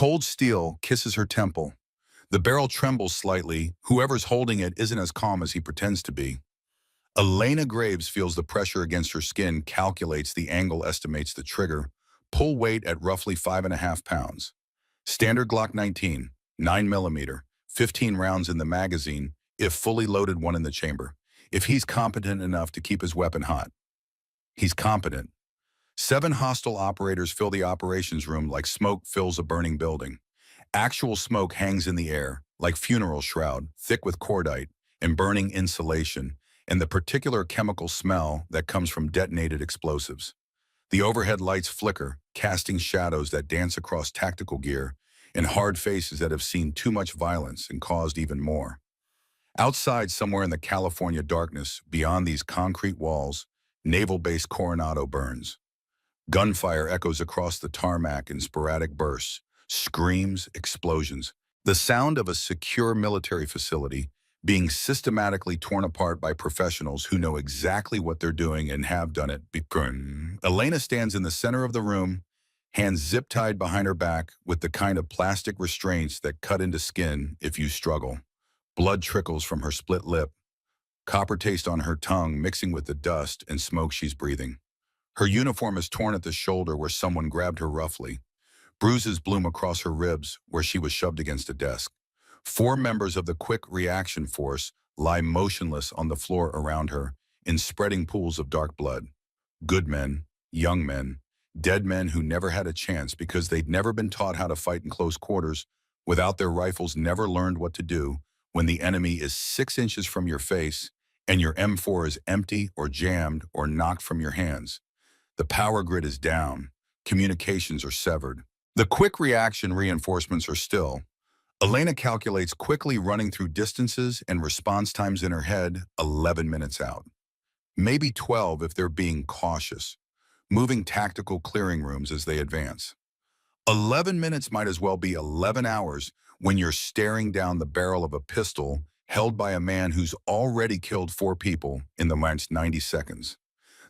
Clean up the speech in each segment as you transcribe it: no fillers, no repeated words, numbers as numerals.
Cold steel kisses her temple. The barrel trembles slightly. Whoever's holding it isn't as calm as he pretends to be. Elena Graves feels the pressure against her skin, calculates the angle, estimates the trigger. Pull weight at roughly 5.5 pounds. Standard Glock 19, 9mm, 15 rounds in the magazine, if fully loaded, one in the chamber. If he's competent enough to keep his weapon hot. He's competent. 7 hostile operators fill the operations room like smoke fills a burning building. Actual smoke hangs in the air, like funeral shroud, thick with cordite and burning insulation, and the particular chemical smell that comes from detonated explosives. The overhead lights flicker, casting shadows that dance across tactical gear and hard faces that have seen too much violence and caused even more. Outside, somewhere in the California darkness, beyond these concrete walls, Naval Base Coronado burns. Gunfire echoes across the tarmac in sporadic bursts, screams, explosions. The sound of a secure military facility being systematically torn apart by professionals who know exactly what they're doing and have done it. Elena stands in the center of the room, hands zip-tied behind her back with the kind of plastic restraints that cut into skin if you struggle. Blood trickles from her split lip, copper taste on her tongue mixing with the dust and smoke she's breathing. Her uniform is torn at the shoulder where someone grabbed her roughly. Bruises bloom across her ribs where she was shoved against a desk. 4 members of the Quick Reaction Force lie motionless on the floor around her in spreading pools of dark blood. Good men, young men, dead men who never had a chance because they'd never been taught how to fight in close quarters, without their rifles, never learned what to do when the enemy is 6 inches from your face and your M4 is empty or jammed or knocked from your hands. The power grid is down. Communications are severed. The quick reaction reinforcements are still. Elena calculates quickly, running through distances and response times in her head, 11 minutes out. Maybe 12 if they're being cautious, moving tactical clearing rooms as they advance. 11 minutes might as well be 11 hours when you're staring down the barrel of a pistol held by a man who's already killed 4 people in the last 90 seconds.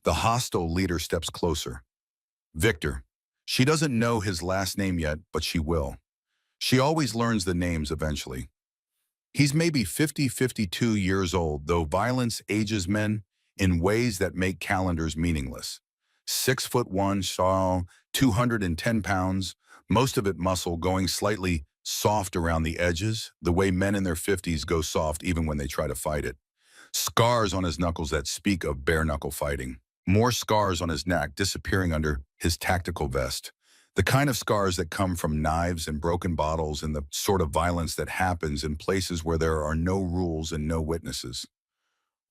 The hostile leader steps closer. Victor. She doesn't know his last name yet, but she will. She always learns the names eventually. He's maybe 52 years old, though violence ages men in ways that make calendars meaningless. 6'1", tall, 210 pounds, most of it muscle, going slightly soft around the edges, the way men in their 50s go soft even when they try to fight it. Scars on his knuckles that speak of bare-knuckle fighting. More scars on his neck disappearing under his tactical vest. The kind of scars that come from knives and broken bottles and the sort of violence that happens in places where there are no rules and no witnesses.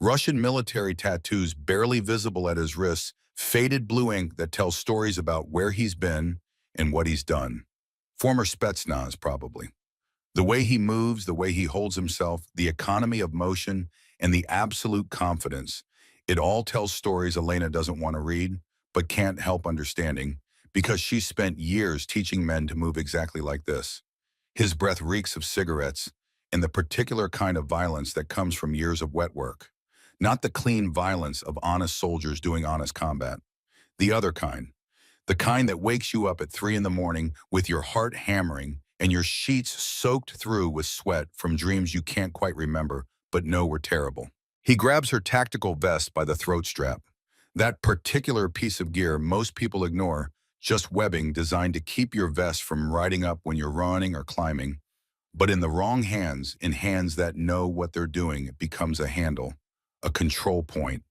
Russian military tattoos barely visible at his wrists, faded blue ink that tells stories about where he's been and what he's done. Former Spetsnaz, probably. The way he moves, the way he holds himself, the economy of motion, and the absolute confidence. It all tells stories Elena doesn't want to read, but can't help understanding, because she's spent years teaching men to move exactly like this. His breath reeks of cigarettes and the particular kind of violence that comes from years of wet work. Not the clean violence of honest soldiers doing honest combat. The other kind. The kind that wakes you up at 3 in the morning with your heart hammering and your sheets soaked through with sweat from dreams you can't quite remember but know were terrible. He grabs her tactical vest by the throat strap. That particular piece of gear most people ignore, just webbing designed to keep your vest from riding up when you're running or climbing. But in the wrong hands, in hands that know what they're doing, it becomes a handle, a control point,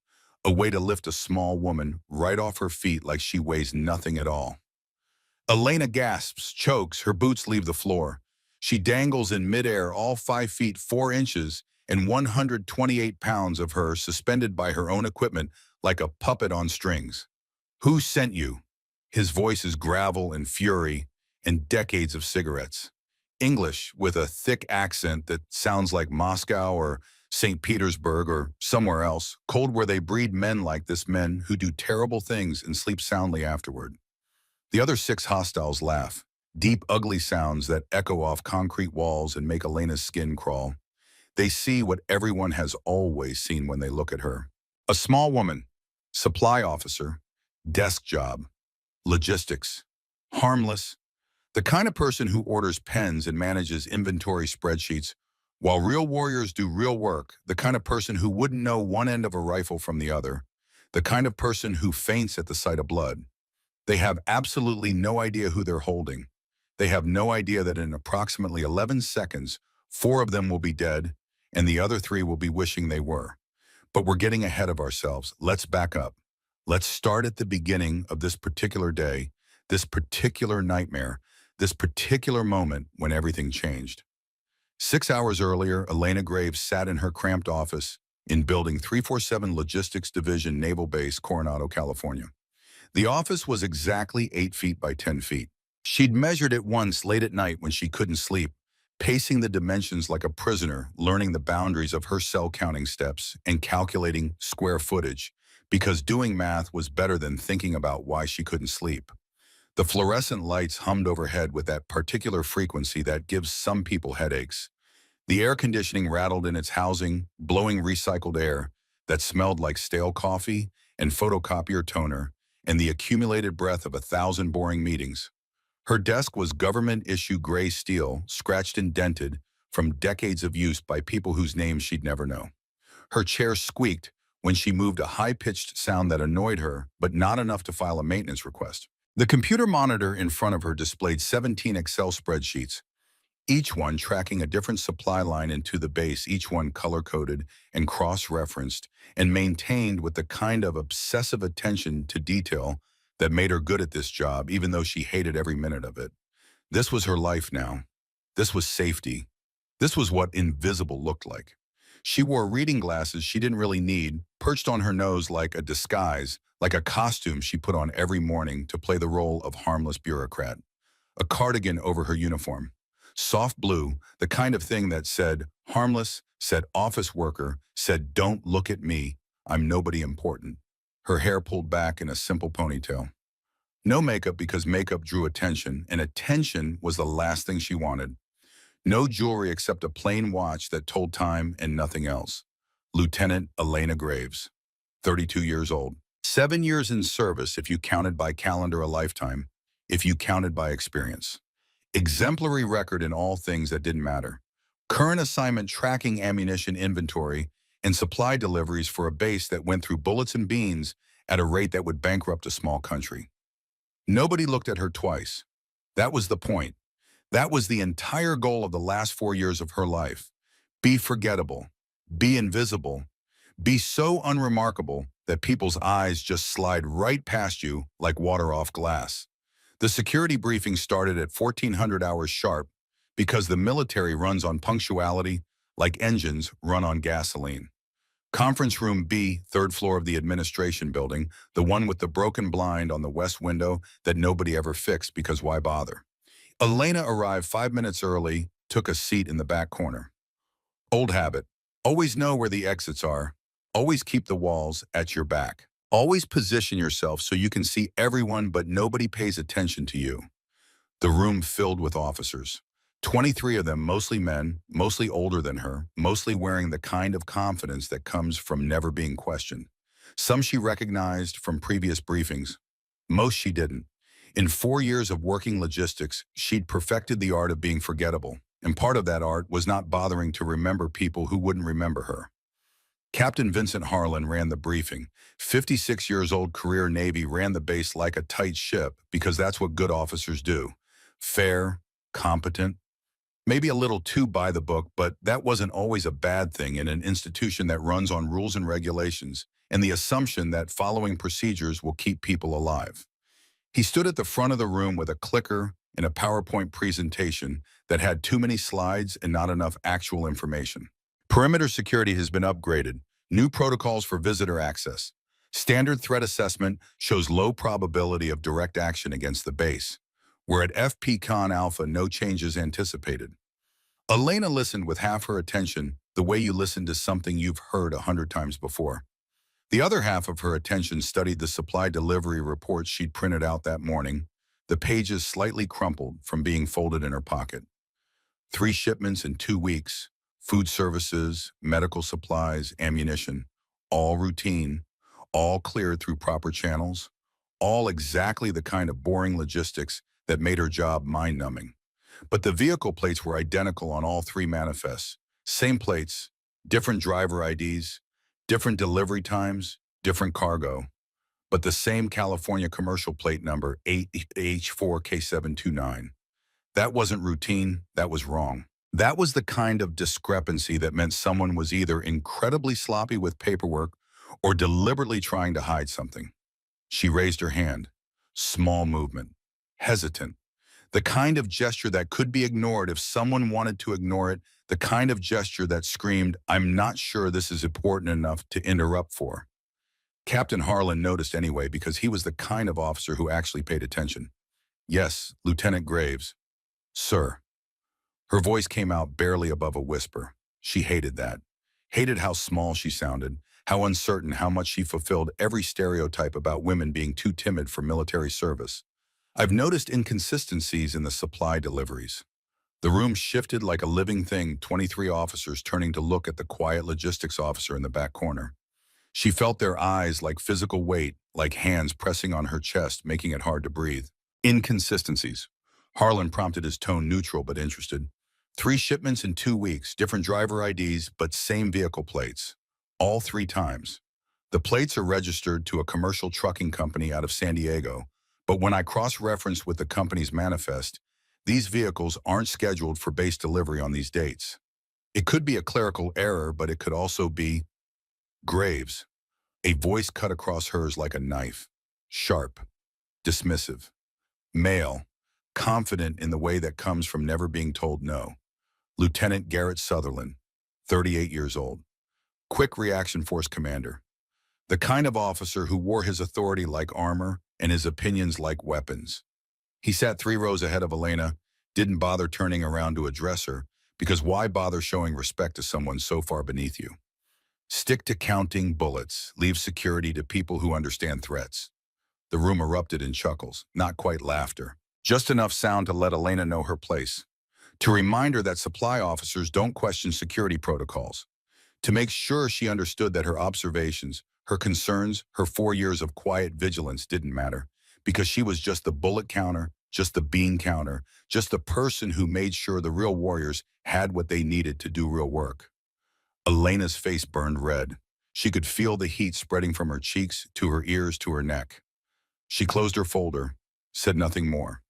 a way to lift a small woman right off her feet like she weighs nothing at all. Elena gasps, chokes, her boots leave the floor. She dangles in midair, all 5 feet 4 inches, and 128 pounds of her suspended by her own equipment like a puppet on strings. Who sent you? His voice is gravel and fury and decades of cigarettes. English with a thick accent that sounds like Moscow or St. Petersburg or somewhere else, cold where they breed men like this, men who do terrible things and sleep soundly afterward. The other 6 hostiles laugh, deep, ugly sounds that echo off concrete walls and make Elena's skin crawl. They see what everyone has always seen when they look at her. A small woman, supply officer, desk job, logistics, harmless, The kind of person who orders pens and manages inventory spreadsheets, while real warriors do real work, the kind of person who wouldn't know one end of a rifle from the other, the kind of person who faints at the sight of blood. They have absolutely no idea who they're holding. They have no idea that in approximately 11 seconds, 4 of them will be dead, and the other 3 will be wishing they were. But we're getting ahead of ourselves. Let's back up. Let's start at the beginning of this particular day, this particular nightmare, this particular moment when everything changed. 6 hours earlier, Elena Graves sat in her cramped office in Building 347 Logistics Division Naval Base, Coronado, California. The office was exactly 8 feet by 10 feet. She'd measured it once late at night when she couldn't sleep, pacing the dimensions like a prisoner, learning the boundaries of her cell counting steps and calculating square footage, because doing math was better than thinking about why she couldn't sleep. The fluorescent lights hummed overhead with that particular frequency that gives some people headaches. The air conditioning rattled in its housing, blowing recycled air that smelled like stale coffee and photocopier toner and the accumulated breath of 1,000 boring meetings. Her desk was government-issue gray steel, scratched and dented from decades of use by people whose names she'd never know. Her chair squeaked when she moved, a high-pitched sound that annoyed her, but not enough to file a maintenance request. The computer monitor in front of her displayed 17 Excel spreadsheets, each one tracking a different supply line into the base, each one color-coded and cross-referenced and maintained with the kind of obsessive attention to detail that made her good at this job, even though she hated every minute of it. This was her life now. This was safety. This was what invisible looked like. She wore reading glasses she didn't really need, perched on her nose like a disguise, like a costume she put on every morning to play the role of harmless bureaucrat. A cardigan over her uniform. Soft blue, the kind of thing that said harmless, said office worker, said don't look at me, I'm nobody important. Her hair pulled back in a simple ponytail. No makeup because makeup drew attention, and attention was the last thing she wanted. No jewelry except a plain watch that told time and nothing else. Lieutenant Elena Graves, 32 years old. 7 years in service if you counted by calendar, a lifetime, if you counted by experience. Exemplary record in all things that didn't matter. Current assignment tracking ammunition inventory and supply deliveries for a base that went through bullets and beans at a rate that would bankrupt a small country. Nobody looked at her twice. That was the point. That was the entire goal of the last 4 years of her life. Be forgettable. Be invisible. Be so unremarkable that people's eyes just slide right past you like water off glass. The security briefing started at 1400 hours sharp because the military runs on punctuality like engines run on gasoline. Conference room B, 3rd floor of the administration building, the one with the broken blind on the west window that nobody ever fixed because why bother? Elena arrived 5 minutes early, took a seat in the back corner. Old habit. Always know where the exits are. Always keep the walls at your back. Always position yourself so you can see everyone but nobody pays attention to you. The room filled with officers. 23 of them, mostly men, mostly older than her, mostly wearing the kind of confidence that comes from never being questioned. Some she recognized from previous briefings. Most she didn't. In 4 years of working logistics, she'd perfected the art of being forgettable, and part of that art was not bothering to remember people who wouldn't remember her. Captain Vincent Harlan ran the briefing. 56 years old, career Navy, ran the base like a tight ship because that's what good officers do. Fair, competent, maybe a little too by the book, but that wasn't always a bad thing in an institution that runs on rules and regulations and the assumption that following procedures will keep people alive. He stood at the front of the room with a clicker and a PowerPoint presentation that had too many slides and not enough actual information. Perimeter security has been upgraded. New protocols for visitor access. Standard threat assessment shows low probability of direct action against the base. We're at FP-Con Alpha, no changes anticipated. Elena listened with half her attention, the way you listen to something you've heard 100 times before. The other half of her attention studied the supply delivery reports she'd printed out that morning, the pages slightly crumpled from being folded in her pocket. 3 shipments in 2 weeks, food services, medical supplies, ammunition, all routine, all cleared through proper channels, all exactly the kind of boring logistics that made her job mind-numbing. But the vehicle plates were identical on all three manifests. Same plates, different driver IDs, different delivery times, different cargo, but the same California commercial plate number 8H4K729. That wasn't routine, that was wrong. That was the kind of discrepancy that meant someone was either incredibly sloppy with paperwork or deliberately trying to hide something. She raised her hand. Small movement. Hesitant. The kind of gesture that could be ignored if someone wanted to ignore it. The kind of gesture that screamed, "I'm not sure this is important enough to interrupt for." Captain Harlan noticed anyway because he was the kind of officer who actually paid attention. "Yes, Lieutenant Graves." "Sir." Her voice came out barely above a whisper. She hated that. Hated how small she sounded, how uncertain, how much she fulfilled every stereotype about women being too timid for military service. "I've noticed inconsistencies in the supply deliveries." The room shifted like a living thing, 23 officers turning to look at the quiet logistics officer in the back corner. She felt their eyes like physical weight, like hands pressing on her chest, making it hard to breathe. "Inconsistencies." Harlan prompted, his tone neutral but interested. "3 shipments in 2 weeks, different driver IDs, but same vehicle plates. All 3 times. The plates are registered to a commercial trucking company out of San Diego, but when I cross-referenced with the company's manifest, these vehicles aren't scheduled for base delivery on these dates. It could be a clerical error, but it could also be..." "Graves." A voice cut across hers like a knife. Sharp. Dismissive. Male. Confident in the way that comes from never being told no. "Lieutenant Garrett Sutherland, 38 years old. Quick Reaction Force Commander. The kind of officer who wore his authority like armor and his opinions like weapons." He sat 3 rows ahead of Elena, didn't bother turning around to address her, because why bother showing respect to someone so far beneath you? "Stick to counting bullets. Leave security to people who understand threats." The room erupted in chuckles, not quite laughter. Just enough sound to let Elena know her place. To remind her that supply officers don't question security protocols. To make sure she understood that her observations, her concerns, her 4 years of quiet vigilance didn't matter, because she was just the bullet counter, just the bean counter, just the person who made sure the real warriors had what they needed to do real work. Elena's face burned red. She could feel the heat spreading from her cheeks to her ears to her neck. She closed her folder, said nothing more.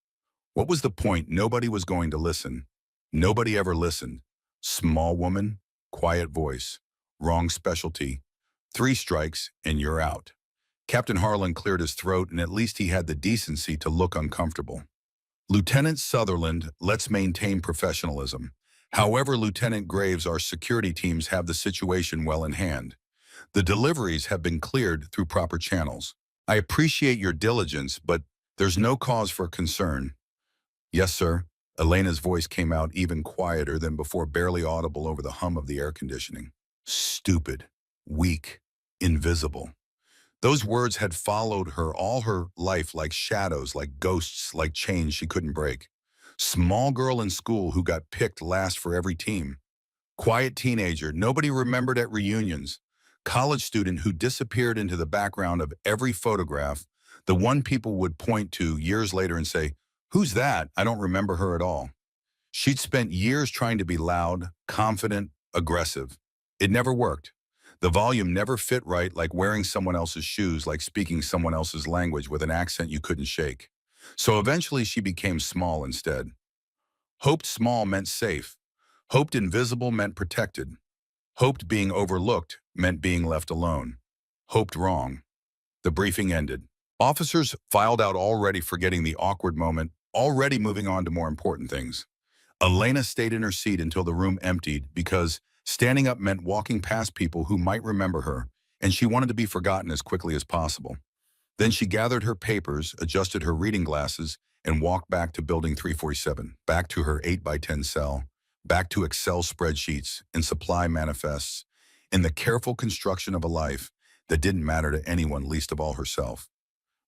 What was the point? Nobody was going to listen. Nobody ever listened. Small woman, quiet voice, wrong specialty. 3 strikes and you're out. Captain Harlan cleared his throat, and at least he had the decency to look uncomfortable. "Lieutenant Sutherland, let's maintain professionalism. However, Lieutenant Graves, our security teams have the situation well in hand. The deliveries have been cleared through proper channels. I appreciate your diligence, but there's no cause for concern." "Yes, sir." Elena's voice came out even quieter than before, barely audible over the hum of the air conditioning. Stupid, weak, invisible. Those words had followed her all her life like shadows, like ghosts, like chains she couldn't break. Small girl in school who got picked last for every team. Quiet teenager nobody remembered at reunions. College student who disappeared into the background of every photograph, the one people would point to years later and say, "Who's that? I don't remember her at all." She'd spent years trying to be loud, confident, aggressive. It never worked. The volume never fit right, like wearing someone else's shoes, like speaking someone else's language with an accent you couldn't shake. So eventually she became small instead. Hoped small meant safe. Hoped invisible meant protected. Hoped being overlooked meant being left alone. Hoped wrong. The briefing ended. Officers filed out, already forgetting the awkward moment, already moving on to more important things. Elena stayed in her seat until the room emptied, because standing up meant walking past people who might remember her, and she wanted to be forgotten as quickly as possible. Then she gathered her papers, adjusted her reading glasses, and walked back to Building 347, back to her 8x10 cell, back to Excel spreadsheets and supply manifests, in the careful construction of a life that didn't matter to anyone, least of all herself.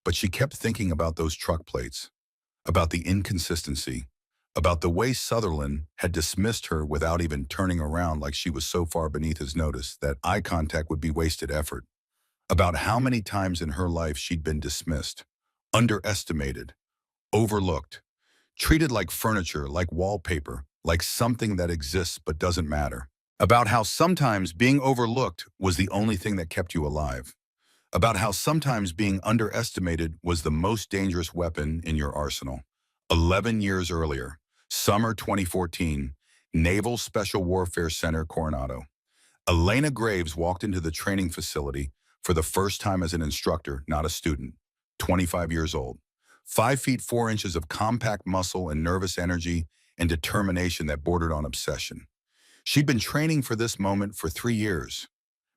But she kept thinking about those truck plates, about the inconsistency, about the way Sutherland had dismissed her without even turning around, like she was so far beneath his notice that eye contact would be wasted effort, about how many times in her life she'd been dismissed, underestimated, overlooked. treated like furniture, like wallpaper, like something that exists but doesn't matter. About how sometimes being overlooked was the only thing that kept you alive. About how sometimes being underestimated was the most dangerous weapon in your arsenal. 11 years earlier, summer 2014, Naval Special Warfare Center, Coronado. Elena Graves walked into the training facility for the first time as an instructor, not a student. 25 years old. 5 feet 4 inches of compact muscle and nervous energy and determination that bordered on obsession. She'd been training for this moment for 3 years.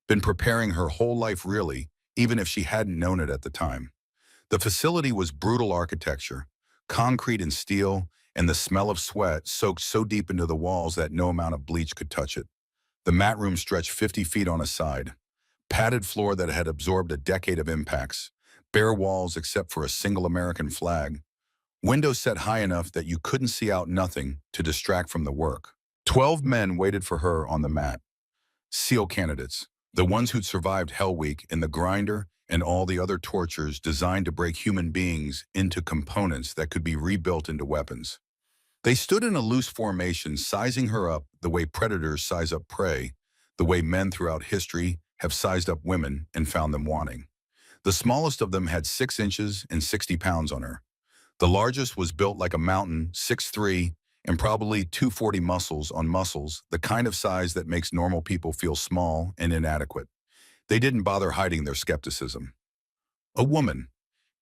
Been preparing her whole life really, even if she hadn't known it at the time. The facility was brutal architecture, concrete and steel, and the smell of sweat soaked so deep into the walls that no amount of bleach could touch it. The mat room stretched 50 feet on a side, padded floor that had absorbed a decade of impacts, bare walls except for a single American flag, windows set high enough that you couldn't see out nothing to distract from the work. 12 men waited for her on the mat. SEAL candidates, the ones who'd survived Hell Week and the grinder and all the other tortures designed to break human beings into components that could be rebuilt into weapons. They stood in a loose formation, sizing her up the way predators size up prey, the way men throughout history have sized up women and found them wanting. The smallest of them had 6 inches and 60 pounds on her. The largest was built like a mountain, 6'3", and probably 240 muscles on muscles, the kind of size that makes normal people feel small and inadequate. They didn't bother hiding their skepticism. A woman,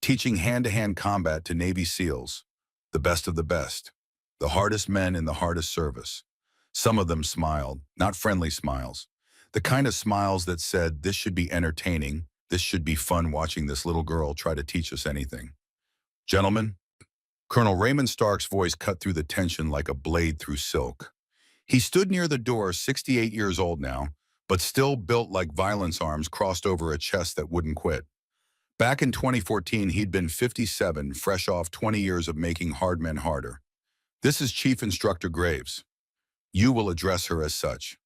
teaching hand-to-hand combat to Navy SEALs, the best of the best, the hardest men in the hardest service. Some of them smiled, not friendly smiles, the kind of smiles that said, this should be entertaining, this should be fun watching this little girl try to teach us anything. Gentlemen, Colonel Raymond Stark's voice cut through the tension like a blade through silk. He stood near the door, 68 years old now, but still built like violence arms crossed over a chest that wouldn't quit. Back in 2014, he'd been 57, fresh off 20 years of making hard men harder. This is Chief Instructor Graves. You will address her as such.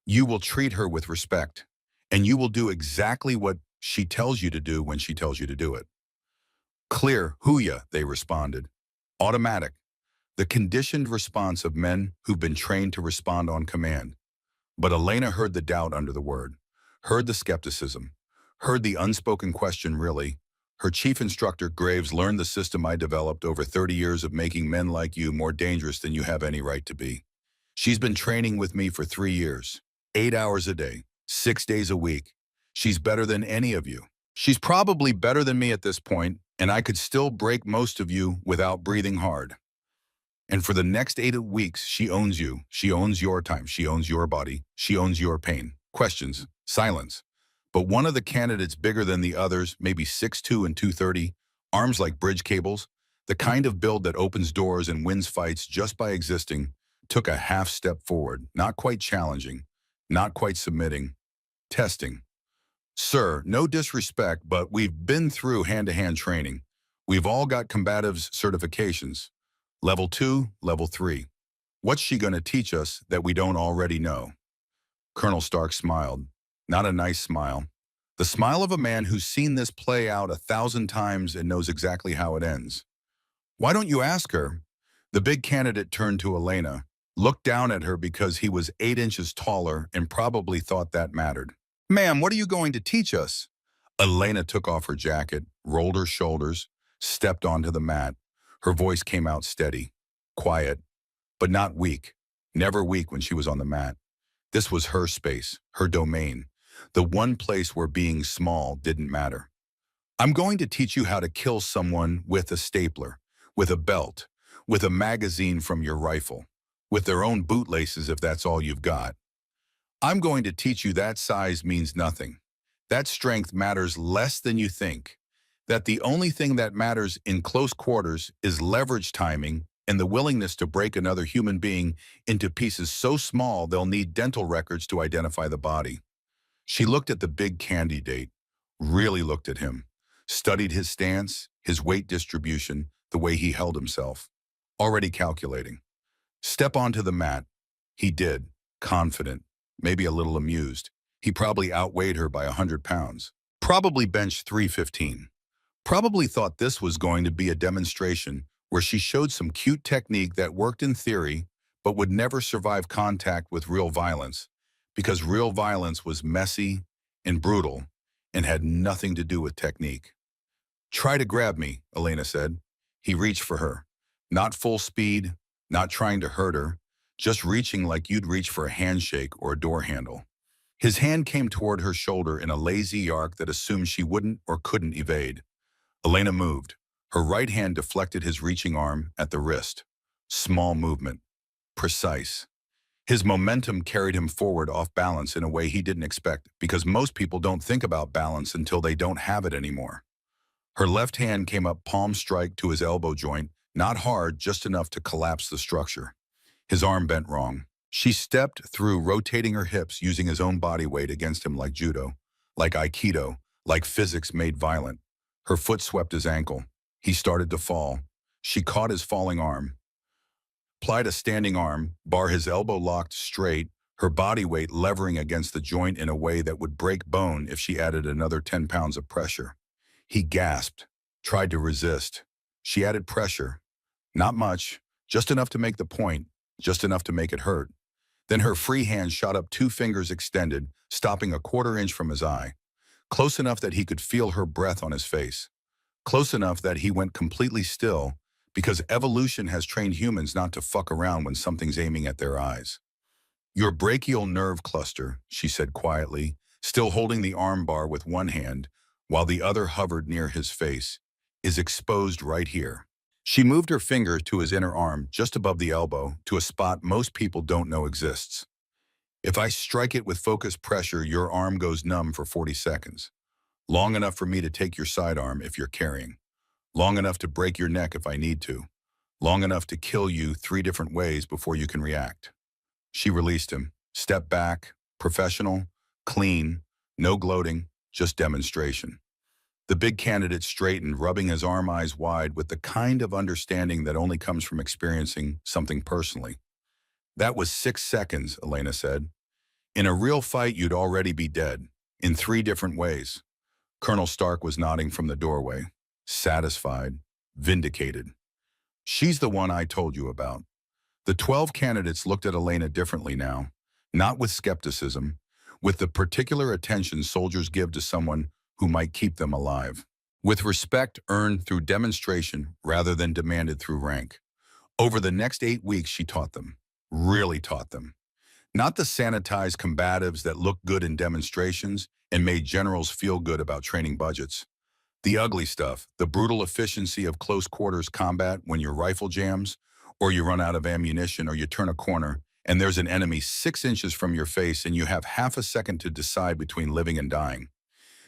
You will treat her with respect, and you will do exactly what she tells you to do when she tells you to do it. Clear, hooyah, they responded. Automatic. The conditioned response of men who've been trained to respond on command. But Elena heard the doubt under the word, heard the skepticism, heard the unspoken question really. Her chief instructor, Graves, learned the system I developed over 30 years of making men like you more dangerous than you have any right to be. She's been training with me for 3 years, 8 hours a day, 6 days a week. She's better than any of you. She's probably better than me at this point, and I could still break most of you without breathing hard. And for the next 8 weeks, she owns you. She owns your time. She owns your body. She owns your pain. Questions. Silence. But one of the candidates bigger than the others, maybe 6'2" and 230, arms like bridge cables, the kind of build that opens doors and wins fights just by existing, took a half step forward, not quite challenging, not quite submitting, testing. Sir, no disrespect, but we've been through hand-to-hand training. We've all got combatives certifications. Level 2, Level 3. What's she going to teach us that we don't already know? Colonel Stark smiled. Not a nice smile. The smile of a man who's seen this play out 1,000 times and knows exactly how it ends. Why don't you ask her? The big candidate turned to Elena, looked down at her because he was 8 inches taller and probably thought that mattered. Ma'am, what are you going to teach us? Elena took off her jacket, rolled her shoulders, stepped onto the mat. Her voice came out steady, quiet, but not weak. Never weak when she was on the mat. This was her space, her domain, the one place where being small didn't matter. I'm going to teach you how to kill someone with a stapler, with a belt, with a magazine from your rifle, with their own bootlaces if that's all you've got. I'm going to teach you that size means nothing. That strength matters less than you think. That the only thing that matters in close quarters is leverage timing and the willingness to break another human being into pieces so small they'll need dental records to identify the body. She looked at the big candidate, really looked at him, studied his stance, his weight distribution, the way he held himself, already calculating. Step onto the mat. He did, confident, maybe a little amused. He probably outweighed her by 100 pounds, probably benched 315. Probably thought this was going to be a demonstration where she showed some cute technique that worked in theory, but would never survive contact with real violence, because real violence was messy and brutal and had nothing to do with technique. Try to grab me, Elena said. He reached for her. Not full speed, not trying to hurt her, just reaching like you'd reach for a handshake or a door handle. His hand came toward her shoulder in a lazy arc that assumed she wouldn't or couldn't evade. Elena moved. Her right hand deflected his reaching arm at the wrist. Small movement. Precise. His momentum carried him forward off balance in a way he didn't expect, because most people don't think about balance until they don't have it anymore. Her left hand came up palm strike to his elbow joint, not hard, just enough to collapse the structure. His arm bent wrong. She stepped through, rotating her hips, using his own body weight against him like judo, like aikido, like physics made violent. Her foot swept his ankle. He started to fall. She caught his falling arm, plied a standing arm, bar his elbow locked straight, her body weight levering against the joint in a way that would break bone if she added another 10 pounds of pressure. He gasped, tried to resist. She added pressure. Not much, just enough to make the point, just enough to make it hurt. Then her free hand shot up, 2 fingers extended, stopping a quarter inch from his eye. Close enough that he could feel her breath on his face. Close enough that he went completely still, because evolution has trained humans not to fuck around when something's aiming at their eyes. Your brachial nerve cluster, she said quietly, still holding the arm bar with one hand, while the other hovered near his face, is exposed right here. She moved her finger to his inner arm, just above the elbow, to a spot most people don't know exists. If I strike it with focused pressure, your arm goes numb for 40 seconds. Long enough for me to take your sidearm if you're carrying. Long enough to break your neck if I need to. Long enough to kill you 3 different ways before you can react. She released him. Step back, professional, clean, no gloating, just demonstration. The big candidate straightened, rubbing his arm eyes wide with the kind of understanding that only comes from experiencing something personally. That was 6 seconds, Elena said. In a real fight, you'd already be dead, in 3 different ways. Colonel Stark was nodding from the doorway, satisfied, vindicated. She's the one I told you about. The 12 candidates looked at Elena differently now, not with skepticism, with the particular attention soldiers give to someone who might keep them alive. With respect earned through demonstration rather than demanded through rank. Over the next 8 weeks, she taught them, really taught them. Not the sanitized combatives that looked good in demonstrations and made generals feel good about training budgets. The ugly stuff, the brutal efficiency of close quarters combat when your rifle jams, or you run out of ammunition, or you turn a corner and there's an enemy 6 inches from your face and you have half a second to decide between living and dying.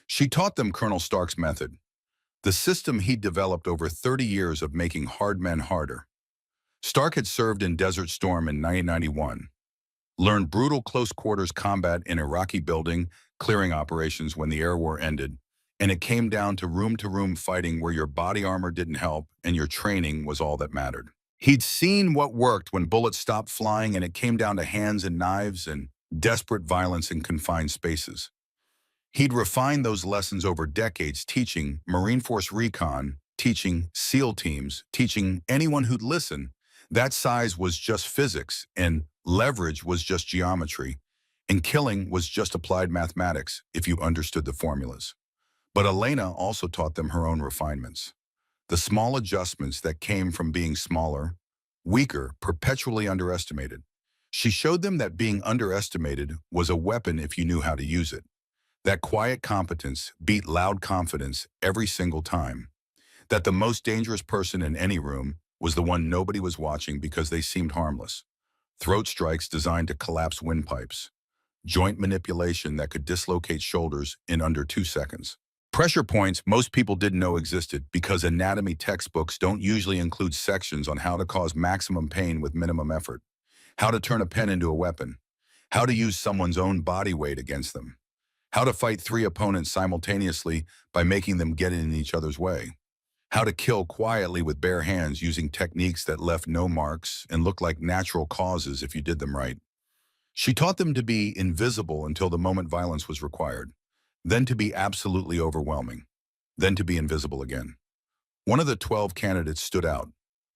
She taught them Colonel Stark's method, the system he'd developed over 30 years of making hard men harder. Stark had served in Desert Storm in 1991, learned brutal close quarters combat in Iraqi building, clearing operations when the air war ended, and it came down to room-to-room fighting where your body armor didn't help and your training was all that mattered. He'd seen what worked when bullets stopped flying and it came down to hands and knives and desperate violence in confined spaces. He'd refined those lessons over decades, teaching Marine Force Recon, teaching SEAL teams, teaching anyone who'd listen. That size was just physics, and leverage was just geometry, and killing was just applied mathematics if you understood the formulas. But Elena also taught them her own refinements. The small adjustments that came from being smaller, weaker, perpetually underestimated. She showed them that being underestimated was a weapon if you knew how to use it. That quiet competence beat loud confidence every single time. That the most dangerous person in any room was the one nobody was watching because they seemed harmless. Throat strikes designed to collapse windpipes. Joint manipulation that could dislocate shoulders in under 2 seconds. Pressure points most people didn't know existed because anatomy textbooks don't usually include sections on how to cause maximum pain with minimum effort, how to turn a pen into a weapon, how to use someone's own body weight against them, how to fight 3 opponents simultaneously by making them get in each other's way, how to kill quietly with bare hands using techniques that left no marks and looked like natural causes if you did them right. She taught them to be invisible until the moment violence was required, then to be absolutely overwhelming, then to be invisible again. One of the 12 candidates stood out,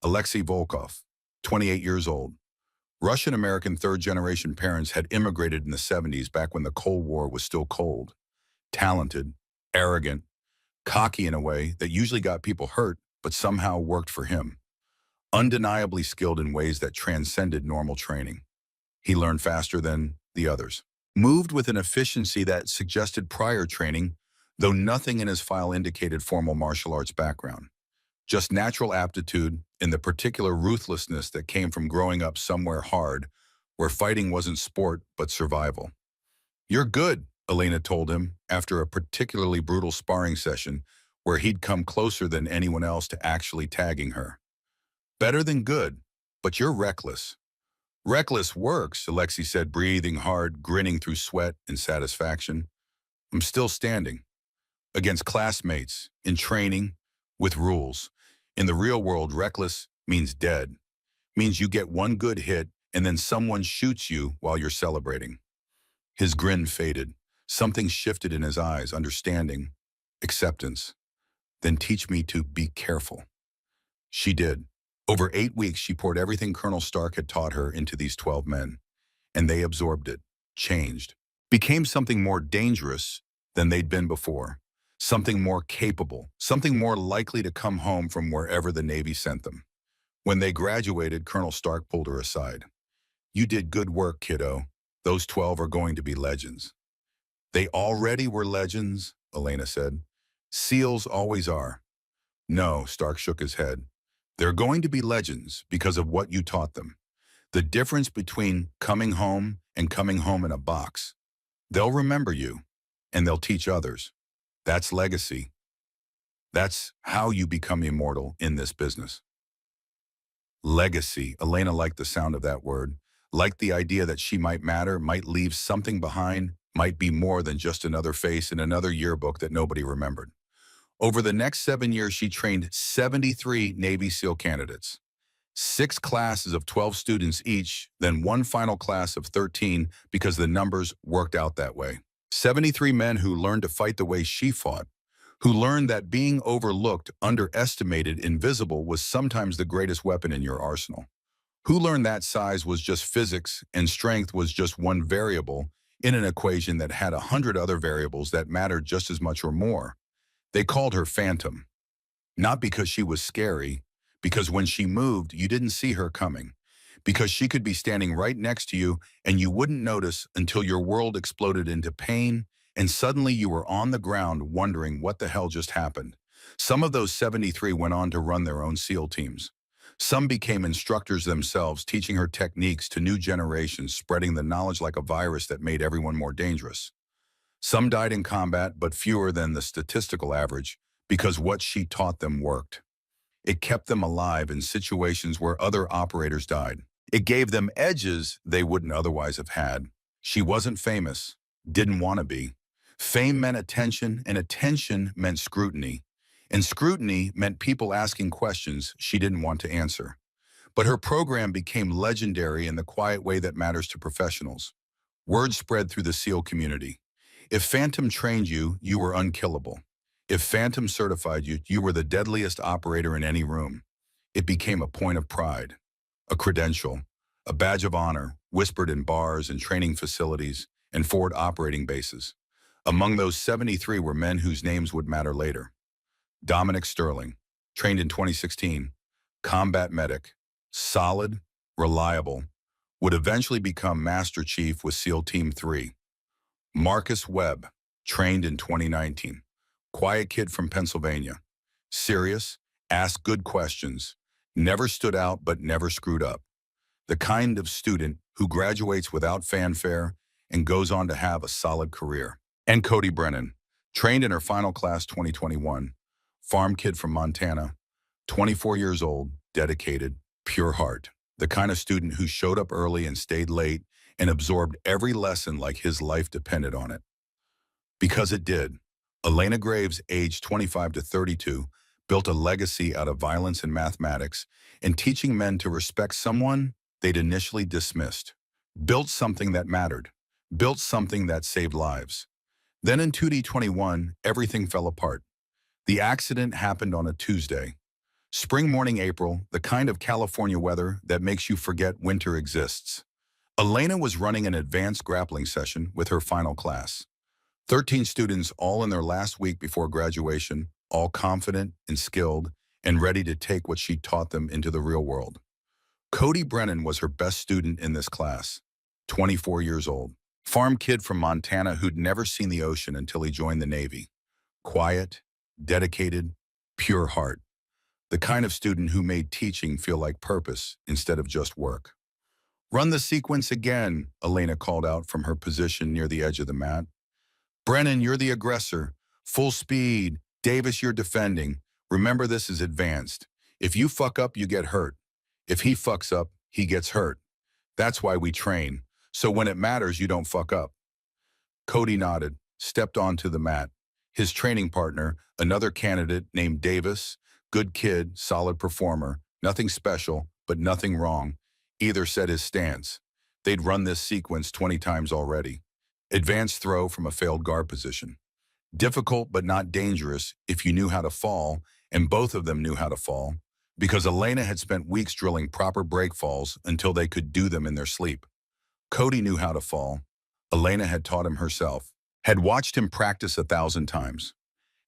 Alexei Volkov, 28 years old. Russian-American third-generation parents had immigrated in the 70s back when the Cold War was still cold. Talented, arrogant, cocky in a way that usually got people hurt, but somehow worked for him. Undeniably skilled in ways that transcended normal training. He learned faster than the others. Moved with an efficiency that suggested prior training, though nothing in his file indicated formal martial arts background. Just natural aptitude and the particular ruthlessness that came from growing up somewhere hard, where fighting wasn't sport but survival. "You're good," Elena told him after a particularly brutal sparring session where he'd come closer than anyone else to actually tagging her. "Better than good, but you're reckless." "Reckless works," Alexei said, breathing hard, grinning through sweat and satisfaction. "I'm still standing. Against classmates, in training, with rules. In the real world, reckless means dead. Means you get one good hit and then someone shoots you while you're celebrating." His grin faded. Something shifted in his eyes, understanding, acceptance. "Then teach me to be careful." She did. Over 8 weeks, she poured everything Colonel Stark had taught her into these 12 men, and they absorbed it, changed, became something more dangerous than they'd been before, something more capable, something more likely to come home from wherever the Navy sent them. When they graduated, Colonel Stark pulled her aside. "You did good work, kiddo. Those 12 are going to be legends." "They already were legends," Elena said. "SEALs always are." "No," Stark shook his head. "They're going to be legends because of what you taught them. The difference between coming home and coming home in a box. They'll remember you, and they'll teach others. That's legacy. That's how you become immortal in this business." Legacy. Elena liked the sound of that word, liked the idea that she might matter, might leave something behind, might be more than just another face in another yearbook that nobody remembered. Over the next 7 years, she trained 73 Navy SEAL candidates. 6 classes of 12 students each, then one final class of 13 because the numbers worked out that way. 73 men who learned to fight the way she fought, who learned that being overlooked, underestimated, invisible was sometimes the greatest weapon in your arsenal. Who learned that size was just physics and strength was just one variable in an equation that had 100 other variables that mattered just as much or more. They called her Phantom. Not because she was scary, because when she moved, you didn't see her coming. Because she could be standing right next to you and you wouldn't notice until your world exploded into pain and suddenly you were on the ground wondering what the hell just happened. Some of those 73 went on to run their own SEAL teams. Some became instructors themselves, teaching her techniques to new generations, spreading the knowledge like a virus that made everyone more dangerous. Some died in combat, but fewer than the statistical average, because what she taught them worked. It kept them alive in situations where other operators died. It gave them edges they wouldn't otherwise have had. She wasn't famous, didn't want to be. Fame meant attention, and attention meant scrutiny. And scrutiny meant people asking questions she didn't want to answer. But her program became legendary in the quiet way that matters to professionals. Word spread through the SEAL community. If Phantom trained you, you were unkillable. If Phantom certified you, you were the deadliest operator in any room. It became a point of pride, a credential, a badge of honor, whispered in bars and training facilities and forward operating bases. Among those 73 were men whose names would matter later. Dominic Sterling, trained in 2016, combat medic, solid, reliable, would eventually become Master Chief with SEAL Team 3. Marcus Webb, trained in 2019, quiet kid from Pennsylvania, serious, asked good questions, never stood out but never screwed up. The kind of student who graduates without fanfare and goes on to have a solid career. And Cody Brennan, trained in her final class 2021, farm kid from Montana, 24 years old, dedicated, pure heart. The kind of student who showed up early and stayed late and absorbed every lesson like his life depended on it. Because it did. Elena Graves, aged 25 to 32, built a legacy out of violence and mathematics and teaching men to respect someone they'd initially dismissed. Built something that mattered. Built something that saved lives. Then in 2021, everything fell apart. The accident happened on a Tuesday. Spring morning April, the kind of California weather that makes you forget winter exists. Elena was running an advanced grappling session with her final class. 13 students all in their last week before graduation, all confident and skilled and ready to take what she taught them into the real world. Cody Brennan was her best student in this class, 24 years old. Farm kid from Montana who'd never seen the ocean until he joined the Navy. Quiet, dedicated, pure heart. The kind of student who made teaching feel like purpose instead of just work. "Run the sequence again," Elena called out from her position near the edge of the mat. "Brennan, you're the aggressor. Full speed. Davis, you're defending. Remember, this is advanced. If you fuck up, you get hurt. If he fucks up, he gets hurt. That's why we train. So when it matters, you don't fuck up." Cody nodded, stepped onto the mat. His training partner, another candidate named Davis, good kid, solid performer, nothing special, but nothing wrong, either set his stance. They'd run this sequence 20 times already. Advanced throw from a failed guard position. Difficult but not dangerous if you knew how to fall, and both of them knew how to fall, because Elena had spent weeks drilling proper break falls until they could do them in their sleep. Cody knew how to fall. Elena had taught him herself, had watched him practice 1,000 times,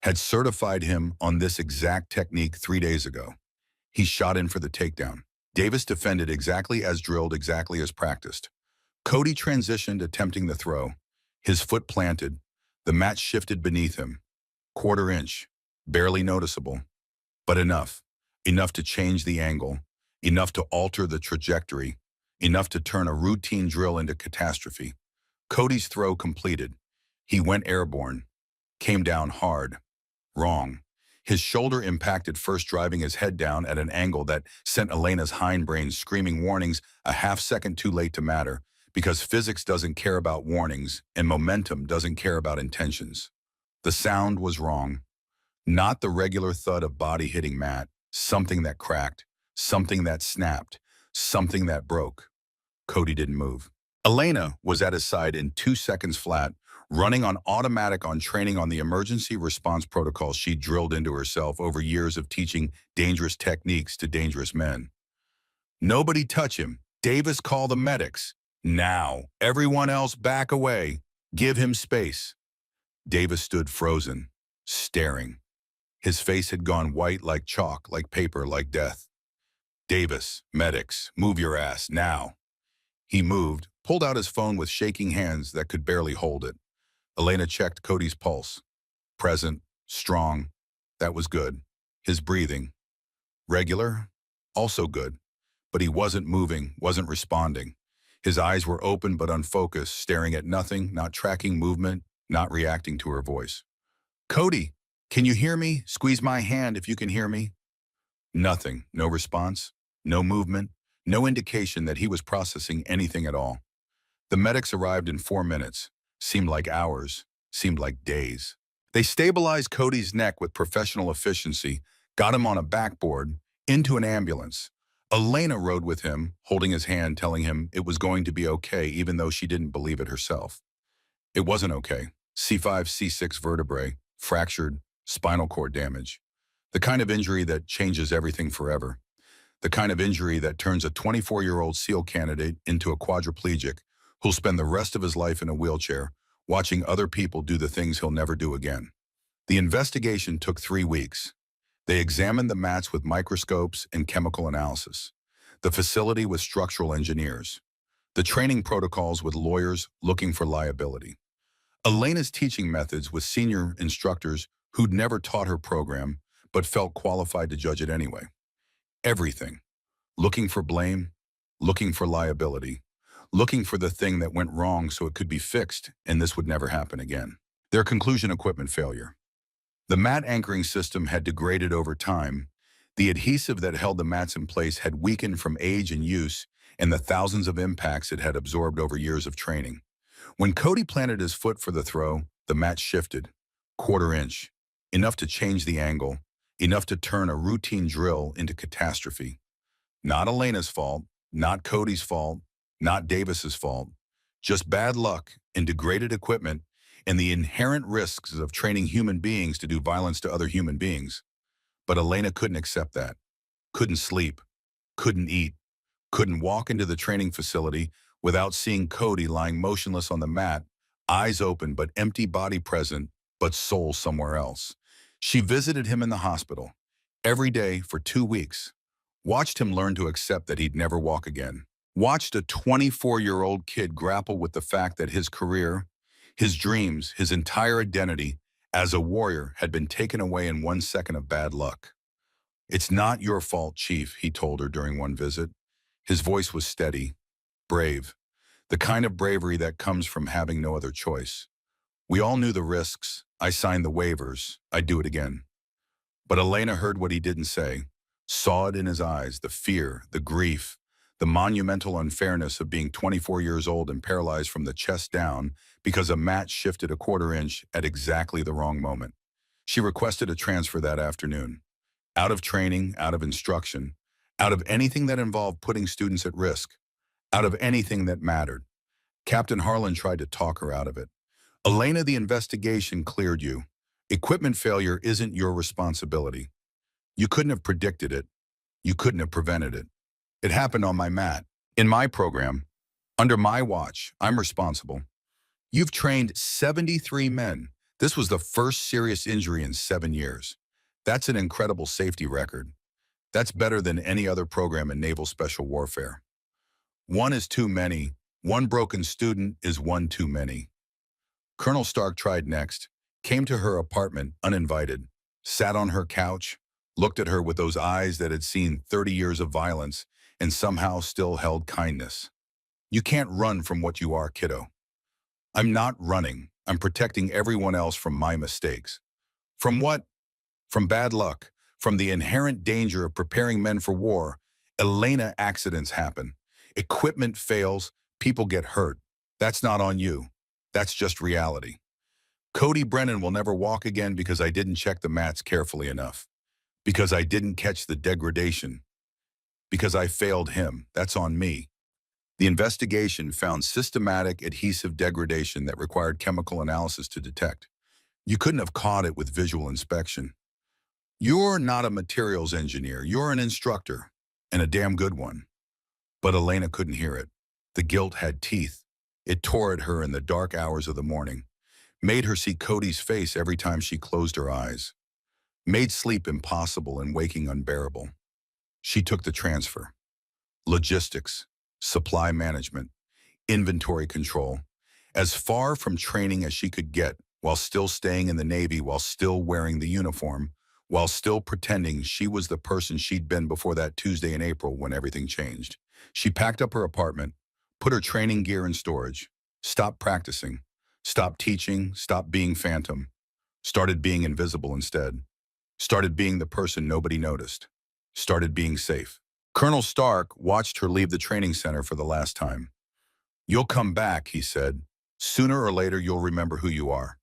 had certified him on this exact technique 3 days ago. He shot in for the takedown. Davis defended exactly as drilled, exactly as practiced. Cody transitioned, attempting the throw. His foot planted. The mat shifted beneath him. Quarter inch, barely noticeable, but enough. Enough to change the angle, enough to alter the trajectory, enough to turn a routine drill into catastrophe. Cody's throw completed. He went airborne, came down hard. Wrong. His shoulder impacted first, driving his head down at an angle that sent Elena's hindbrain screaming warnings a half second too late to matter, because physics doesn't care about warnings and momentum doesn't care about intentions. The sound was wrong. Not the regular thud of body hitting mat, something that cracked, something that snapped, something that broke. Cody didn't move. Elena was at his side in 2 seconds flat, running on automatic on training on the emergency response protocol she drilled into herself over years of teaching dangerous techniques to dangerous men. "Nobody touch him. Davis, call the medics. Now. Everyone else back away. Give him space." Davis stood frozen, staring. His face had gone white like chalk, like paper, like death. "Davis, medics, move your ass, now." He moved, pulled out his phone with shaking hands that could barely hold it. Elena checked Cody's pulse. Present, strong. That was good. His breathing. Regular. Also good. But he wasn't moving, wasn't responding. His eyes were open but unfocused, staring at nothing, not tracking movement, not reacting to her voice. "Cody, can you hear me? Squeeze my hand if you can hear me." Nothing. No response. No movement. No indication that he was processing anything at all. The medics arrived in 4 minutes. Seemed like hours. Seemed like days. They stabilized Cody's neck with professional efficiency, got him on a backboard, into an ambulance. Elena rode with him, holding his hand, telling him it was going to be okay, even though she didn't believe it herself. It wasn't okay. C5, C6 vertebrae, fractured, spinal cord damage. The kind of injury that changes everything forever. The kind of injury that turns a 24-year-old SEAL candidate into a quadriplegic who'll spend the rest of his life in a wheelchair, watching other people do the things he'll never do again. The investigation took 3 weeks. They examined the mats with microscopes and chemical analysis, the facility with structural engineers, the training protocols with lawyers looking for liability. Elena's teaching methods with senior instructors who'd never taught her program but felt qualified to judge it anyway. Everything. Looking for blame, looking for liability, looking for the thing that went wrong so it could be fixed and this would never happen again. Their conclusion: equipment failure. The mat anchoring system had degraded over time. The adhesive that held the mats in place had weakened from age and use and the thousands of impacts it had absorbed over years of training. When Cody planted his foot for the throw, the mat shifted. Quarter inch. Enough to change the angle. Enough to turn a routine drill into catastrophe. Not Elena's fault, not Cody's fault, not Davis's fault. Just bad luck and degraded equipment and the inherent risks of training human beings to do violence to other human beings. But Elena couldn't accept that. couldn't sleep, couldn't eat, couldn't walk into the training facility without seeing Cody lying motionless on the mat, eyes open but empty, body present, but soul somewhere else. She visited him in the hospital every day for 2 weeks, watched him learn to accept that he'd never walk again, watched a 24-year-old kid grapple with the fact that his career, his dreams, his entire identity as a warrior had been taken away in 1 second of bad luck. "It's not your fault, Chief," he told her during one visit. His voice was steady, brave, the kind of bravery that comes from having no other choice. "We all knew the risks. I signed the waivers. I'd do it again." But Elena heard what he didn't say, saw it in his eyes, the fear, the grief, the monumental unfairness of being 24 years old and paralyzed from the chest down because a mat shifted a quarter inch at exactly the wrong moment. She requested a transfer that afternoon. Out of training, out of instruction, out of anything that involved putting students at risk, out of anything that mattered. Captain Harlan tried to talk her out of it. "Elena, the investigation cleared you. Equipment failure isn't your responsibility. You couldn't have predicted it. You couldn't have prevented it. It happened on my mat, in my program, under my watch. I'm responsible. You've trained 73 men. This was the first serious injury in 7 years. That's an incredible safety record. That's better than any other program in naval special warfare. One is too many. One broken student is one too many." Colonel Stark tried next, came to her apartment uninvited, sat on her couch, looked at her with those eyes that had seen 30 years of violence and somehow still held kindness. "You can't run from what you are, kiddo." "I'm not running. I'm protecting everyone else from my mistakes." "From what?" "From bad luck, from the inherent danger of preparing men for war. Elena, accidents happen. Equipment fails, people get hurt. That's not on you. That's just reality. Cody Brennan will never walk again because I didn't check the mats carefully enough. Because I didn't catch the degradation. Because I failed him. That's on me." The investigation found systematic adhesive degradation that required chemical analysis to detect. "You couldn't have caught it with visual inspection. You're not a materials engineer. You're an instructor, and a damn good one." But Elena couldn't hear it. The guilt had teeth. It tore at her in the dark hours of the morning, made her see Cody's face every time she closed her eyes, made sleep impossible and waking unbearable. She took the transfer. Logistics, supply management, inventory control, as far from training as she could get, while still staying in the Navy, while still wearing the uniform, while still pretending she was the person she'd been before that Tuesday in April when everything changed. She packed up her apartment, put her training gear in storage, stopped practicing, stopped teaching, stopped being phantom, started being invisible instead, started being the person nobody noticed, started being safe. Colonel Stark watched her leave the training center for the last time. "You'll come back," he said. "Sooner or later, you'll remember who you are."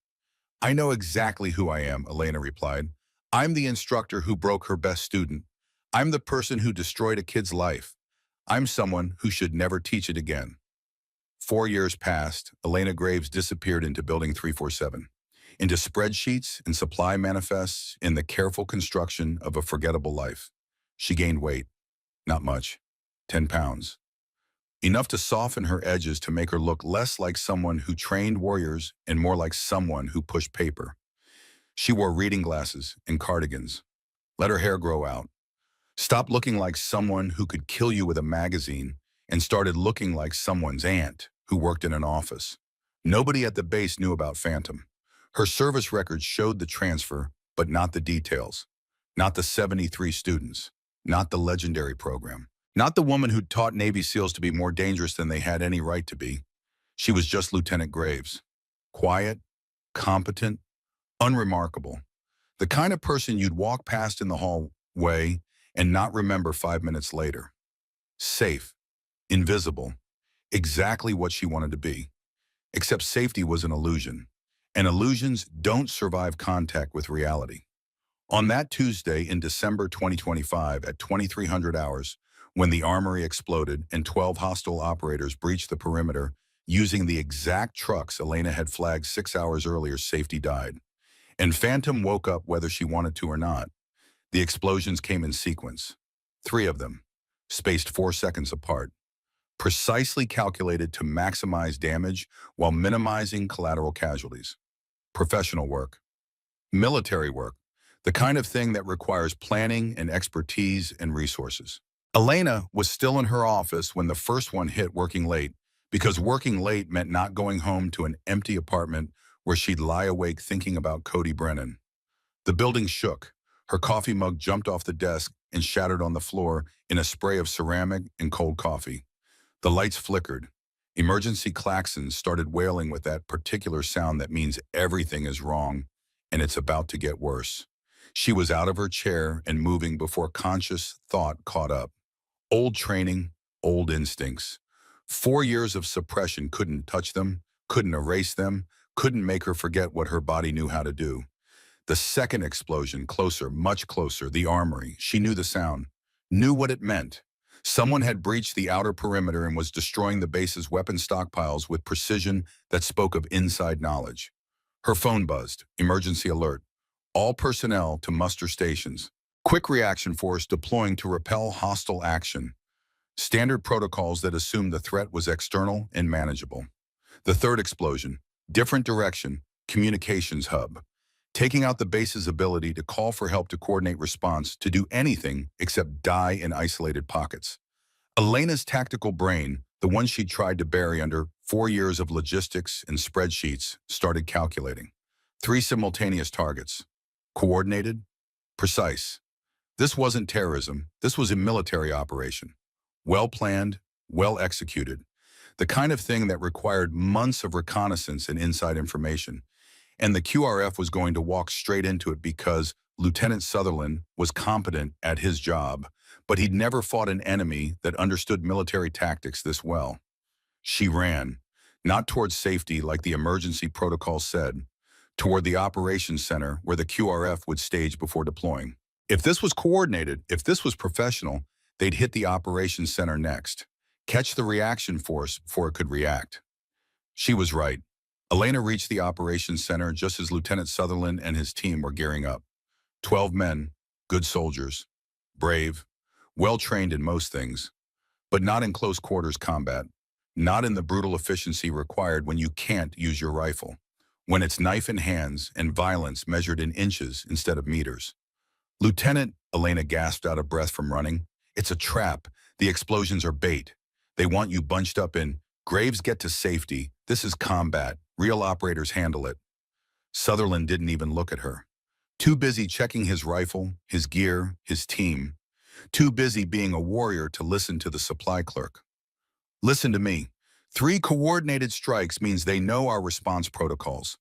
"I know exactly who I am," Elena replied. "I'm the instructor who broke her best student. I'm the person who destroyed a kid's life. I'm someone who should never teach it again." 4 years passed. Elena Graves disappeared into Building 347, into spreadsheets and supply manifests, in the careful construction of a forgettable life. She gained weight. Not much. 10 pounds. Enough to soften her edges to make her look less like someone who trained warriors and more like someone who pushed paper. She wore reading glasses and cardigans. Let her hair grow out. Stopped looking like someone who could kill you with a magazine and started looking like someone's aunt who worked in an office. Nobody at the base knew about Phantom. Her service records showed the transfer, but not the details. Not the 73 students. Not the legendary program. Not the woman who'd taught Navy SEALs to be more dangerous than they had any right to be. She was just Lieutenant Graves. Quiet, competent, unremarkable. The kind of person you'd walk past in the hallway and not remember 5 minutes later. Safe, invisible, exactly what she wanted to be. Except safety was an illusion, and illusions don't survive contact with reality. On that Tuesday in December 2025 at 2300 hours, when the armory exploded and 12 hostile operators breached the perimeter using the exact trucks Elena had flagged 6 hours earlier, safety died. And Phantom woke up whether she wanted to or not. The explosions came in sequence. 3 of them, spaced 4 seconds apart, precisely calculated to maximize damage while minimizing collateral casualties. Professional work. Military work, the kind of thing that requires planning and expertise and resources. Elena was still in her office when the first one hit working late, because working late meant not going home to an empty apartment where she'd lie awake thinking about Cody Brennan. The building shook. Her coffee mug jumped off the desk and shattered on the floor in a spray of ceramic and cold coffee. The lights flickered. Emergency klaxons started wailing with that particular sound that means everything is wrong and it's about to get worse. She was out of her chair and moving before conscious thought caught up. Old training, old instincts. 4 years of suppression couldn't touch them, couldn't erase them, couldn't make her forget what her body knew how to do. The second explosion, closer, much closer, the armory. She knew the sound, knew what it meant. Someone had breached the outer perimeter and was destroying the base's weapon stockpiles with precision that spoke of inside knowledge. Her phone buzzed, emergency alert. All personnel to muster stations. Quick reaction force deploying to repel hostile action. Standard protocols that assumed the threat was external and manageable. The third explosion, different direction, communications hub. Taking out the base's ability to call for help, to coordinate response, to do anything except die in isolated pockets. Elena's tactical brain, the one she'd tried to bury under 4 years of logistics and spreadsheets, started calculating. 3 simultaneous targets. Coordinated, precise. This wasn't terrorism. This was a military operation. Well-planned, well-executed. The kind of thing that required months of reconnaissance and inside information. And the QRF was going to walk straight into it because Lieutenant Sutherland was competent at his job, but he'd never fought an enemy that understood military tactics this well. She ran, not towards safety like the emergency protocol said, toward the operations center where the QRF would stage before deploying. If this was coordinated, if this was professional, they'd hit the operations center next, catch the reaction force before it could react. She was right. Elena reached the operations center just as Lieutenant Sutherland and his team were gearing up. 12 men, good soldiers, brave, well-trained in most things, but not in close quarters combat, not in the brutal efficiency required when you can't use your rifle, when it's knife in hands and violence measured in inches instead of meters. Lieutenant, Elena gasped out of breath from running. It's a trap. The explosions are bait. They want you bunched up in, Graves, get to safety. This is combat. Real operators handle it. Sutherland didn't even look at her. Too busy checking his rifle, his gear, his team. Too busy being a warrior to listen to the supply clerk. Listen to me. 3 coordinated strikes means they know our response protocols.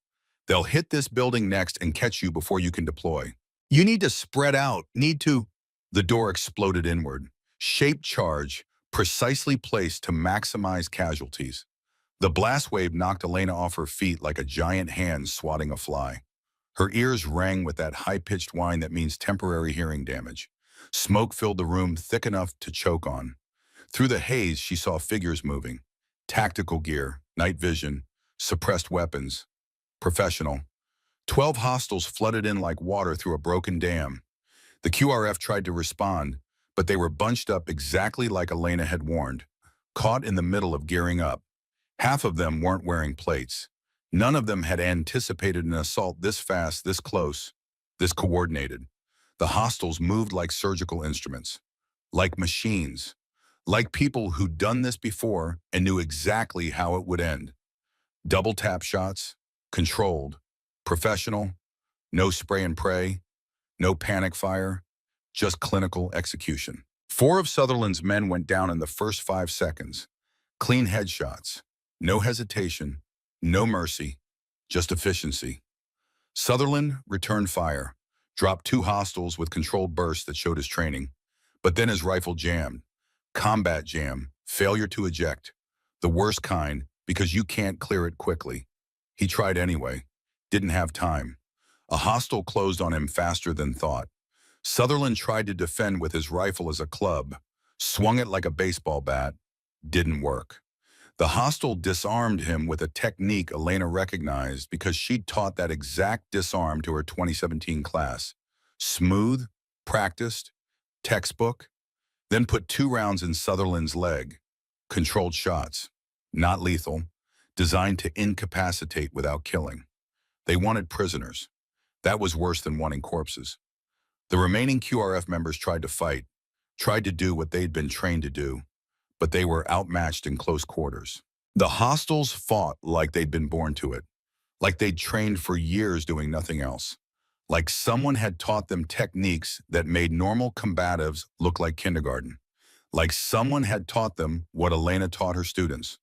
They'll hit this building next and catch you before you can deploy. You need to spread out, The door exploded inward. Shaped charge, precisely placed to maximize casualties. The blast wave knocked Elena off her feet like a giant hand swatting a fly. Her ears rang with that high-pitched whine that means temporary hearing damage. Smoke filled the room thick enough to choke on. Through the haze, she saw figures moving. Tactical gear, night vision, suppressed weapons. Professional. 12 hostiles flooded in like water through a broken dam. The QRF tried to respond, but they were bunched up exactly like Elena had warned, caught in the middle of gearing up. Half of them weren't wearing plates. None of them had anticipated an assault this fast, this close, this coordinated. The hostiles moved like surgical instruments, like machines, like people who'd done this before and knew exactly how it would end. Double tap shots, controlled, professional, no spray and pray, no panic fire, just clinical execution. 4 of Sutherland's men went down in the first 5 seconds. Clean headshots, no hesitation, no mercy, just efficiency. Sutherland returned fire, dropped 2 hostiles with controlled bursts that showed his training, but then his rifle jammed. Combat jam, failure to eject. The worst kind, because you can't clear it quickly. He tried anyway, didn't have time. A hostile closed on him faster than thought. Sutherland tried to defend with his rifle as a club, swung it like a baseball bat, didn't work. The hostile disarmed him with a technique Elena recognized because she'd taught that exact disarm to her 2017 class. Smooth, practiced, textbook. Then put 2 rounds in Sutherland's leg. Controlled shots. Not lethal. Designed to incapacitate without killing. They wanted prisoners. That was worse than wanting corpses. The remaining QRF members tried to fight, tried to do what they'd been trained to do, but they were outmatched in close quarters. The hostiles fought like they'd been born to it, like they'd trained for years doing nothing else, like someone had taught them techniques that made normal combatives look like kindergarten, like someone had taught them what Elena taught her students.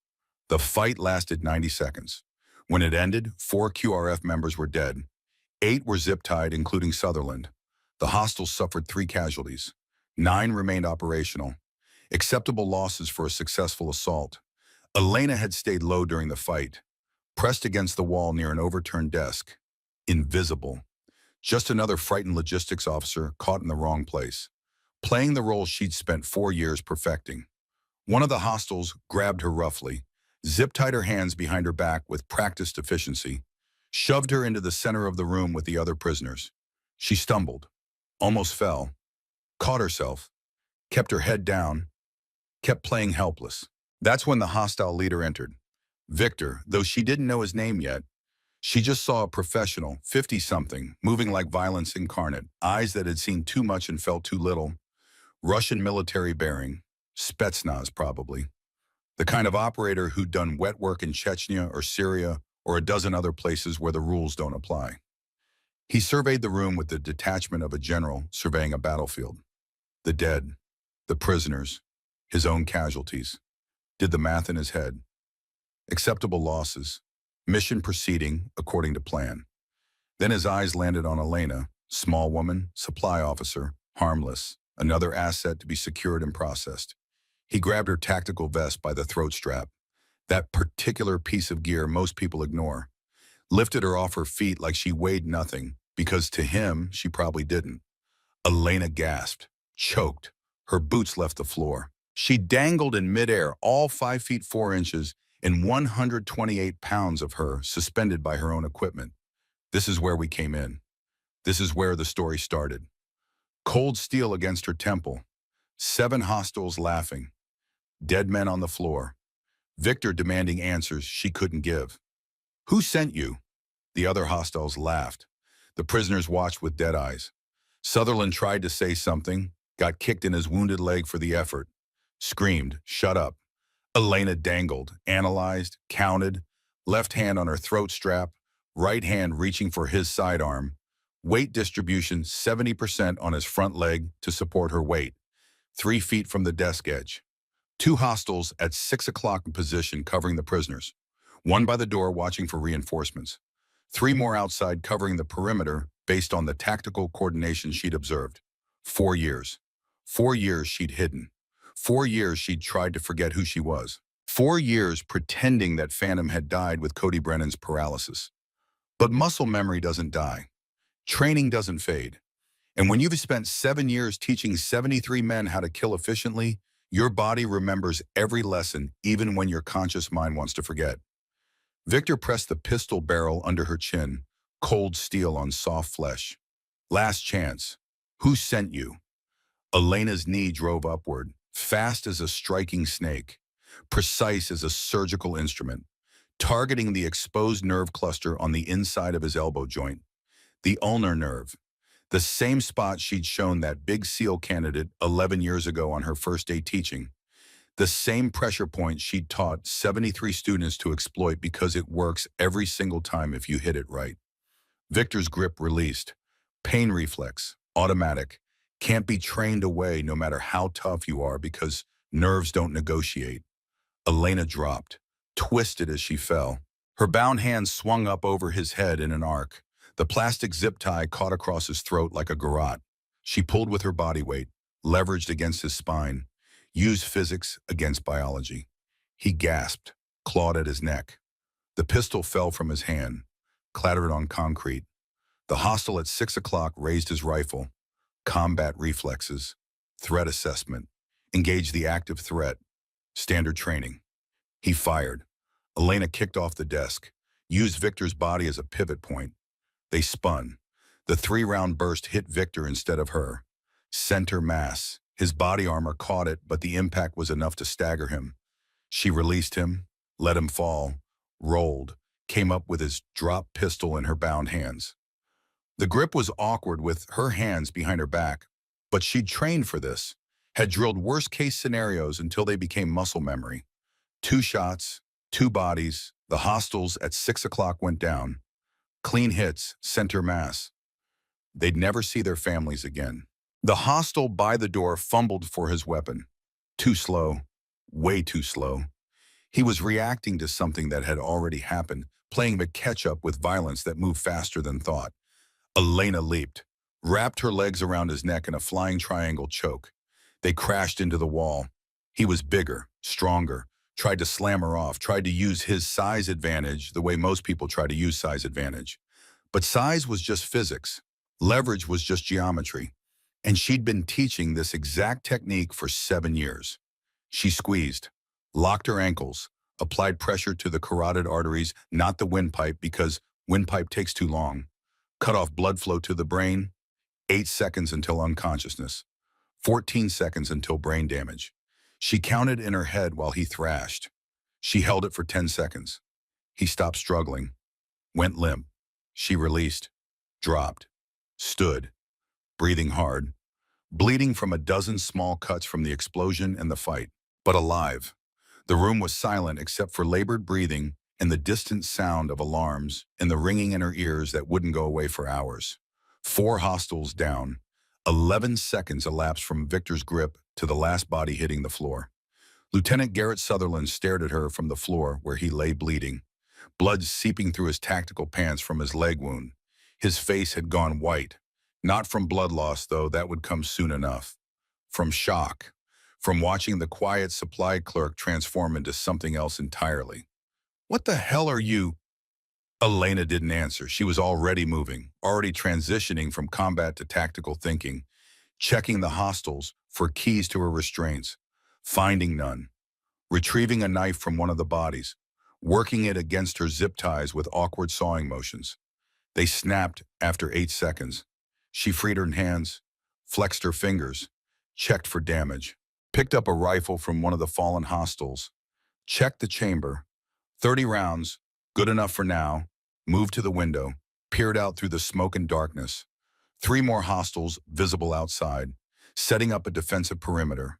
The fight lasted 90 seconds. When it ended, 4 QRF members were dead. 8 were zip-tied, including Sutherland. The hostiles suffered 3 casualties. 9 remained operational. Acceptable losses for a successful assault. Elena had stayed low during the fight, pressed against the wall near an overturned desk. Invisible. Just another frightened logistics officer caught in the wrong place, playing the role she'd spent 4 years perfecting. One of the hostiles grabbed her roughly, zip-tied her hands behind her back with practiced efficiency, shoved her into the center of the room with the other prisoners. She stumbled, almost fell, caught herself, kept her head down, kept playing helpless. That's when the hostile leader entered. Victor, though she didn't know his name yet, she just saw a professional, 50-something, moving like violence incarnate, eyes that had seen too much and felt too little, Russian military bearing, Spetsnaz probably. The kind of operator who'd done wet work in Chechnya or Syria or a dozen other places where the rules don't apply. He surveyed the room with the detachment of a general surveying a battlefield. The dead, the prisoners, his own casualties. Did the math in his head. Acceptable losses. Mission proceeding according to plan. Then his eyes landed on Elena, small woman, supply officer, harmless, another asset to be secured and processed. He grabbed her tactical vest by the throat strap, that particular piece of gear most people ignore, lifted her off her feet like she weighed nothing, because to him, she probably didn't. Elena gasped, choked. Her boots left the floor. She dangled in midair, all 5 feet 4 inches, and 128 pounds of her suspended by her own equipment. This is where we came in. This is where the story started. Cold steel against her temple. 7 hostiles laughing. Dead men on the floor. Victor demanding answers she couldn't give. Who sent you? The other hostiles laughed. The prisoners watched with dead eyes. Sutherland tried to say something, got kicked in his wounded leg for the effort. Screamed, shut up. Elena dangled, analyzed, counted, left hand on her throat strap, right hand reaching for his sidearm. Weight distribution 70% on his front leg to support her weight. 3 feet from the desk edge. 2 hostiles at 6 o'clock in position covering the prisoners. 1 by the door watching for reinforcements. 3 more outside covering the perimeter based on the tactical coordination she'd observed. 4 years. 4 years she'd hidden. 4 years she'd tried to forget who she was. 4 years pretending that Phantom had died with Cody Brennan's paralysis. But muscle memory doesn't die. Training doesn't fade. And when you've spent 7 years teaching 73 men how to kill efficiently, your body remembers every lesson even when your conscious mind wants to forget. Victor pressed the pistol barrel under her chin, cold steel on soft flesh. Last chance. Who sent you? Elena's knee drove upward, fast as a striking snake, precise as a surgical instrument, targeting the exposed nerve cluster on the inside of his elbow joint, the ulnar nerve, the same spot she'd shown that big SEAL candidate 11 years ago on her first day teaching, the same pressure point she'd taught 73 students to exploit because it works every single time if you hit it right. Victor's grip released. Pain reflex, automatic, can't be trained away no matter how tough you are because nerves don't negotiate. Elena dropped, twisted as she fell. Her bound hands swung up over his head in an arc. The plastic zip tie caught across his throat like a garrote. She pulled with her body weight, leveraged against his spine, used physics against biology. He gasped, clawed at his neck. The pistol fell from his hand, clattered on concrete. The hostile at 6 o'clock raised his rifle. Combat reflexes, threat assessment, engage the active threat, standard training. He fired. Elena kicked off the desk, used Victor's body as a pivot point. They spun. The 3-round burst hit Victor instead of her. Center mass. His body armor caught it, but the impact was enough to stagger him. She released him, let him fall, rolled, came up with his drop pistol in her bound hands. The grip was awkward with her hands behind her back, but she'd trained for this, had drilled worst-case scenarios until they became muscle memory. 2 shots, 2 bodies, the hostiles at 6 o'clock went down. Clean hits, center mass. They'd never see their families again. The hostile by the door fumbled for his weapon. Too slow, way too slow. He was reacting to something that had already happened, playing the catch-up with violence that moved faster than thought. Elena leaped, wrapped her legs around his neck in a flying triangle choke. They crashed into the wall. He was bigger, stronger, tried to slam her off, tried to use his size advantage the way most people try to use size advantage. But size was just physics. Leverage was just geometry. And she'd been teaching this exact technique for 7 years. She squeezed, locked her ankles, applied pressure to the carotid arteries, not the windpipe because windpipe takes too long, cut off blood flow to the brain, 8 seconds until unconsciousness, 14 seconds until brain damage. She counted in her head while he thrashed. She held it for 10 seconds. He stopped struggling, went limp. She released, dropped, stood, breathing hard, bleeding from a dozen small cuts from the explosion and the fight, but alive. The room was silent except for labored breathing and the distant sound of alarms and the ringing in her ears that wouldn't go away for hours. 4 hostiles down. 11 seconds elapsed from Victor's grip to the last body hitting the floor. Lieutenant Garrett Sutherland stared at her from the floor where he lay bleeding, blood seeping through his tactical pants from his leg wound. His face had gone white. Not from blood loss, though, that would come soon enough. From shock. From watching the quiet supply clerk transform into something else entirely. "What the hell are you?" Elena didn't answer. She was already moving, already transitioning from combat to tactical thinking, checking the hostiles for keys to her restraints, finding none, retrieving a knife from one of the bodies, working it against her zip ties with awkward sawing motions. They snapped after 8 seconds. She freed her hands, flexed her fingers, checked for damage, picked up a rifle from one of the fallen hostiles, checked the chamber, 30 rounds, good enough for now, moved to the window, peered out through the smoke and darkness. 3 more hostiles visible outside, setting up a defensive perimeter,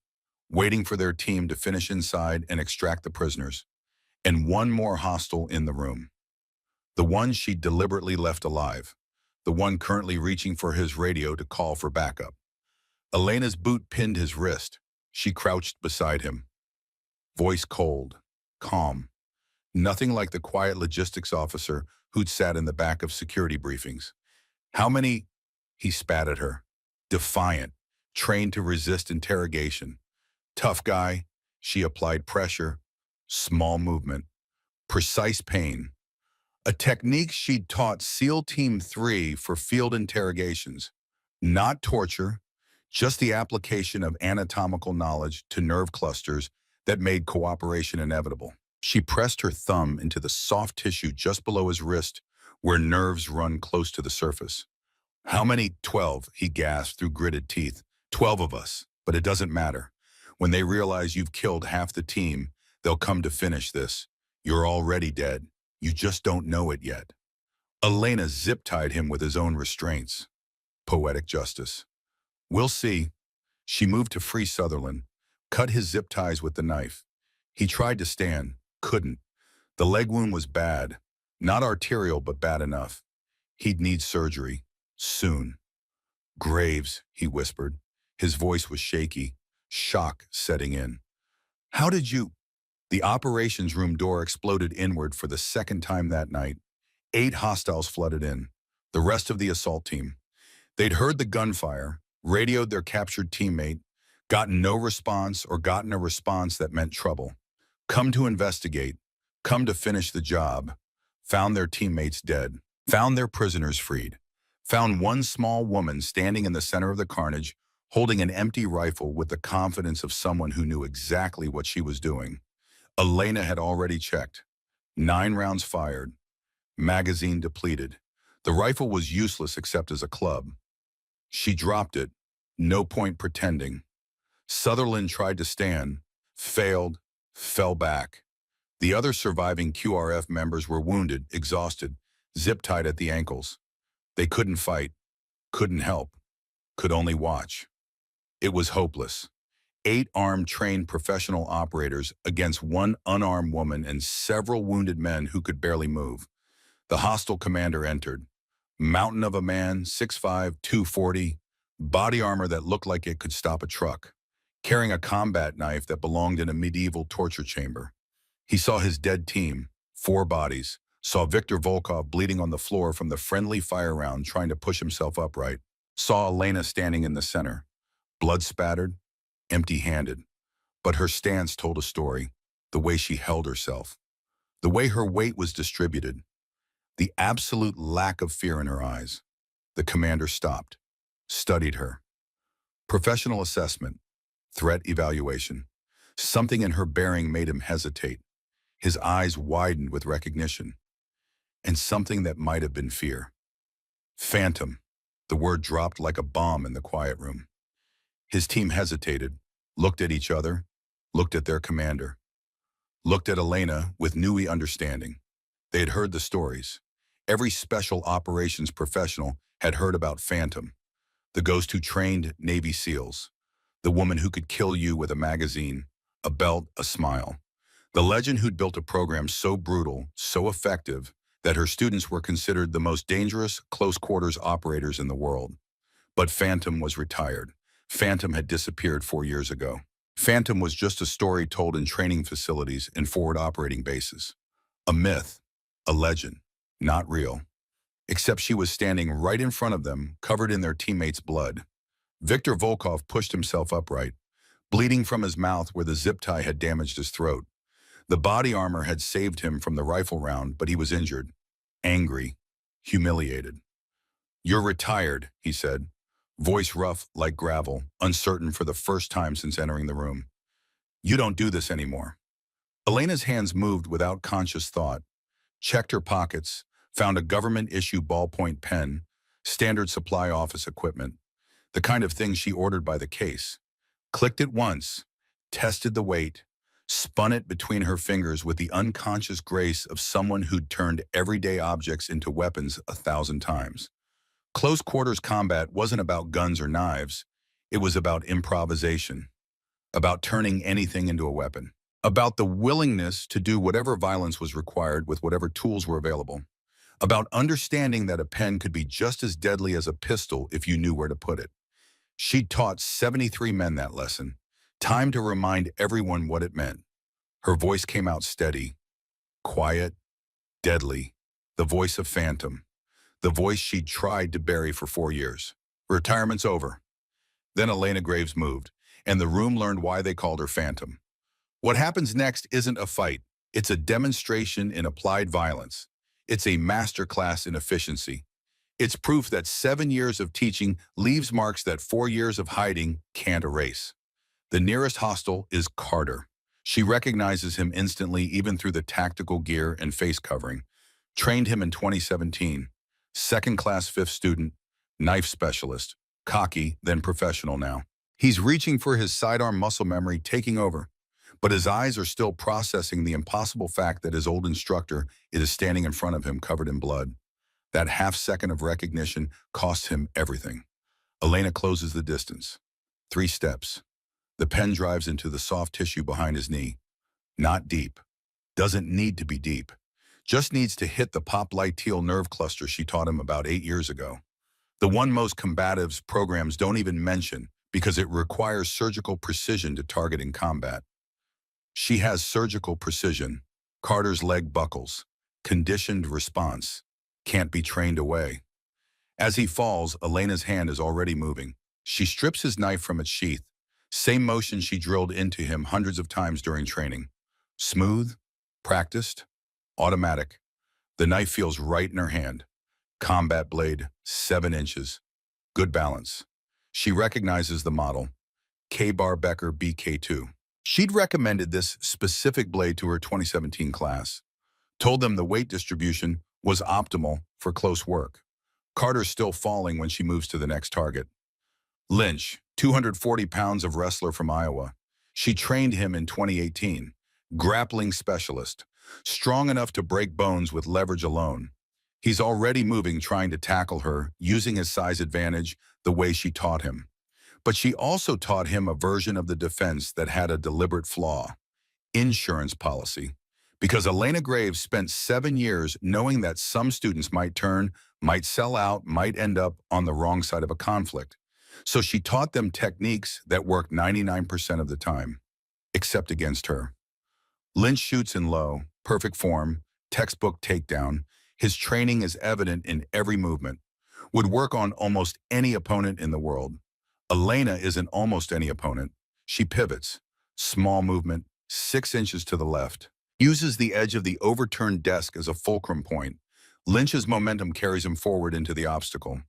waiting for their team to finish inside and extract the prisoners. And 1 more hostile in the room. The one she deliberately left alive. The one currently reaching for his radio to call for backup. Elena's boot pinned his wrist. She crouched beside him. Voice cold, calm. Nothing like the quiet logistics officer who'd sat in the back of security briefings. "How many?" He spat at her. Defiant, trained to resist interrogation. "Tough guy." She applied pressure. Small movement. Precise pain. A technique she'd taught SEAL Team 3 for field interrogations. Not torture, just the application of anatomical knowledge to nerve clusters that made cooperation inevitable. She pressed her thumb into the soft tissue just below his wrist, where nerves run close to the surface. "How many?" 12, he gasped through gritted teeth. 12 of us, but it doesn't matter. When they realize you've killed half the team, they'll come to finish this. You're already dead. You just don't know it yet." Elena zip-tied him with his own restraints. Poetic justice. "We'll see." She moved to free Sutherland, cut his zip ties with the knife. He tried to stand, couldn't. The leg wound was bad. Not arterial, but bad enough. He'd need surgery. Soon. "Graves," he whispered. His voice was shaky, shock setting in. "How did you—" The operations room door exploded inward for the 2nd time that night. 8 hostiles flooded in, the rest of the assault team. They'd heard the gunfire, radioed their captured teammate, gotten no response or gotten a response that meant trouble. Come to investigate, come to finish the job, found their teammates dead, found their prisoners freed, found one small woman standing in the center of the carnage, holding an empty rifle with the confidence of someone who knew exactly what she was doing. Elena had already checked. 9 rounds fired. Magazine depleted. The rifle was useless except as a club. She dropped it. No point pretending. Sutherland tried to stand, failed, fell back. The other surviving QRF members were wounded, exhausted, zip-tied at the ankles. They couldn't fight, couldn't help, could only watch. It was hopeless. 8 armed trained professional operators against 1 unarmed woman and several wounded men who could barely move. The hostile commander entered. Mountain of a man, 6'5", 240, body armor that looked like it could stop a truck, carrying a combat knife that belonged in a medieval torture chamber. He saw his dead team, 4 bodies, saw Viktor Volkov bleeding on the floor from the friendly fire round trying to push himself upright, saw Elena standing in the center, blood-spattered, empty-handed. But her stance told a story, the way she held herself, the way her weight was distributed, the absolute lack of fear in her eyes. The commander stopped, studied her. Professional assessment, threat evaluation. Something in her bearing made him hesitate. His eyes widened with recognition, and something that might have been fear. Phantom. The word dropped like a bomb in the quiet room. His team hesitated, looked at each other, looked at their commander, looked at Elena with new understanding. They had heard the stories. Every special operations professional had heard about Phantom, the ghost who trained Navy SEALs, the woman who could kill you with a magazine, a belt, a smile. The legend who'd built a program so brutal, so effective, that her students were considered the most dangerous close-quarters operators in the world. But Phantom was retired. Phantom had disappeared 4 years ago. Phantom was just a story told in training facilities and forward operating bases. A myth, a legend, not real. Except she was standing right in front of them, covered in their teammates' blood. Viktor Volkov pushed himself upright, bleeding from his mouth where the zip tie had damaged his throat. The body armor had saved him from the rifle round, but he was injured, angry, humiliated. "You're retired," he said, voice rough like gravel, uncertain for the first time since entering the room. "You don't do this anymore." Elena's hands moved without conscious thought, checked her pockets, found a government-issue ballpoint pen, standard supply office equipment, the kind of thing she ordered by the case, clicked it once, tested the weight, spun it between her fingers with the unconscious grace of someone who'd turned everyday objects into weapons 1,000 times. Close quarters combat wasn't about guns or knives. It was about improvisation, about turning anything into a weapon, about the willingness to do whatever violence was required with whatever tools were available, about understanding that a pen could be just as deadly as a pistol if you knew where to put it. She'd taught 73 men that lesson. Time to remind everyone what it meant. Her voice came out steady, quiet, deadly, the voice of Phantom, the voice she'd tried to bury for 4 years. "Retirement's over." Then Elena Graves moved, and the room learned why they called her Phantom. What happens next isn't a fight. It's a demonstration in applied violence. It's a masterclass in efficiency. It's proof that 7 years of teaching leaves marks that 4 years of hiding can't erase. The nearest hostile is Carter. She recognizes him instantly, even through the tactical gear and face covering. Trained him in 2017. Second-class 5th student, knife specialist, cocky, then professional now. He's reaching for his sidearm muscle memory, taking over. But his eyes are still processing the impossible fact that his old instructor is standing in front of him covered in blood. That half-second of recognition costs him everything. Elena closes the distance. 3 steps. The pen drives into the soft tissue behind his knee. Not deep. Doesn't need to be deep. Just needs to hit the pop-light teal nerve cluster she taught him about 8 years ago. The one most combatives programs don't even mention because it requires surgical precision to target in combat. She has surgical precision. Carter's leg buckles. Conditioned response. Can't be trained away. As he falls, Elena's hand is already moving. She strips his knife from its sheath. Same motion she drilled into him hundreds of times during training. Smooth, practiced, automatic. The knife feels right in her hand. Combat blade, 7 inches. Good balance. She recognizes the model, K-Bar Becker BK2. She'd recommended this specific blade to her 2017 class. Told them the weight distribution was optimal for close work. Carter's still falling when she moves to the next target. Lynch, 240 pounds of wrestler from Iowa. She trained him in 2018. Grappling specialist. Strong enough to break bones with leverage alone. He's already moving, trying to tackle her, using his size advantage the way she taught him. But she also taught him a version of the defense that had a deliberate flaw. Insurance policy. Because Elena Graves spent 7 years knowing that some students might turn, might sell out, might end up on the wrong side of a conflict. So she taught them techniques that work 99% of the time, except against her. Lynch shoots in low, perfect form, textbook takedown. His training is evident in every movement. Would work on almost any opponent in the world. Elena isn't almost any opponent. She pivots. Small movement, 6 inches to the left. Uses the edge of the overturned desk as a fulcrum point. Lynch's momentum carries him forward into the obstacle.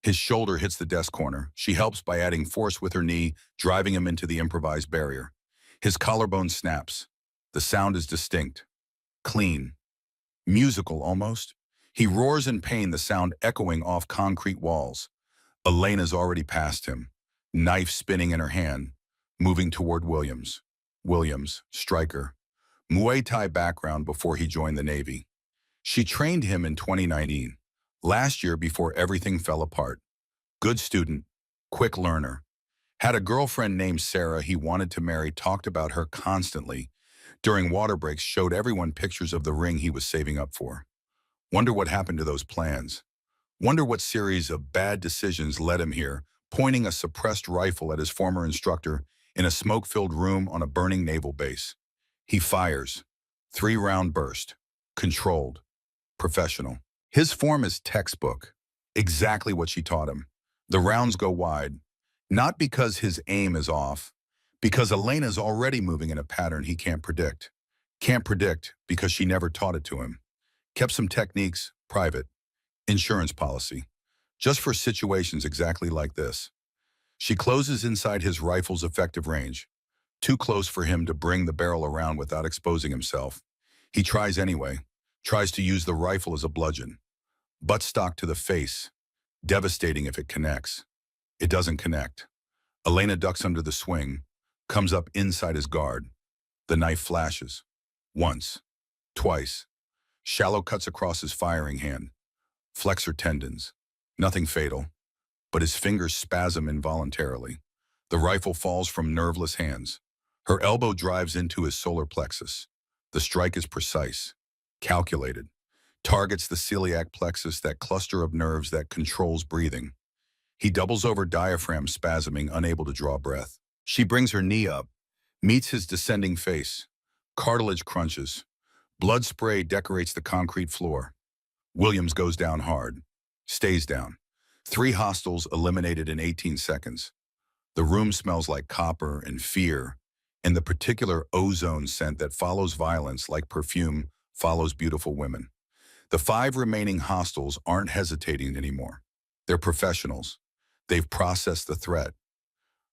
His shoulder hits the desk corner. She helps by adding force with her knee, driving him into the improvised barrier. His collarbone snaps. The sound is distinct, clean, musical almost. He roars in pain, the sound echoing off concrete walls. Elena's already past him, knife spinning in her hand, moving toward Williams. Williams, striker. Muay Thai background before he joined the Navy. She trained him in 2019, last year before everything fell apart. Good student, quick learner. Had a girlfriend named Sarah he wanted to marry, talked about her constantly. During water breaks, showed everyone pictures of the ring he was saving up for. Wonder what happened to those plans. Wonder what series of bad decisions led him here, pointing a suppressed rifle at his former instructor in a smoke-filled room on a burning naval base. He fires. 3-round burst. Controlled. Professional. His form is textbook. Exactly what she taught him. The rounds go wide. Not because his aim is off, because Elena's already moving in a pattern he can't predict. Can't predict because she never taught it to him. Kept some techniques, private. Insurance policy. Just for situations exactly like this. She closes inside his rifle's effective range. Too close for him to bring the barrel around without exposing himself. He tries anyway. Tries to use the rifle as a bludgeon. Buttstock to the face. Devastating if it connects. It doesn't connect. Elena ducks under the swing. Comes up inside his guard. The knife flashes. Once. Twice. Shallow cuts across his firing hand. Flexor tendons. Nothing fatal. But his fingers spasm involuntarily. The rifle falls from nerveless hands. Her elbow drives into his solar plexus. The strike is precise. Calculated. Targets the celiac plexus, that cluster of nerves that controls breathing. He doubles over, diaphragm spasming, unable to draw breath. She brings her knee up, meets his descending face. Cartilage crunches. Blood spray decorates the concrete floor. Williams goes down hard. Stays down. 3 hostiles eliminated in 18 seconds. The room smells like copper and fear, and the particular ozone scent that follows violence like perfume follows beautiful women. The 5 remaining hostiles aren't hesitating anymore. They're professionals. They've processed the threat.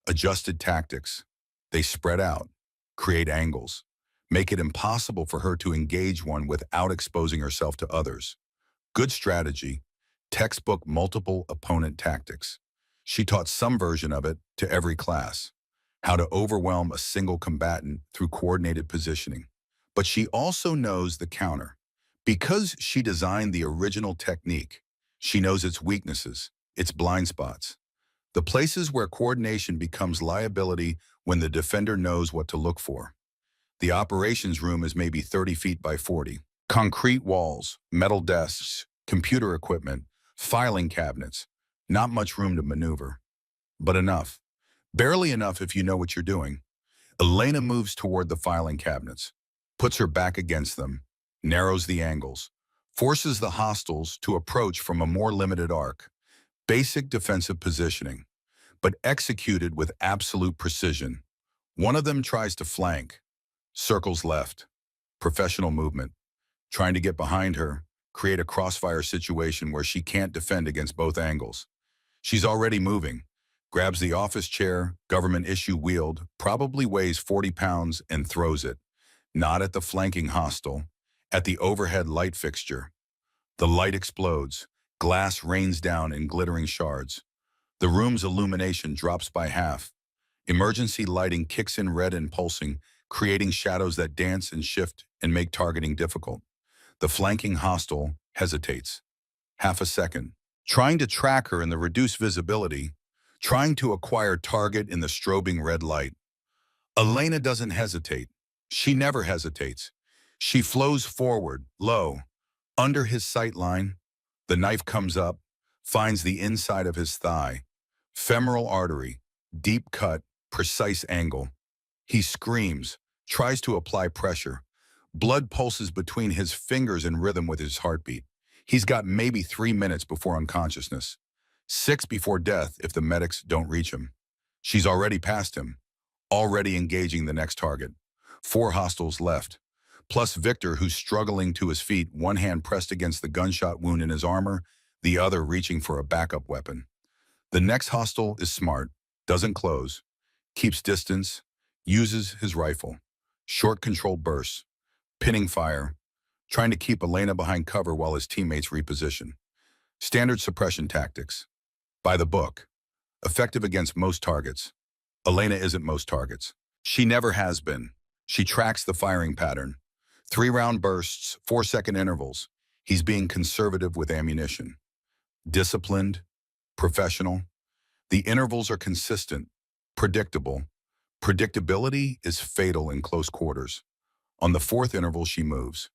Adjusted tactics. They spread out, create angles, make it impossible for her to engage one without exposing herself to others. Good strategy. Textbook multiple opponent tactics. She taught some version of it to every class. How to overwhelm a single combatant through coordinated positioning. But she also knows the counter. Because she designed the original technique, she knows its weaknesses, its blind spots. The places where coordination becomes liability when the defender knows what to look for. The operations room is maybe 30 feet by 40. Concrete walls, metal desks, computer equipment, filing cabinets. Not much room to maneuver. But enough. Barely enough if you know what you're doing. Elena moves toward the filing cabinets, puts her back against them, narrows the angles, forces the hostiles to approach from a more limited arc. Basic defensive positioning, but executed with absolute precision. One of them tries to flank, circles left, professional movement, trying to get behind her, create a crossfire situation where she can't defend against both angles. She's already moving, grabs the office chair, government issue wield, probably weighs 40 pounds, and throws it, not at the flanking hostile, at the overhead light fixture. The light explodes, glass rains down in glittering shards. The room's illumination drops by half. Emergency lighting kicks in red and pulsing, creating shadows that dance and shift and make targeting difficult. The flanking hostile hesitates. Half a second. Trying to track her in the reduced visibility, trying to acquire target in the strobing red light. Elena doesn't hesitate. She never hesitates. She flows forward, low, under his sight line. The knife comes up, finds the inside of his thigh. Femoral artery, deep cut, precise angle. He screams, tries to apply pressure. Blood pulses between his fingers in rhythm with his heartbeat. He's got maybe 3 minutes before unconsciousness. 6 before death if the medics don't reach him. She's already past him, already engaging the next target. 4 hostiles left, plus Victor, who's struggling to his feet, one hand pressed against the gunshot wound in his armor, the other reaching for a backup weapon. The next hostile is smart, doesn't close, keeps distance, uses his rifle. Short controlled bursts, pinning fire, trying to keep Elena behind cover while his teammates reposition. Standard suppression tactics. By the book. Effective against most targets. Elena isn't most targets. She never has been. She tracks the firing pattern. 3-round bursts, 4-second intervals. He's being conservative with ammunition. Disciplined, professional. The intervals are consistent, predictable. Predictability is fatal in close quarters. On the 4th interval, she moves.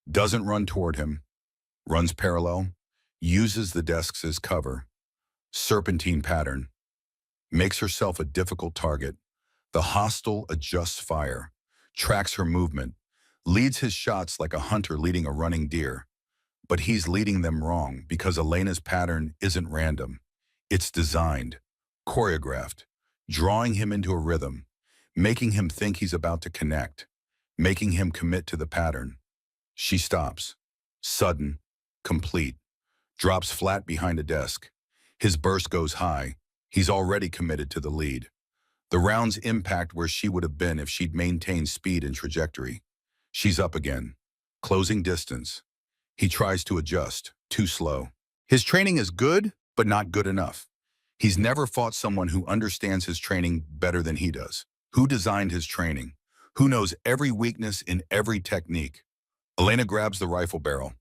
Doesn't run toward him. Runs parallel. Uses the desks as cover. Serpentine pattern. Makes herself a difficult target. The hostile adjusts fire. Tracks her movement. Leads his shots like a hunter leading a running deer. But he's leading them wrong because Elena's pattern isn't random. It's designed, choreographed, drawing him into a rhythm, making him think he's about to connect, making him commit to the pattern. She stops. Sudden, complete. Drops flat behind a desk. His burst goes high. He's already committed to the lead. The rounds impact where she would have been if she'd maintained speed and trajectory. She's up again. Closing distance. He tries to adjust. Too slow. His training is good, but not good enough. He's never fought someone who understands his training better than he does. Who designed his training? Who knows every weakness in every technique? Elena grabs the rifle barrel,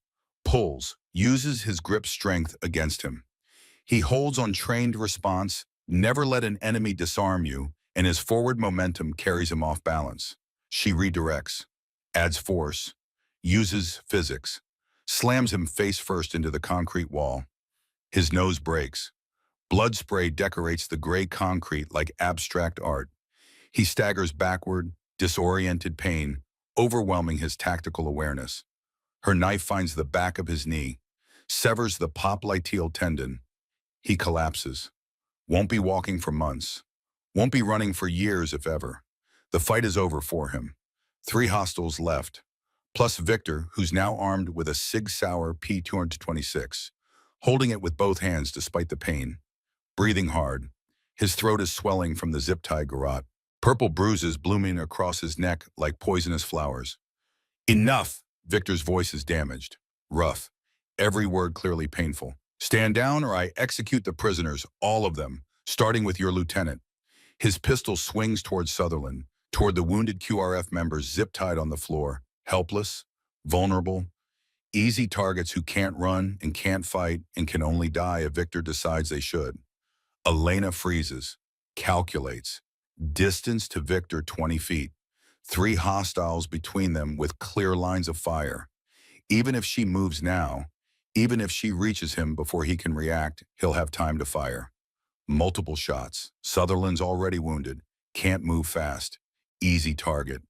pulls, uses his grip strength against him. He holds on trained response, never let an enemy disarm you, and his forward momentum carries him off balance. She redirects, adds force, uses physics, slams him face first into the concrete wall. His nose breaks. Blood spray decorates the gray concrete like abstract art. He staggers backward, disoriented pain, overwhelming his tactical awareness. Her knife finds the back of his knee, severs the popliteal tendon. He collapses. Won't be walking for months. Won't be running for years, if ever. The fight is over for him. 3 hostiles left, plus Victor, who's now armed with a Sig Sauer P226, holding it with both hands despite the pain. Breathing hard. His throat is swelling from the zip-tie garrote. Purple bruises blooming across his neck like poisonous flowers. Enough! Victor's voice is damaged. Rough. Every word clearly painful. Stand down or I execute the prisoners, all of them, starting with your lieutenant. His pistol swings toward Sutherland, toward the wounded QRF members zip-tied on the floor, helpless, vulnerable, easy targets who can't run and can't fight and can only die if Victor decides they should. Elena freezes, calculates. Distance to Victor 20 feet. 3 hostiles between them with clear lines of fire. Even if she moves now, even if she reaches him before he can react, he'll have time to fire. Multiple shots. Sutherland's already wounded. Can't move fast. Easy target.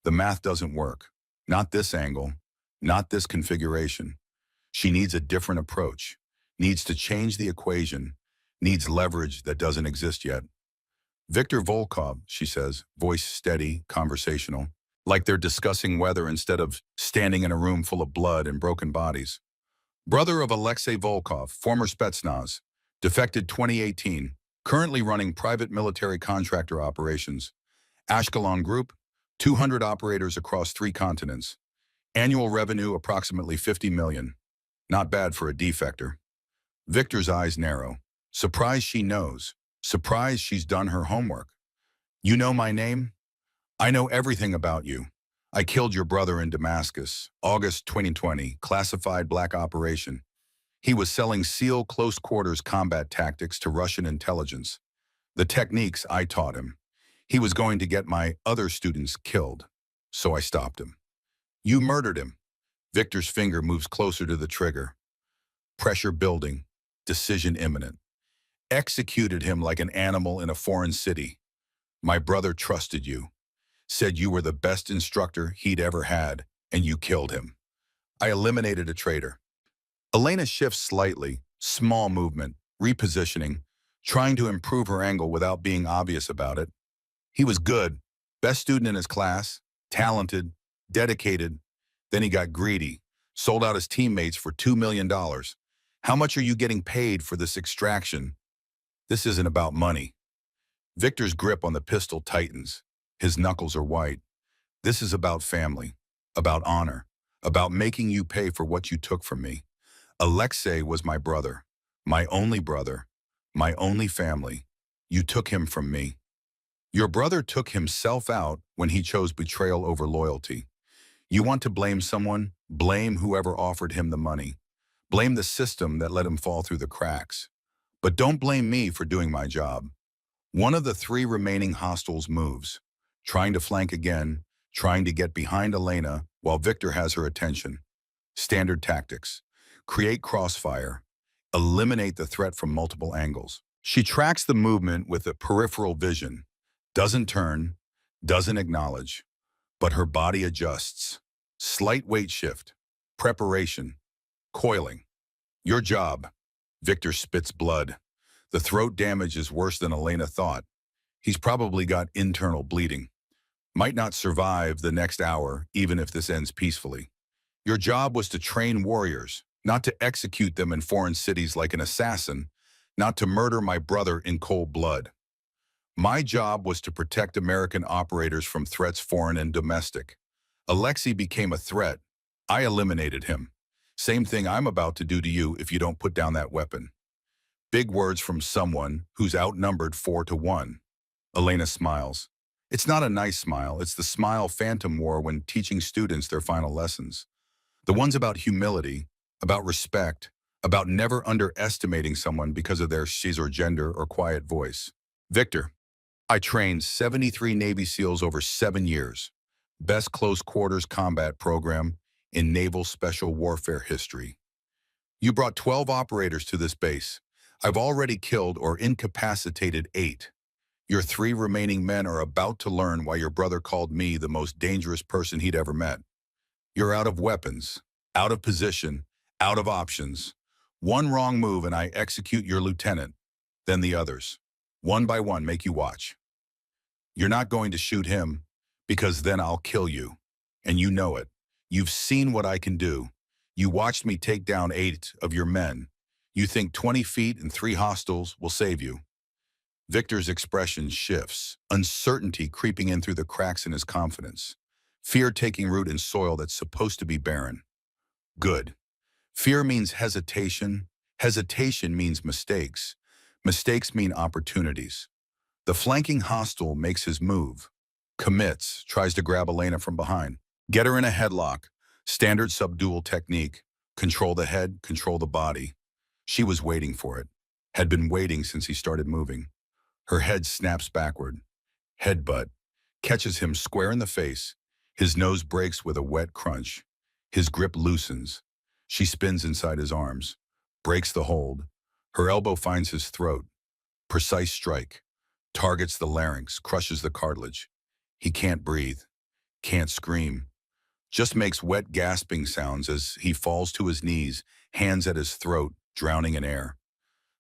The math doesn't work. Not this angle. Not this configuration. She needs a different approach. Needs to change the equation. Needs leverage that doesn't exist yet. Viktor Volkov, she says, voice steady, conversational, like they're discussing weather instead of standing in a room full of blood and broken bodies. Brother of Alexei Volkov, former Spetsnaz, defected 2018, currently running private military contractor operations. Ashkelon Group, 200 operators across 3 continents. Annual revenue approximately 50 million. Not bad for a defector. Victor's eyes narrow. Surprised she knows. Surprised she's done her homework. You know my name? I know everything about you. I killed your brother in Damascus, August 2020, classified black operation. He was selling SEAL close quarters combat tactics to Russian intelligence. The techniques I taught him. He was going to get my other students killed, so I stopped him. You murdered him. Victor's finger moves closer to the trigger. Pressure building, decision imminent. Executed him like an animal in a foreign city. My brother trusted you, said you were the best instructor he'd ever had, and you killed him. I eliminated a traitor. Elena shifts slightly, small movement, repositioning, trying to improve her angle without being obvious about it. He was good, best student in his class, talented, dedicated. Then he got greedy, sold out his teammates for $2 million. How much are you getting paid for this extraction? This isn't about money. Victor's grip on the pistol tightens. His knuckles are white. This is about family, about honor, about making you pay for what you took from me. Alexei was my brother, my only family. You took him from me. Your brother took himself out when he chose betrayal over loyalty. You want to blame someone? Blame whoever offered him the money. Blame the system that let him fall through the cracks. But don't blame me for doing my job. One of the 3 remaining hostiles moves, trying to flank again, trying to get behind Elena while Victor has her attention. Standard tactics. Create crossfire. Eliminate the threat from multiple angles. She tracks the movement with a peripheral vision. Doesn't turn, doesn't acknowledge, but her body adjusts. Slight weight shift. Preparation. Coiling. Your job. Victor spits blood. The throat damage is worse than Elena thought. He's probably got internal bleeding. Might not survive the next hour, even if this ends peacefully. Your job was to train warriors, not to execute them in foreign cities like an assassin, not to murder my brother in cold blood. My job was to protect American operators from threats foreign and domestic. Alexei became a threat. I eliminated him. Same thing I'm about to do to you if you don't put down that weapon. Big words from someone who's outnumbered 4-1. Elena smiles. It's not a nice smile. It's the smile Phantom wore when teaching students their final lessons. The ones about humility, about respect, about never underestimating someone because of their she's or gender or quiet voice. Victor, I trained 73 Navy SEALs over 7 years. Best close quarters combat program in naval special warfare history. You brought 12 operators to this base. I've already killed or incapacitated 8. Your 3 remaining men are about to learn why your brother called me the most dangerous person he'd ever met. You're out of weapons, out of position, out of options. One wrong move and I execute your lieutenant, then the others. One by one, make you watch. You're not going to shoot him, because then I'll kill you. And you know it. You've seen what I can do. You watched me take down 8 of your men. You think 20 feet and 3 hostiles will save you. Victor's expression shifts, uncertainty creeping in through the cracks in his confidence. Fear taking root in soil that's supposed to be barren. Good. Fear means hesitation. Hesitation means mistakes. Mistakes mean opportunities. The flanking hostile makes his move. Commits, tries to grab Elena from behind. Get her in a headlock. Standard subdual technique. Control the head, control the body. She was waiting for it. Had been waiting since he started moving. Her head snaps backward. Headbutt. Catches him square in the face. His nose breaks with a wet crunch. His grip loosens. She spins inside his arms. Breaks the hold. Her elbow finds his throat. Precise strike. Targets the larynx, crushes the cartilage. He can't breathe. Can't scream. Just makes wet gasping sounds as he falls to his knees, hands at his throat, drowning in air.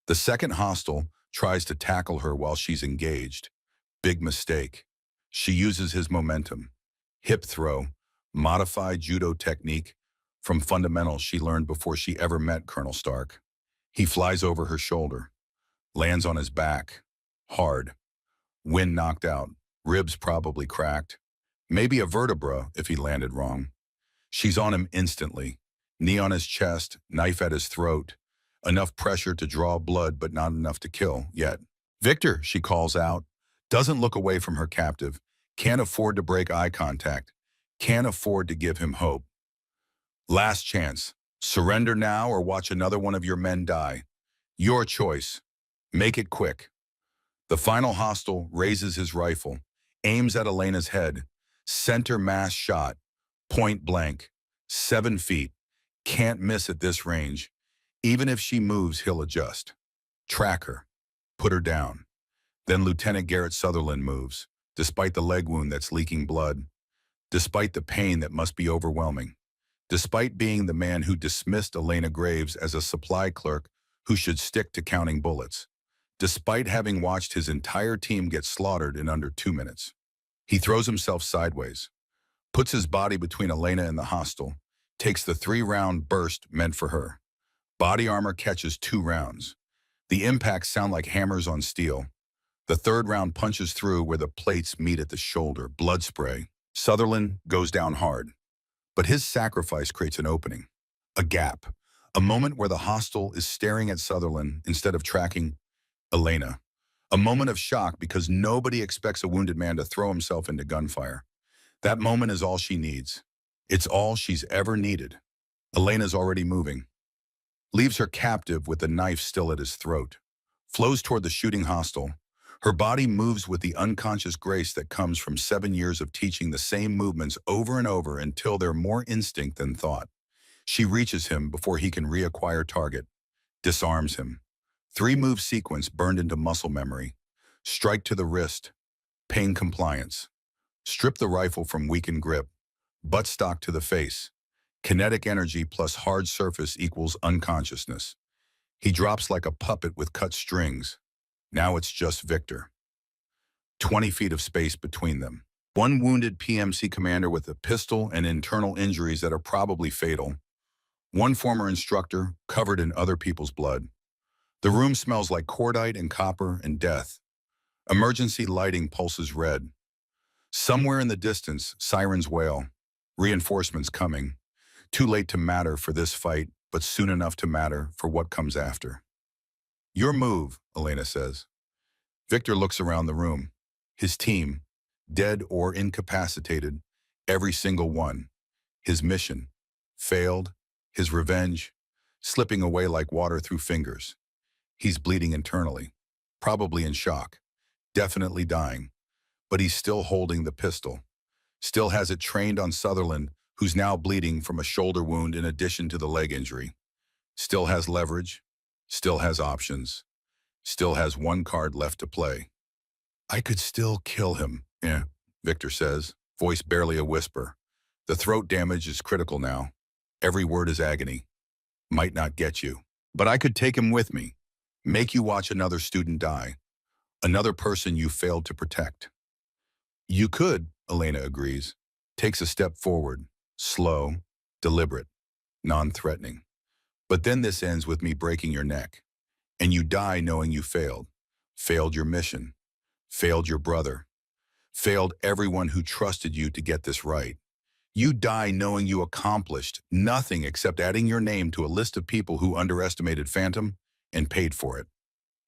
The second hostile tries to tackle her while she's engaged. Big mistake. She uses his momentum. Hip throw, modified judo technique from fundamentals she learned before she ever met Colonel Stark. He flies over her shoulder, lands on his back, hard. Wind knocked out, ribs probably cracked. Maybe a vertebra if he landed wrong. She's on him instantly. Knee on his chest, knife at his throat. Enough pressure to draw blood, but not enough to kill, yet. Victor, she calls out, doesn't look away from her captive, can't afford to break eye contact, can't afford to give him hope. Last chance. Surrender now or watch another one of your men die. Your choice. Make it quick. The final hostile raises his rifle, aims at Elena's head, center mass shot, point blank, 7 feet. Can't miss at this range. Even if she moves, he'll adjust. Track her. Put her down. Then Lieutenant Garrett Sutherland moves, despite the leg wound that's leaking blood, despite the pain that must be overwhelming, despite being the man who dismissed Elena Graves as a supply clerk who should stick to counting bullets, despite having watched his entire team get slaughtered in under 2 minutes. He throws himself sideways, puts his body between Elena and the hostile, takes the 3-round burst meant for her. Body armor catches 2 rounds. The impacts sound like hammers on steel. The 3rd round punches through where the plates meet at the shoulder, blood spray. Sutherland goes down hard. But his sacrifice creates an opening, a gap, a moment where the hostile is staring at Sutherland instead of tracking Elena. A moment of shock because nobody expects a wounded man to throw himself into gunfire. That moment is all she needs. It's all she's ever needed. Elena's already moving. Leaves her captive with the knife still at his throat. Flows toward the shooting hostile. Her body moves with the unconscious grace that comes from 7 years of teaching the same movements over and over until they're more instinct than thought. She reaches him before he can reacquire target. Disarms him. 3-move sequence burned into muscle memory. Strike to the wrist. Pain compliance. Strip the rifle from weakened grip. Buttstock to the face. Kinetic energy plus hard surface equals unconsciousness. He drops like a puppet with cut strings. Now it's just Victor. 20 feet of space between them. One wounded PMC commander with a pistol and internal injuries that are probably fatal. One former instructor covered in other people's blood. The room smells like cordite and copper and death. Emergency lighting pulses red. Somewhere in the distance, sirens wail. Reinforcements coming. Too late to matter for this fight, but soon enough to matter for what comes after. Your move, Elena says. Victor looks around the room. His team, dead or incapacitated, every single one. His mission, failed, his revenge, slipping away like water through fingers. He's bleeding internally, probably in shock, definitely dying, but he's still holding the pistol, still has it trained on Sutherland, who's now bleeding from a shoulder wound in addition to the leg injury. Still has leverage, still has options, still has one card left to play. I could still kill him, Victor says, voice barely a whisper. The throat damage is critical now. Every word is agony. Might not get you, but I could take him with me. Make you watch another student die. Another person you failed to protect. You could, Elena agrees. Takes a step forward. Slow, deliberate, non-threatening. But then this ends with me breaking your neck. And you die knowing you failed. Failed your mission. Failed your brother. Failed everyone who trusted you to get this right. You die knowing you accomplished nothing except adding your name to a list of people who underestimated Phantom and paid for it.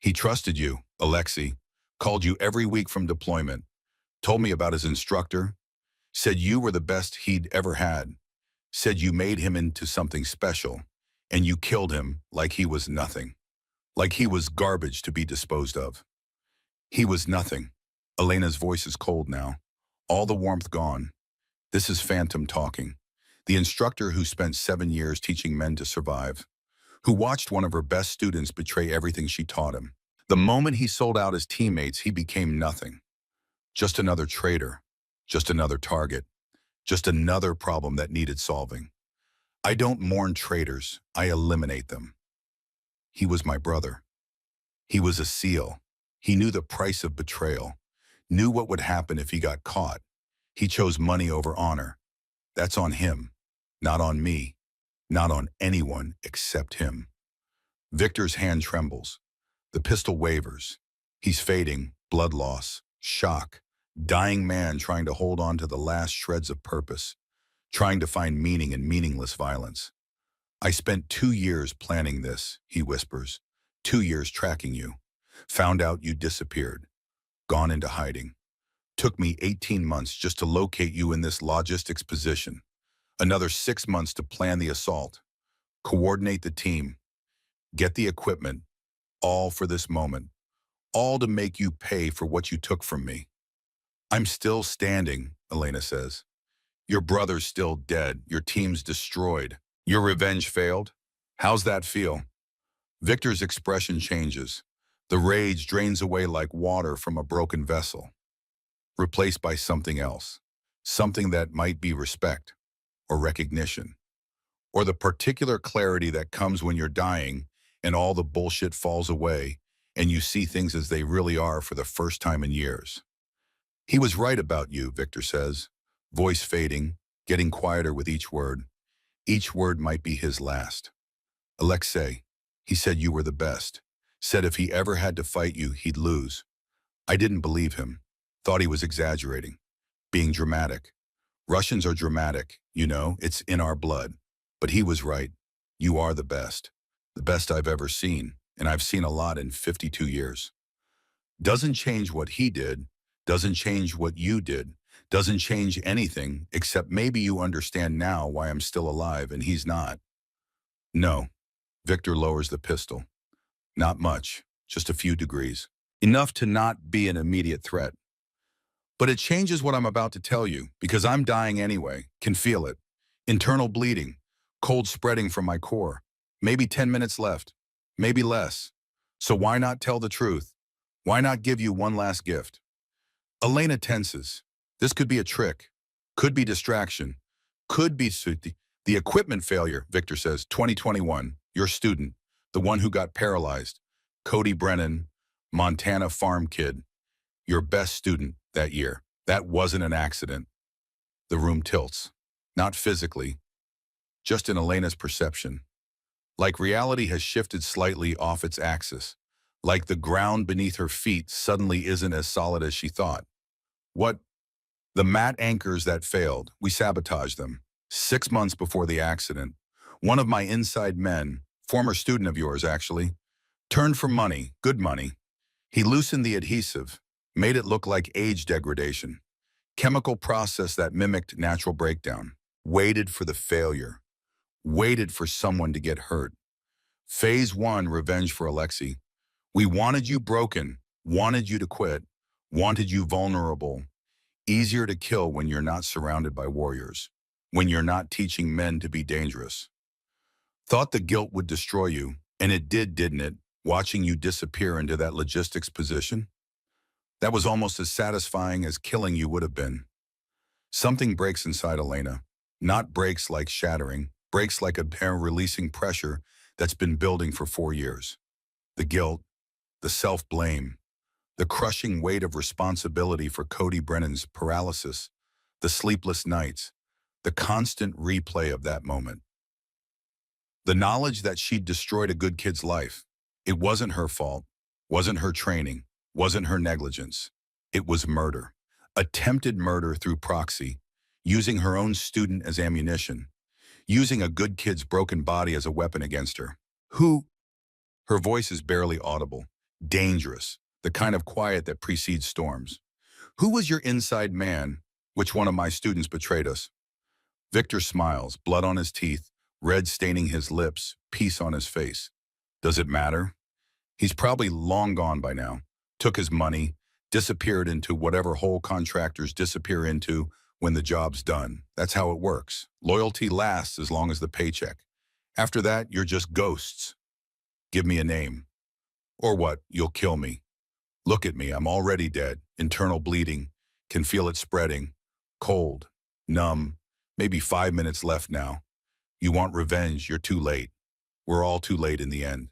He trusted you, Alexei, called you every week from deployment, told me about his instructor, said you were the best he'd ever had, said you made him into something special, and you killed him like he was nothing, like he was garbage to be disposed of. He was nothing. Elena's voice is cold now, all the warmth gone. This is Phantom talking, the instructor who spent 7 years teaching men to survive, who watched one of her best students betray everything she taught him. The moment he sold out his teammates, he became nothing. Just another traitor, just another target, just another problem that needed solving. I don't mourn traitors, I eliminate them. He was my brother. He was a SEAL. He knew the price of betrayal, knew what would happen if he got caught. He chose money over honor. That's on him, not on me, not on anyone except him. Victor's hand trembles. The pistol wavers. He's fading, blood loss, shock, dying man trying to hold on to the last shreds of purpose, trying to find meaning in meaningless violence. I spent 2 years planning this, he whispers. 2 years tracking you. Found out you disappeared. Gone into hiding. Took me 18 months just to locate you in this logistics position. Another 6 months to plan the assault. Coordinate the team. Get the equipment. All for this moment. All to make you pay for what you took from me. I'm still standing, Elena says. Your brother's still dead. Your team's destroyed. Your revenge failed? How's that feel? Victor's expression changes. The rage drains away like water from a broken vessel, replaced by something else. Something that might be respect, or recognition, or the particular clarity that comes when you're dying and all the bullshit falls away and you see things as they really are for the first time in years. He was right about you, Victor says, voice fading, getting quieter with each word. Each word might be his last. Alexei, he said you were the best. Said if he ever had to fight you, he'd lose. I didn't believe him. Thought he was exaggerating, being dramatic. Russians are dramatic, you know, it's in our blood. But he was right. You are the best I've ever seen, and I've seen a lot in 52 years. Doesn't change what he did, doesn't change what you did, doesn't change anything, except maybe you understand now why I'm still alive and he's not. No. Victor lowers the pistol. Not much, just a few degrees. Enough to not be an immediate threat. But it changes what I'm about to tell you, because I'm dying anyway, can feel it. Internal bleeding, cold spreading from my core. Maybe 10 minutes left, maybe less. So why not tell the truth? Why not give you one last gift? Elena tenses. This could be a trick, could be distraction, could be the equipment failure, Victor says. 2021, your student, the one who got paralyzed. Cody Brennan, Montana farm kid. Your best student that year. That wasn't an accident. The room tilts. Not physically, just in Elena's perception. Like reality has shifted slightly off its axis. Like the ground beneath her feet suddenly isn't as solid as she thought. What? The mat anchors that failed, we sabotaged them. 6 months before the accident, one of my inside men, former student of yours actually, turned for money, good money. He loosened the adhesive, made it look like age degradation. Chemical process that mimicked natural breakdown. Waited for the failure. Waited for someone to get hurt. Phase 1, revenge for Alexei. We wanted you broken, wanted you to quit, wanted you vulnerable. Easier to kill when you're not surrounded by warriors, when you're not teaching men to be dangerous. Thought the guilt would destroy you, and it did, didn't it, watching you disappear into that logistics position? That was almost as satisfying as killing you would have been. Something breaks inside Elena. Not breaks like shattering, breaks like a pair releasing pressure that's been building for 4 years. The guilt, the self-blame, the crushing weight of responsibility for Cody Brennan's paralysis, the sleepless nights, the constant replay of that moment. The knowledge that she'd destroyed a good kid's life. It wasn't her fault, wasn't her training, wasn't her negligence. It was murder. Attempted murder through proxy, using her own student as ammunition, using a good kid's broken body as a weapon against her. Who? Her voice is barely audible. Dangerous. The kind of quiet that precedes storms. Who was your inside man? Which one of my students betrayed us? Victor smiles, blood on his teeth, red staining his lips, peace on his face. Does it matter? He's probably long gone by now. Took his money, disappeared into whatever hole contractors disappear into when the job's done. That's how it works. Loyalty lasts as long as the paycheck. After that, you're just ghosts. Give me a name. Or what? You'll kill me. Look at me, I'm already dead, internal bleeding, can feel it spreading, cold, numb, maybe 5 minutes left now. You want revenge, you're too late. We're all too late in the end.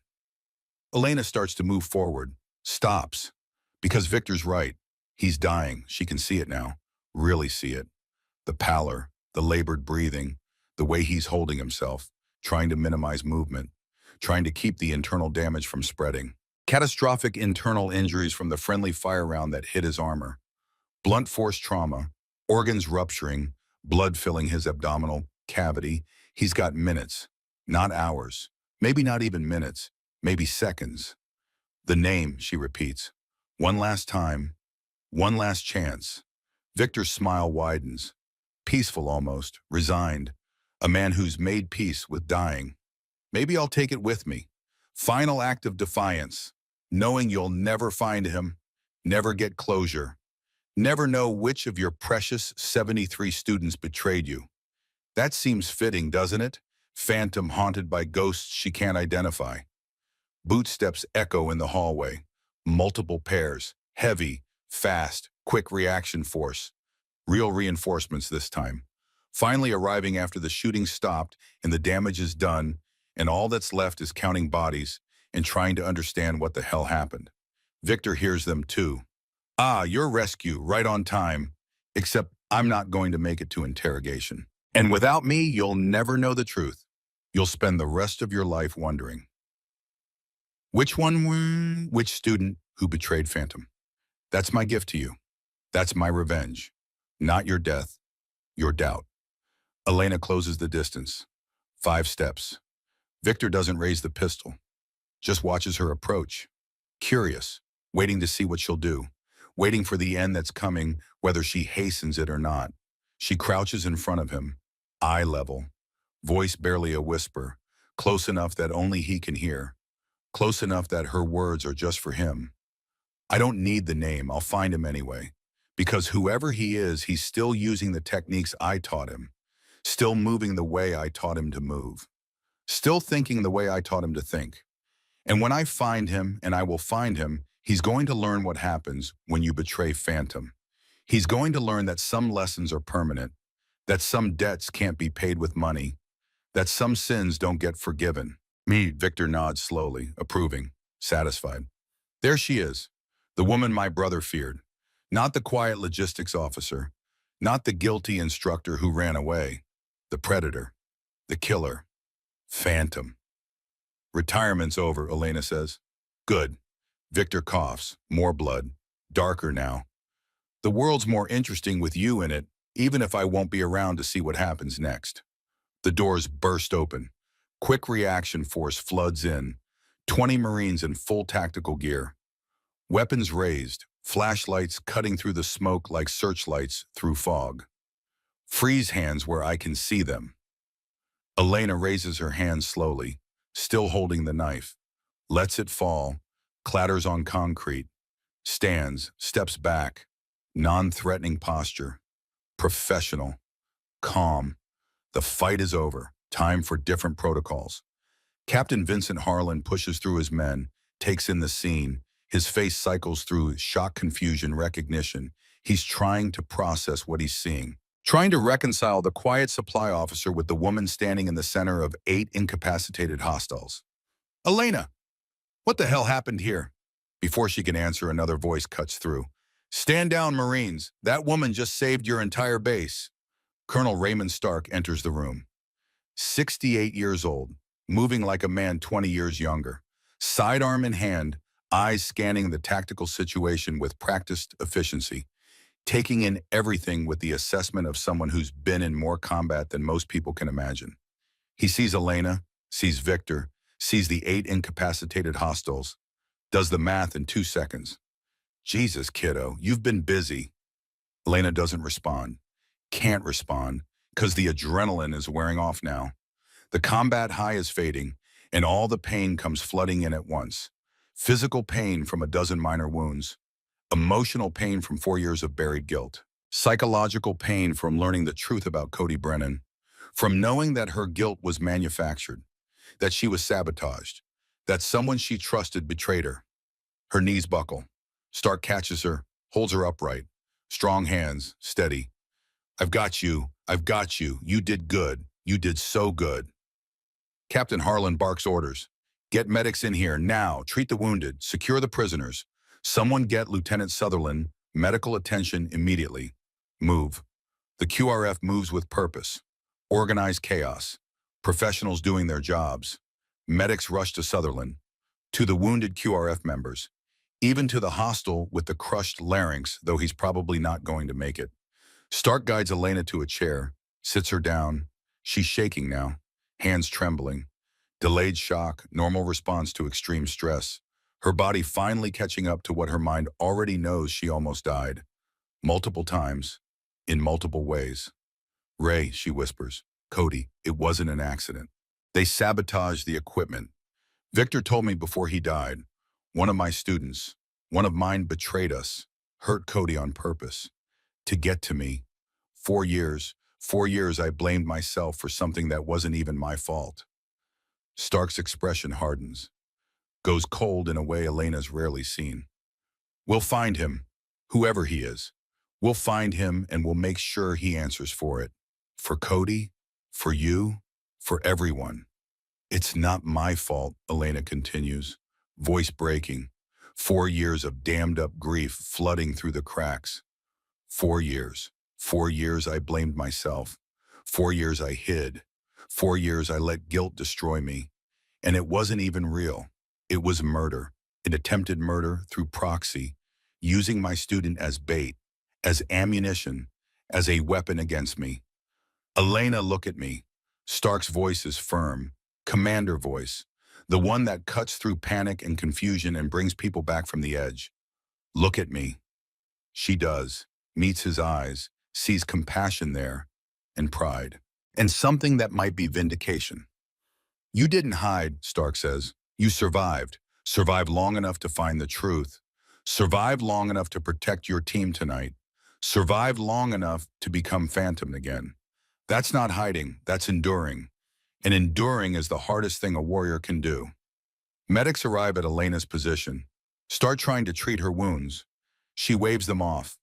Elena starts to move forward, stops, because Victor's right. He's dying, she can see it now, really see it. The pallor, the labored breathing, the way he's holding himself, trying to minimize movement, trying to keep the internal damage from spreading. Catastrophic internal injuries from the friendly fire round that hit his armor. Blunt force trauma, organs rupturing, blood filling his abdominal cavity. He's got minutes, Not hours, maybe not even minutes, maybe seconds. The name, she repeats. One last time, one last chance. Victor's smile widens, peaceful almost, resigned. A man who's made peace with dying. Maybe I'll take it with me. Final act of defiance, knowing you'll never find him, never get closure, never know which of your precious 73 students betrayed you. That seems fitting, doesn't it? Phantom haunted by ghosts she can't identify. Bootsteps echo in the hallway. Multiple pairs, heavy, fast, quick reaction force. Real reinforcements this time. Finally arriving after the shooting stopped and the damage is done, and all that's left is counting bodies and trying to understand what the hell happened. Victor hears them too. Ah, your rescue, right on time. Except I'm not going to make it to interrogation. And without me, you'll never know the truth. You'll spend the rest of your life wondering. Which student who betrayed Phantom? That's my gift to you. That's my revenge. Not your death, your doubt. Elena closes the distance. 5 steps. Victor doesn't raise the pistol, just watches her approach. Curious, waiting to see what she'll do, waiting for the end that's coming, whether she hastens it or not. She crouches in front of him, eye level, voice barely a whisper, close enough that only he can hear, close enough that her words are just for him. I don't need the name, I'll find him anyway. Because whoever he is, he's still using the techniques I taught him, still moving the way I taught him to move, still thinking the way I taught him to think. And when I find him, and I will find him, he's going to learn what happens when you betray Phantom. He's going to learn that some lessons are permanent, that some debts can't be paid with money, that some sins don't get forgiven. Victor nods slowly, approving, satisfied. There she is, the woman my brother feared. Not the quiet logistics officer, not the guilty instructor who ran away. The predator, the killer, Phantom. Retirement's over, Elena says. Good. Victor coughs, more blood, darker now. The world's more interesting with you in it, even if I won't be around to see what happens next. The doors burst open. Quick reaction force floods in. 20 Marines in full tactical gear. Weapons raised, flashlights cutting through the smoke like searchlights through fog. Freeze hands where I can see them. Elena raises her hand slowly, still holding the knife, lets it fall, clatters on concrete, stands, steps back, non-threatening posture, professional, calm. The fight is over, time for different protocols. Captain Vincent Harlan pushes through his men, takes in the scene. His face cycles through shock, confusion, recognition. He's trying to process what he's seeing, trying to reconcile the quiet supply officer with the woman standing in the center of 8 incapacitated hostiles. Elena, what the hell happened here? Before she can answer, another voice cuts through. Stand down, Marines. That woman just saved your entire base. Colonel Raymond Stark enters the room. 68 years old, moving like a man 20 years younger. Sidearm in hand, eyes scanning the tactical situation with practiced efficiency, taking in everything with the assessment of someone who's been in more combat than most people can imagine. He sees Elena, sees Victor, sees the 8 incapacitated hostiles, does the math in 2 seconds. Jesus, kiddo, you've been busy. Elena doesn't respond, can't respond, because the adrenaline is wearing off now. The combat high is fading, and all the pain comes flooding in at once. Physical pain from a dozen minor wounds, emotional pain from 4 years of buried guilt, psychological pain from learning the truth about Cody Brennan, from knowing that her guilt was manufactured, that she was sabotaged, that someone she trusted betrayed her. Her knees buckle. Stark catches her, holds her upright. Strong hands, steady. I've got you. I've got you. You did good. You did so good. Captain Harlan barks orders. Get medics in here, now. Treat the wounded. Secure the prisoners. Someone get Lieutenant Sutherland medical attention immediately. Move. The QRF moves with purpose. Organized chaos. Professionals doing their jobs. Medics rush to Sutherland. To the wounded QRF members. Even to the hostile with the crushed larynx, though he's probably not going to make it. Stark guides Elena to a chair, sits her down. She's shaking now, hands trembling. Delayed shock, normal response to extreme stress. Her body finally catching up to what her mind already knows. She almost died. Multiple times. In multiple ways. Ray, she whispers. Cody, it wasn't an accident. They sabotaged the equipment. Victor told me before he died. One of my students, one of mine betrayed us, hurt Cody on purpose. To get to me. 4 years. 4 years I blamed myself for something that wasn't even my fault. Stark's expression hardens. Goes cold in a way Elena's rarely seen. We'll find him, whoever he is. We'll find him and we'll make sure he answers for it. For Cody, for you, for everyone. It's not my fault, Elena continues, voice breaking. 4 years of dammed up grief flooding through the cracks. 4 years. 4 years I blamed myself. 4 years I hid. 4 years I let guilt destroy me. And it wasn't even real. It was murder, an attempted murder through proxy, using my student as bait, as ammunition, as a weapon against me. Elena, look at me. Stark's voice is firm, commander voice, the one that cuts through panic and confusion and brings people back from the edge. Look at me. She does, meets his eyes, sees compassion there, and pride, and something that might be vindication. You didn't hide, Stark says. You survived. Survived long enough to find the truth. Survived long enough to protect your team tonight. Survived long enough to become Phantom again. That's not hiding, that's enduring. And enduring is the hardest thing a warrior can do. Medics arrive at Elena's position. Start trying to treat her wounds. She waves them off.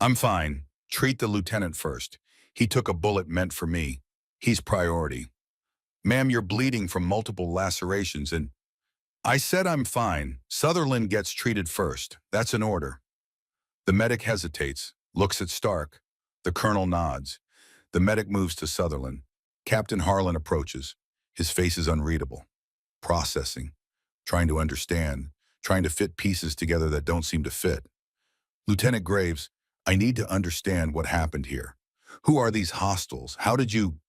I'm fine. Treat the lieutenant first. He took a bullet meant for me. He's priority. Ma'am, you're bleeding from multiple lacerations and... I said I'm fine. Sutherland gets treated first. That's an order. The medic hesitates, looks at Stark. The colonel nods. The medic moves to Sutherland. Captain Harlan approaches. His face is unreadable. Processing. Trying to understand. Trying to fit pieces together that don't seem to fit. Lieutenant Graves, I need to understand what happened here. Who are these hostiles? How did you...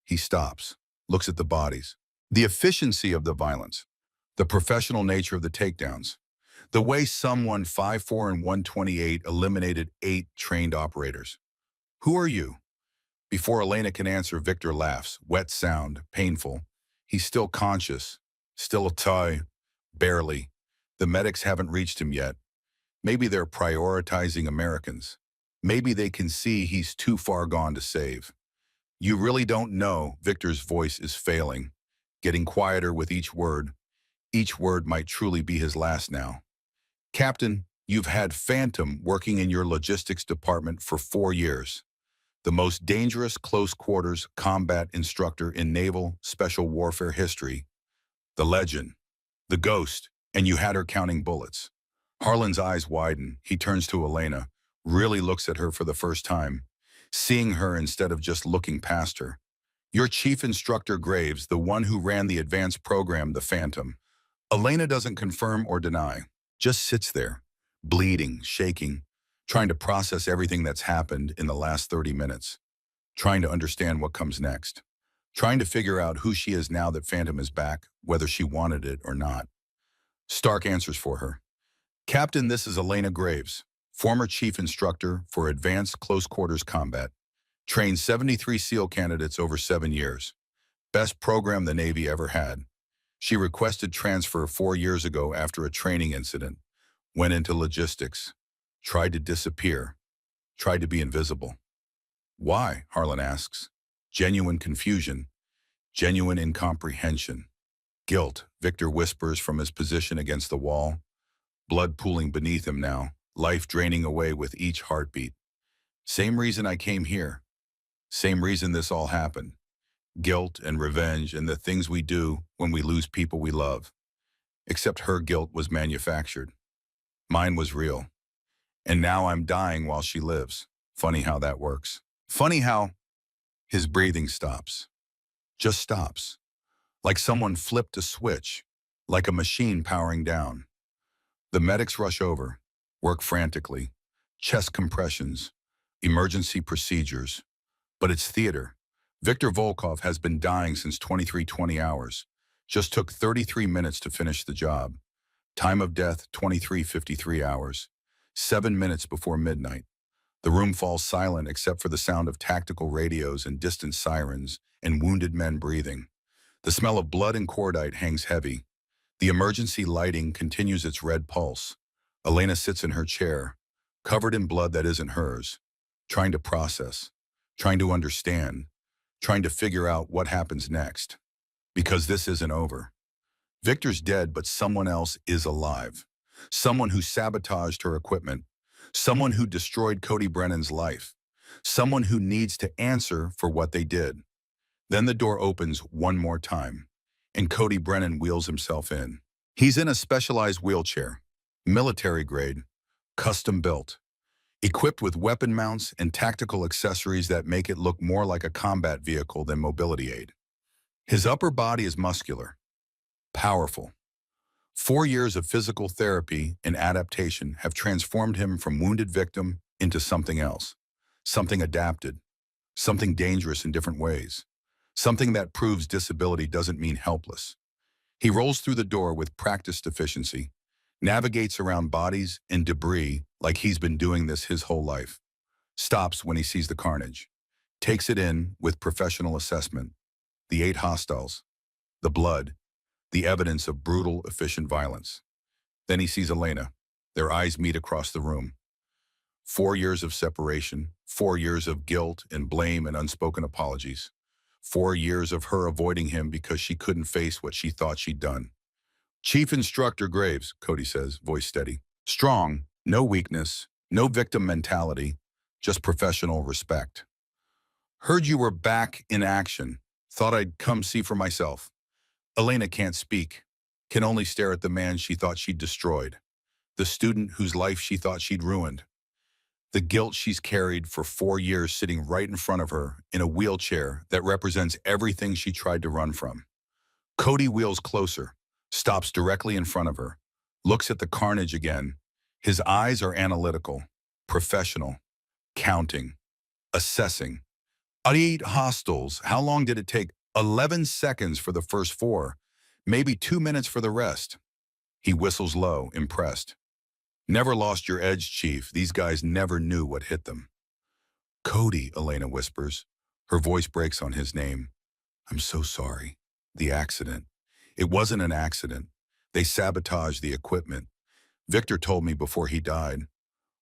He stops. Looks at the bodies. The efficiency of the violence. The professional nature of the takedowns. The way someone 5'4" and 128 eliminated 8 trained operators. Who are you? Before Elena can answer, Victor laughs. Wet sound, painful. He's still conscious. Still a tie. Barely. The medics haven't reached him yet. Maybe they're prioritizing Americans. Maybe they can see he's too far gone to save. You really don't know. Victor's voice is failing, getting quieter with each word. Each word might truly be his last now. Captain, you've had Phantom working in your logistics department for 4 years. The most dangerous close-quarters combat instructor in naval special warfare history. The legend. The ghost. And you had her counting bullets. Harlan's eyes widen. He turns to Elena, really looks at her for the first time, seeing her instead of just looking past her. Your chief instructor Graves, the one who ran the advanced program, the Phantom. Elena doesn't confirm or deny, just sits there, bleeding, shaking, trying to process everything that's happened in the last 30 minutes, trying to understand what comes next, trying to figure out who she is now that Phantom is back, whether she wanted it or not. Stark answers for her. Captain, this is Elena Graves, former chief instructor for advanced close quarters combat, trained 73 SEAL candidates over 7 years. Best program the Navy ever had. She requested transfer 4 years ago after a training incident, went into logistics, tried to disappear, tried to be invisible. Why? Harlan asks. Genuine confusion, genuine incomprehension. Guilt, Victor whispers from his position against the wall, blood pooling beneath him now, life draining away with each heartbeat. Same reason I came here. Same reason this all happened. Guilt and revenge and the things we do when we lose people we love. Except her guilt was manufactured. Mine was real. And now I'm dying while she lives. Funny how that works. Funny how his breathing stops. Just stops. Like someone flipped a switch. Like a machine powering down. The medics rush over, work frantically. Chest compressions, emergency procedures. But it's theater. Victor Volkov has been dying since 23:20 hours. Just took 33 minutes to finish the job. Time of death, 23:53 hours. 7 minutes before midnight. The room falls silent except for the sound of tactical radios and distant sirens and wounded men breathing. The smell of blood and cordite hangs heavy. The emergency lighting continues its red pulse. Elena sits in her chair, covered in blood that isn't hers, trying to process, trying to understand, trying to figure out what happens next. Because this isn't over. Victor's dead, but someone else is alive. Someone who sabotaged her equipment. Someone who destroyed Cody Brennan's life. Someone who needs to answer for what they did. Then the door opens one more time, and Cody Brennan wheels himself in. He's in a specialized wheelchair, military grade, custom built, equipped with weapon mounts and tactical accessories that make it look more like a combat vehicle than mobility aid. His upper body is muscular, powerful. 4 years of physical therapy and adaptation have transformed him from wounded victim into something else, something adapted, something dangerous in different ways, something that proves disability doesn't mean helpless. He rolls through the door with practiced efficiency, navigates around bodies and debris like he's been doing this his whole life, stops when he sees the carnage, takes it in with professional assessment, the 8 hostiles, the blood, the evidence of brutal, efficient violence. Then he sees Elena. Their eyes meet across the room. 4 years of separation, 4 years of guilt and blame and unspoken apologies. 4 years of her avoiding him because she couldn't face what she thought she'd done. Chief Instructor Graves, Cody says, voice steady. Strong, no weakness, no victim mentality, just professional respect. Heard you were back in action. Thought I'd come see for myself. Elena can't speak, can only stare at the man she thought she'd destroyed, the student whose life she thought she'd ruined. The guilt she's carried for 4 years sitting right in front of her in a wheelchair that represents everything she tried to run from. Cody wheels closer, stops directly in front of her, looks at the carnage again. His eyes are analytical, professional, counting, assessing. 8 hostiles, how long did it take? 11 seconds for the first 4, maybe 2 minutes for the rest. He whistles low, impressed. Never lost your edge, Chief. These guys never knew what hit them. Cody, Elena whispers. Her voice breaks on his name. I'm so sorry. The accident. It wasn't an accident. They sabotaged the equipment. Victor told me before he died.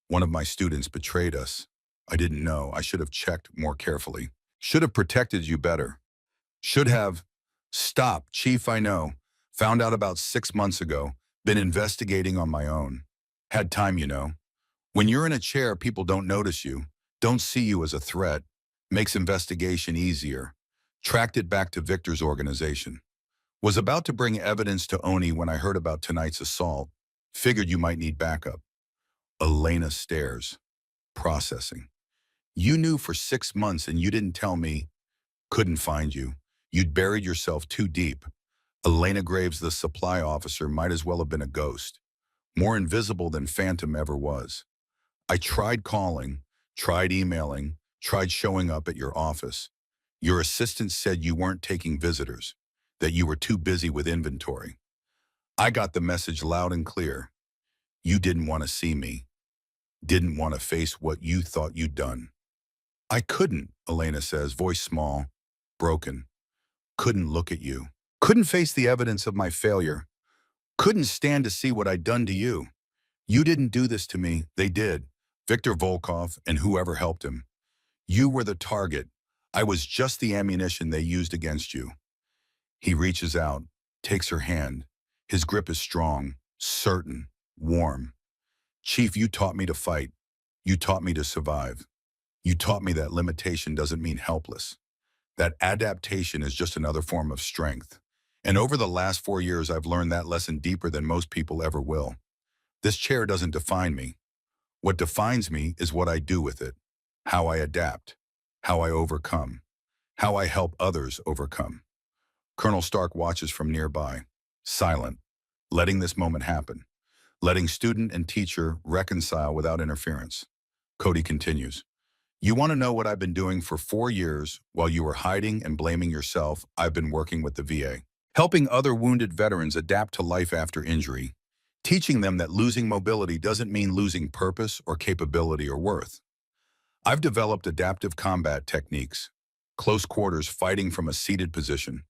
One of my students betrayed us. I didn't know. I should have checked more carefully. Should have protected you better. Should have. Stop, Chief, I know. Found out about 6 months ago. Been investigating on my own. Had time, you know. When you're in a chair, people don't notice you. Don't see you as a threat. Makes investigation easier. Tracked it back to Victor's organization. Was about to bring evidence to Oni when I heard about tonight's assault. Figured you might need backup. Elena stares. Processing. You knew for 6 months and you didn't tell me. Couldn't find you. You'd buried yourself too deep. Elena Graves, the supply officer, might as well have been a ghost. More invisible than Phantom ever was. I tried calling, tried emailing, tried showing up at your office. Your assistant said you weren't taking visitors, that you were too busy with inventory. I got the message loud and clear. You didn't want to see me. Didn't want to face what you thought you'd done. I couldn't, Elena says, voice small, broken. Couldn't look at you. Couldn't face the evidence of my failure. Couldn't stand to see what I'd done to you. You didn't do this to me. They did. Victor Volkov and whoever helped him. You were the target. I was just the ammunition they used against you. He reaches out, takes her hand. His grip is strong, certain, warm. Chief, you taught me to fight. You taught me to survive. You taught me that limitation doesn't mean helpless. That adaptation is just another form of strength. And over the last 4 years, I've learned that lesson deeper than most people ever will. This chair doesn't define me. What defines me is what I do with it, how I adapt, how I overcome, how I help others overcome. Colonel Stark watches from nearby, silent, letting this moment happen, letting student and teacher reconcile without interference. Cody continues. You want to know what I've been doing for 4 years while you were hiding and blaming yourself? I've been working with the VA. helping other wounded veterans adapt to life after injury, teaching them that losing mobility doesn't mean losing purpose or capability or worth. I've developed adaptive combat techniques, close quarters fighting from a seated position,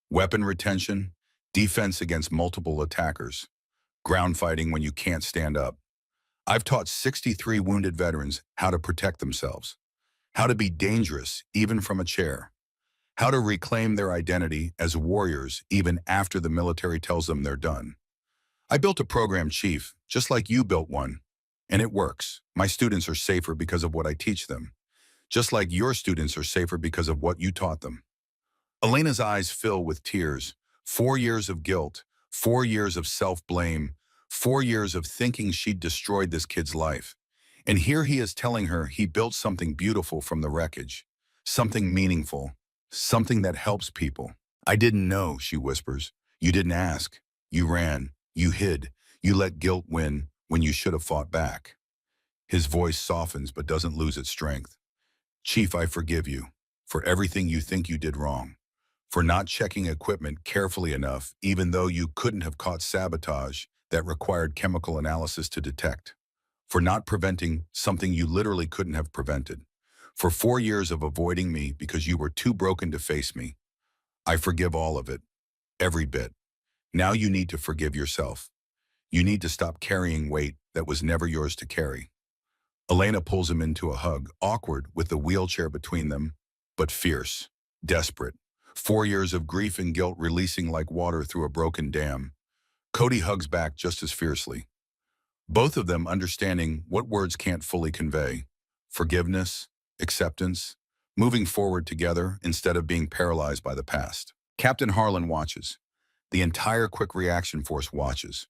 weapon retention, defense against multiple attackers, ground fighting when you can't stand up. I've taught 63 wounded veterans how to protect themselves, how to be dangerous even from a chair, how to reclaim their identity as warriors even after the military tells them they're done. I built a program, Chief, just like you built one, and it works. My students are safer because of what I teach them, just like your students are safer because of what you taught them. Elena's eyes fill with tears. 4 years of guilt, 4 years of self-blame, 4 years of thinking she'd destroyed this kid's life. And here he is telling her he built something beautiful from the wreckage, something meaningful, something that helps people. I didn't know, she whispers. You didn't ask. You ran. You hid. You let guilt win when you should have fought back. His voice softens but doesn't lose its strength. Chief, I forgive you for everything you think you did wrong, for not checking equipment carefully enough even though you couldn't have caught sabotage that required chemical analysis to detect, for not preventing something you literally couldn't have prevented, for 4 years of avoiding me because you were too broken to face me. I forgive all of it, every bit. Now you need to forgive yourself. You need to stop carrying weight that was never yours to carry. Elena pulls him into a hug, awkward with the wheelchair between them, but fierce, desperate. 4 years of grief and guilt releasing like water through a broken dam. Cody hugs back just as fiercely. Both of them understanding what words can't fully convey. Forgiveness, acceptance, moving forward together instead of being paralyzed by the past. Captain Harlan watches. The entire quick reaction force watches.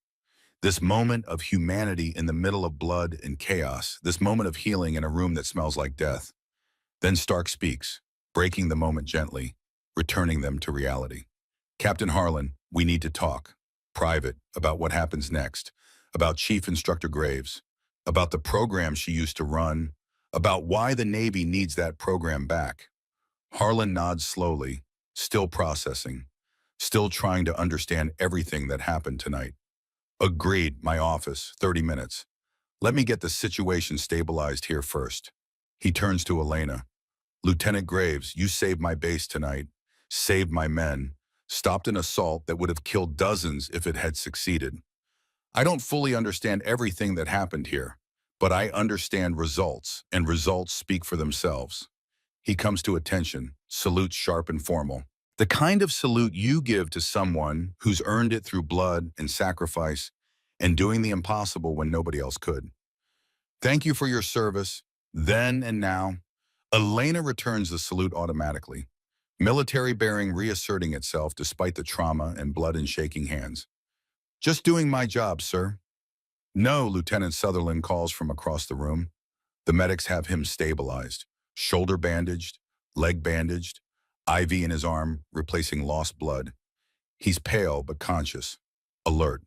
This moment of humanity in the middle of blood and chaos, this moment of healing in a room that smells like death. Then Stark speaks, breaking the moment gently, returning them to reality. Captain Harlan, we need to talk. Private, about what happens next, about Chief Instructor Graves, about the program she used to run, about why the Navy needs that program back. Harlan nods slowly, still processing, still trying to understand everything that happened tonight. Agreed, my office, 30 minutes. Let me get the situation stabilized here first. He turns to Elena. Lieutenant Graves, you saved my base tonight, saved my men, stopped an assault that would have killed dozens if it had succeeded. I don't fully understand everything that happened here, but I understand results, and results speak for themselves. He comes to attention, salutes sharp and formal. The kind of salute you give to someone who's earned it through blood and sacrifice and doing the impossible when nobody else could. Thank you for your service, then and now. Elena returns the salute automatically, military bearing reasserting itself despite the trauma and blood in shaking hands. Just doing my job, sir. No, Lieutenant Sutherland calls from across the room. The medics have him stabilized, shoulder bandaged, leg bandaged, IV in his arm, replacing lost blood. He's pale but conscious, alert.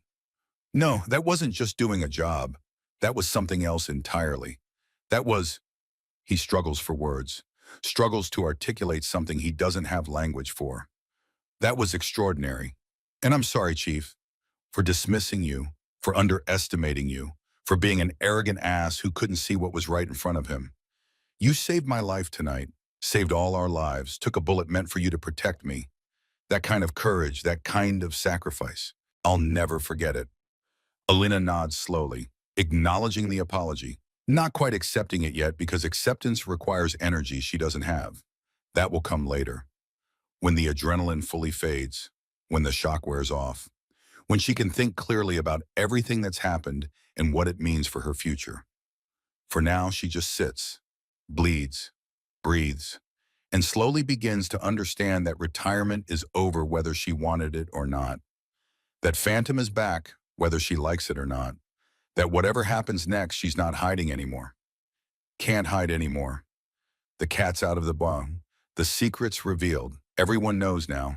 No, that wasn't just doing a job. That was something else entirely. That was, he struggles for words, struggles to articulate something he doesn't have language for. That was extraordinary. And I'm sorry, Chief, for dismissing you, for underestimating you, for being an arrogant ass who couldn't see what was right in front of him. You saved my life tonight, saved all our lives, took a bullet meant for you to protect me. That kind of courage, that kind of sacrifice. I'll never forget it. Elena nods slowly, acknowledging the apology, not quite accepting it yet because acceptance requires energy she doesn't have. That will come later, when the adrenaline fully fades, when the shock wears off, when she can think clearly about everything that's happened and what it means for her future. For now, she just sits, bleeds, breathes, and slowly begins to understand that retirement is over whether she wanted it or not. That Phantom is back, whether she likes it or not. That whatever happens next, she's not hiding anymore. Can't hide anymore. The cat's out of the bag. The secret's revealed. Everyone knows now.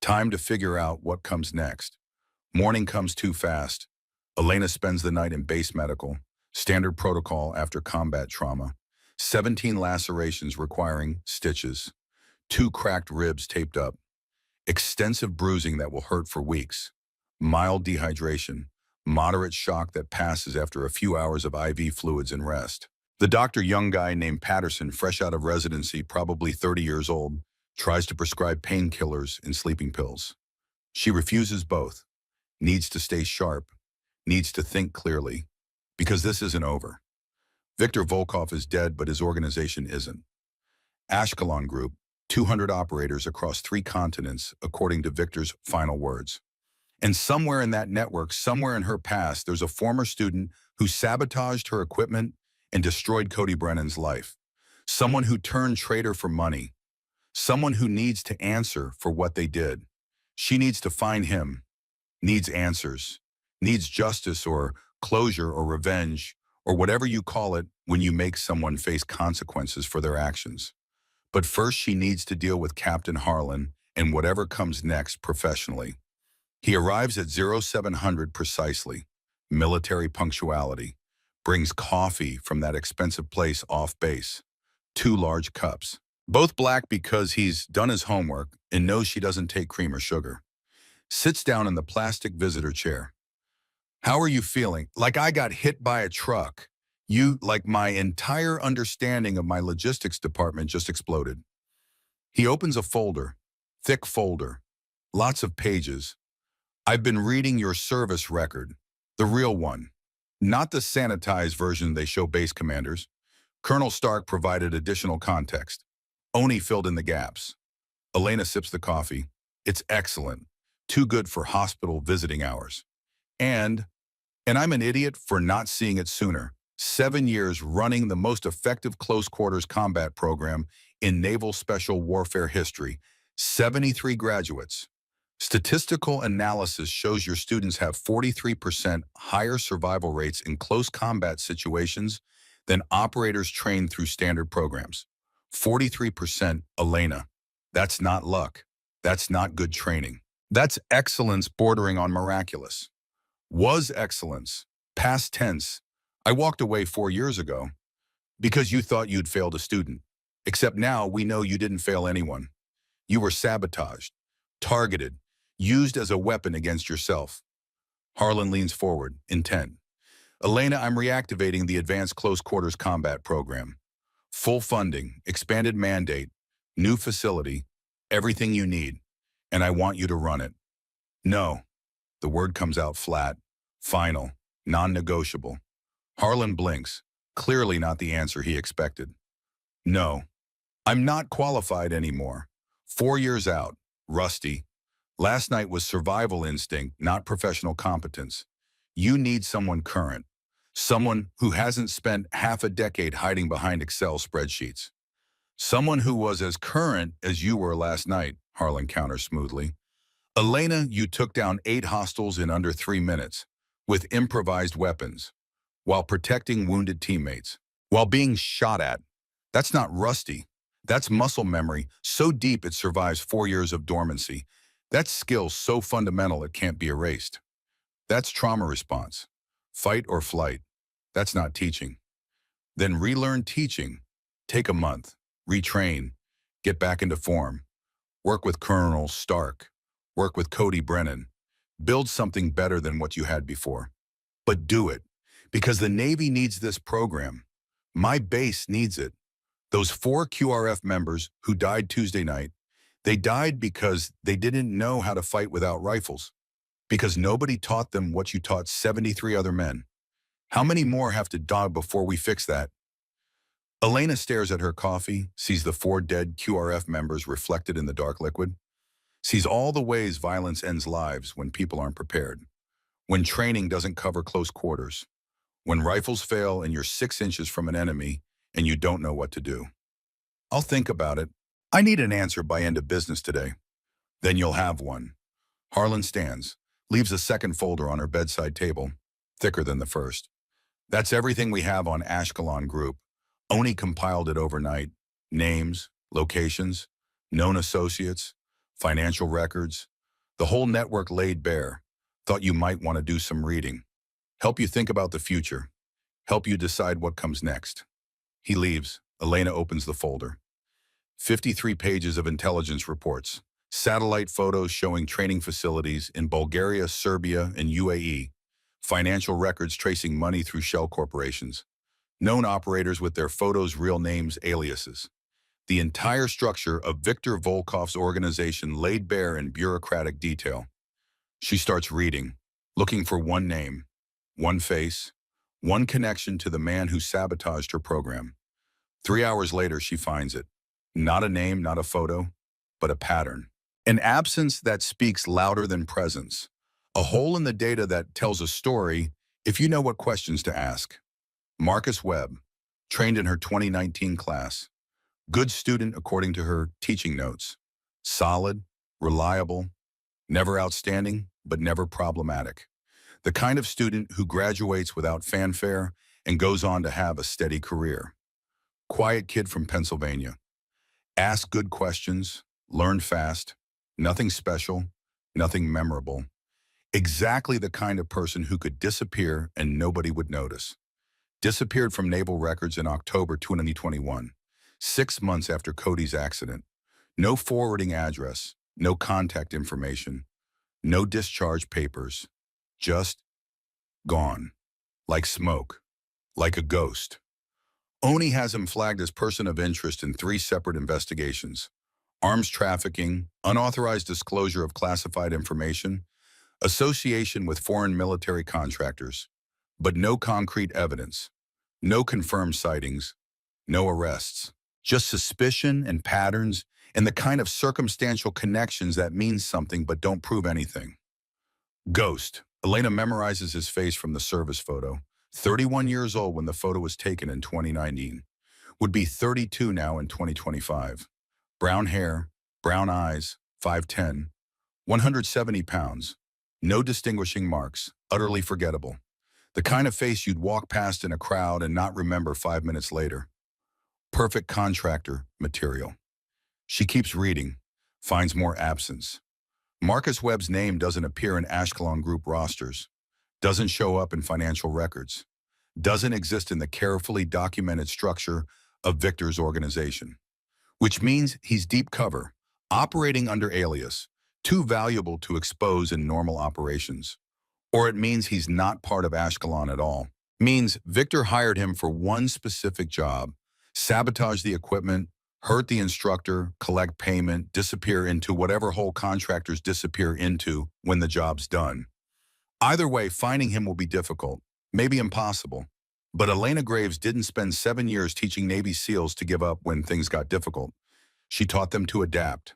Time to figure out what comes next. Morning comes too fast. Elena spends the night in base medical, standard protocol after combat trauma. 17 lacerations requiring stitches. 2 cracked ribs taped up. extensive bruising that will hurt for weeks, mild dehydration, moderate shock that passes after a few hours of IV fluids and rest. The doctor, young guy named Patterson, fresh out of residency, probably 30 years old, tries to prescribe painkillers and sleeping pills. She refuses both, needs to stay sharp, needs to think clearly, because this isn't over. Viktor Volkov is dead, but his organization isn't. Ashkelon Group, 200 operators across 3 continents, according to Viktor's final words. And somewhere in that network, somewhere in her past, there's a former student who sabotaged her equipment and destroyed Cody Brennan's life. Someone who turned traitor for money. Someone who needs to answer for what they did. She needs to find him, needs answers, needs justice or closure or revenge, or whatever you call it when you make someone face consequences for their actions. But first, she needs to deal with Captain Harlan and whatever comes next professionally. He arrives at 0700 precisely, military punctuality, brings coffee from that expensive place off base, 2 large cups, both black because he's done his homework and knows she doesn't take cream or sugar. Sits down in the plastic visitor chair. How are you feeling? Like I got hit by a truck. Like my entire understanding of my logistics department just exploded. He opens a folder, thick folder, lots of pages. I've been reading your service record, the real one, not the sanitized version they show base commanders. Colonel Stark provided additional context. Oni filled in the gaps. Elena sips the coffee. It's excellent, too good for hospital visiting hours. And I'm an idiot for not seeing it sooner. 7 years running the most effective close quarters combat program in naval special warfare history. 73 graduates. Statistical analysis shows your students have 43% higher survival rates in close combat situations than operators trained through standard programs. 43%, Elena. That's not luck. That's not good training. That's excellence bordering on miraculous. Was excellence. Past tense. I walked away 4 years ago because you thought you'd failed a student. Except now we know you didn't fail anyone. You were sabotaged, targeted, used as a weapon against yourself. Harlan leans forward, intent. Elena, I'm reactivating the Advanced Close Quarters Combat Program. Full funding, expanded mandate, new facility, everything you need, and I want you to run it. No. The word comes out flat, final, non-negotiable. Harlan blinks, clearly not the answer he expected. No. I'm not qualified anymore. 4 years out, rusty. Last night was survival instinct, not professional competence. You need someone current. Someone who hasn't spent half a decade hiding behind Excel spreadsheets. Someone who was as current as you were last night, Harlan counters smoothly. Elena, you took down 8 hostiles in under 3 minutes, with improvised weapons, while protecting wounded teammates, while being shot at. That's not rusty. That's muscle memory, so deep it survives 4 years of dormancy. That's skill so fundamental it can't be erased. That's trauma response. Fight or flight. That's not teaching. Then relearn teaching. Take a month. Retrain. Get back into form. Work with Colonel Stark. Work with Cody Brennan. Build something better than what you had before. But do it, because the Navy needs this program. My base needs it. Those 4 QRF members who died Tuesday night, they died because they didn't know how to fight without rifles. Because nobody taught them what you taught 73 other men. How many more have to die before we fix that? Elena stares at her coffee, sees the 4 dead QRF members reflected in the dark liquid, sees all the ways violence ends lives when people aren't prepared, when training doesn't cover close quarters, when rifles fail and you're 6 inches from an enemy and you don't know what to do. I'll think about it. I need an answer by end of business today. Then you'll have one. Harlan stands, leaves a second folder on her bedside table, thicker than the first. That's everything we have on Ashkelon Group. Oni compiled it overnight. Names, locations, known associates, financial records. The whole network laid bare. Thought you might want to do some reading. Help you think about the future. Help you decide what comes next. He leaves. Elena opens the folder. 53 pages of intelligence reports. Satellite photos showing training facilities in Bulgaria, Serbia, and UAE. Financial records tracing money through shell corporations. Known operators with their photos, real names, aliases. The entire structure of Viktor Volkov's organization laid bare in bureaucratic detail. She starts reading, looking for one name, one face, one connection to the man who sabotaged her program. 3 hours later, she finds it. Not a name, not a photo, but a pattern. An absence that speaks louder than presence. A hole in the data that tells a story if you know what questions to ask. Marcus Webb, trained in her 2019 class. Good student according to her teaching notes. Solid, reliable, never outstanding, but never problematic. The kind of student who graduates without fanfare and goes on to have a steady career. Quiet kid from Pennsylvania. Ask good questions, learn fast, nothing special, nothing memorable. Exactly the kind of person who could disappear and nobody would notice. Disappeared from naval records in October 2021, 6 months after Cody's accident. No forwarding address, no contact information, no discharge papers. Just gone. Like smoke. Like a ghost. Oni has him flagged as person of interest in 3 separate investigations. Arms trafficking, unauthorized disclosure of classified information, association with foreign military contractors, but no concrete evidence, no confirmed sightings, no arrests, just suspicion and patterns and the kind of circumstantial connections that mean something but don't prove anything. Ghost. Elena memorizes his face from the service photo. 31 years old when the photo was taken in 2019. Would be 32 now in 2025. Brown hair, brown eyes, 5'10", 170 pounds. No distinguishing marks, utterly forgettable. The kind of face you'd walk past in a crowd and not remember 5 minutes later. Perfect contractor material. She keeps reading, finds more absence. Marcus Webb's name doesn't appear in Ashkelon Group rosters, doesn't show up in financial records, doesn't exist in the carefully documented structure of Victor's organization, which means he's deep cover, operating under alias, too valuable to expose in normal operations. Or it means he's not part of Ashkelon at all. Means Victor hired him for one specific job, sabotage the equipment, hurt the instructor, collect payment, disappear into whatever hole contractors disappear into when the job's done. Either way, finding him will be difficult, maybe impossible. But Elena Graves didn't spend 7 years teaching Navy SEALs to give up when things got difficult. She taught them to adapt,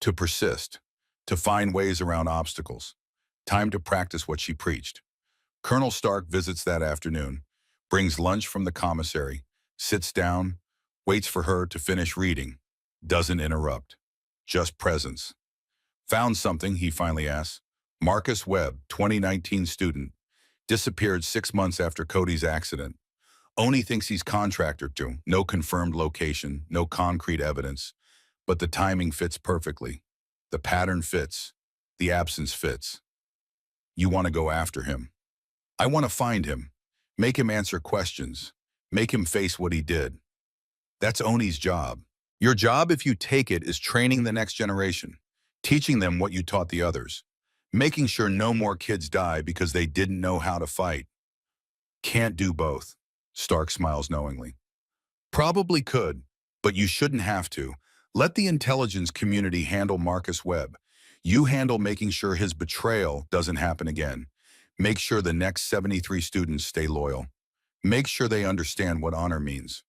to persist, to find ways around obstacles. Time to practice what she preached. Colonel Stark visits that afternoon, brings lunch from the commissary, sits down, waits for her to finish reading, doesn't interrupt. Just presence. Found something, he finally asks. Marcus Webb, 2019 student, disappeared 6 months after Cody's accident. Oni thinks he's contractor to, no confirmed location, no concrete evidence, but the timing fits perfectly. The pattern fits. The absence fits. You want to go after him. I want to find him, make him answer questions, make him face what he did. That's Oni's job. Your job, if you take it, is training the next generation, teaching them what you taught the others, making sure no more kids die because they didn't know how to fight. Can't do both. Stark smiles knowingly. Probably could, but you shouldn't have to. Let the intelligence community handle Marcus Webb. You handle making sure his betrayal doesn't happen again. Make sure the next 73 students stay loyal. Make sure they understand what honor means,